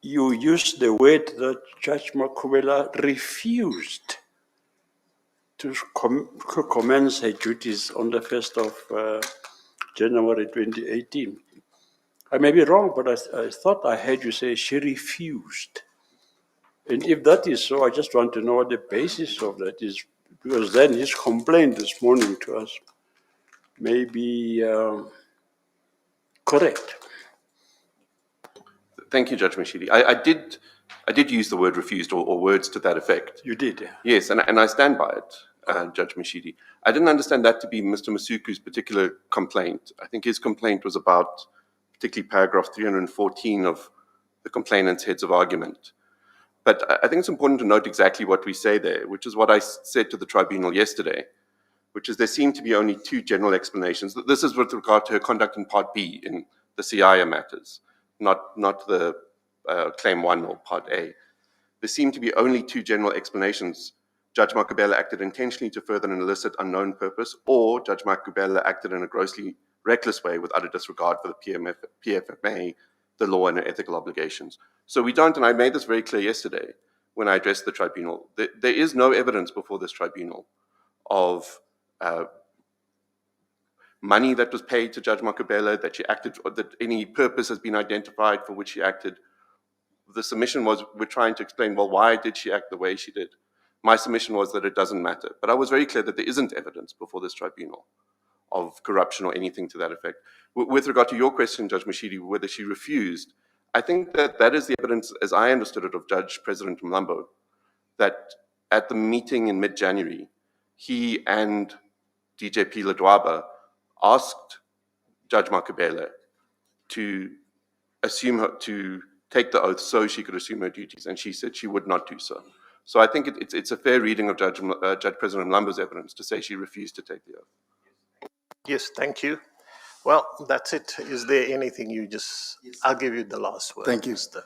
you used the word that Judge Makhubele refused to commence her duties on the 1st of January 2018. I may be wrong, but I thought I heard you say she refused. And if that is so, I just want to know what the basis of that is, because then his complaint this morning to us may be correct. Thank you, Judge Mshidi. I did use the word refused, or words to that effect. You did, yeah. Yes, and I stand by it, Judge Mshidi. I didn't understand that to be Mr. Masuku's particular complaint. I think his complaint was about particularly paragraph 314 of the complainant's heads of argument. But I think it's important to note exactly what we say there, which is what I said to the tribunal yesterday, which is there seem to be only two general explanations. This is with regard to her conduct in Part B in the CIA matters, not the Claim 1 or Part A. There seem to be only two general explanations. Judge Makhubele acted intentionally to further an illicit unknown purpose, or Judge Makhubele acted in a grossly reckless way with utter disregard for the PFMA, the law, and her ethical obligations. So we don't, and I made this very clear yesterday when I addressed the tribunal, there is no evidence before this tribunal of money that was paid to Judge Makhubele, that she acted, or that any purpose has been identified for which she acted. The submission was, we're trying to explain, well, why did she act the way she did? My submission was that it doesn't matter. But I was very clear that there isn't evidence before this tribunal of corruption or anything to that effect. With regard to your question, Judge Mashidi, whether she refused, I think that that is the evidence, as I understood it, of Judge President Mlambo, that at the meeting in mid-January, he and DJP Ledwaba asked Judge Makhubele to assume her, to take the oath so she could assume her duties, and she said she would not do so. So I think it's a fair reading of Judge President Mlambo's evidence to say she refused to take the oath. Yes, thank you. Well, that's it. Is there anything you just, I'll give you the last word. Thank you. Mr.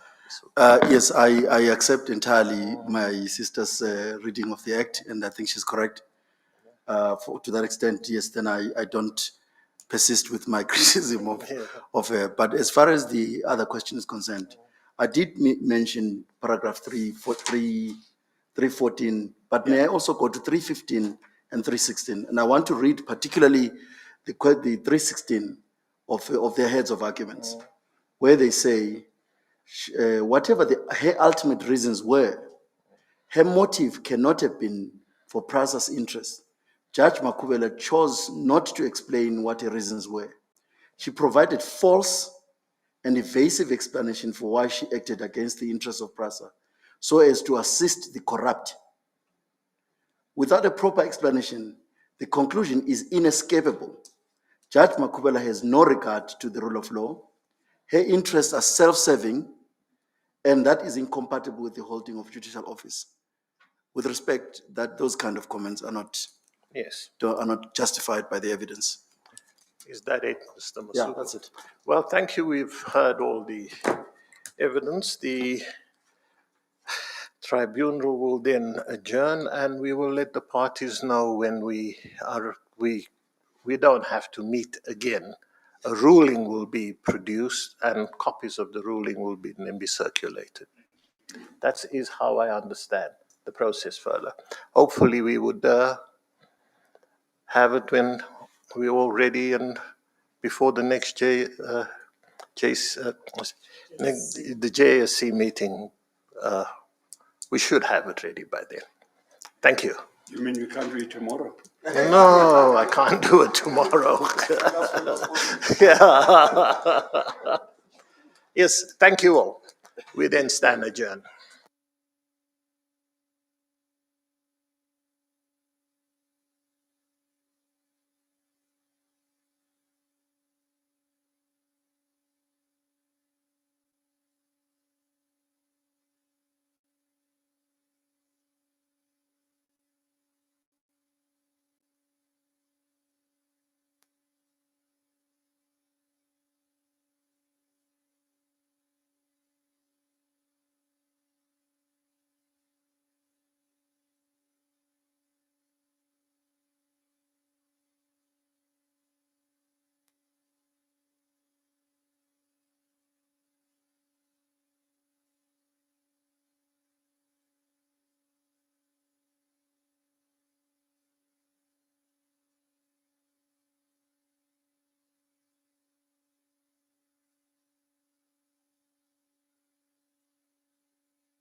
Yes, I accept entirely my sister's reading of the act, and I think she's correct. To that extent, yes, then I don't persist with my criticism of her. But as far as the other question is concerned, I did mention paragraph 314, but may I also go to 315 and 316? And I want to read particularly the 316 of their heads of arguments, where they say, whatever her ultimate reasons were, her motive cannot have been for Prasa's interest. Judge Makhubele chose not to explain what her reasons were. She provided false and evasive explanation for why she acted against the interests of Prasa, so as to assist the corrupt. Without a proper explanation, the conclusion is inescapable. Judge Makhubele has no regard to the rule of law. Her interests are self-serving, and that is incompatible with the holding of judicial office. With respect, that those kind of comments are not justified by the evidence. Is that it, Mr. Masuku? Yeah, that's it. Well, thank you. We've heard all the evidence. The tribunal will then adjourn, and we will let the parties know when we don't have to meet again. A ruling will be produced, and copies of the ruling will then be circulated. That is how I understand the process further. Hopefully, we would have it when we're all ready and before the next the JSC meeting. We should have it ready by then. Thank you. You mean we can't do it tomorrow? No, I can't do it tomorrow. Yeah. Yes, thank you all. We then stand adjourned.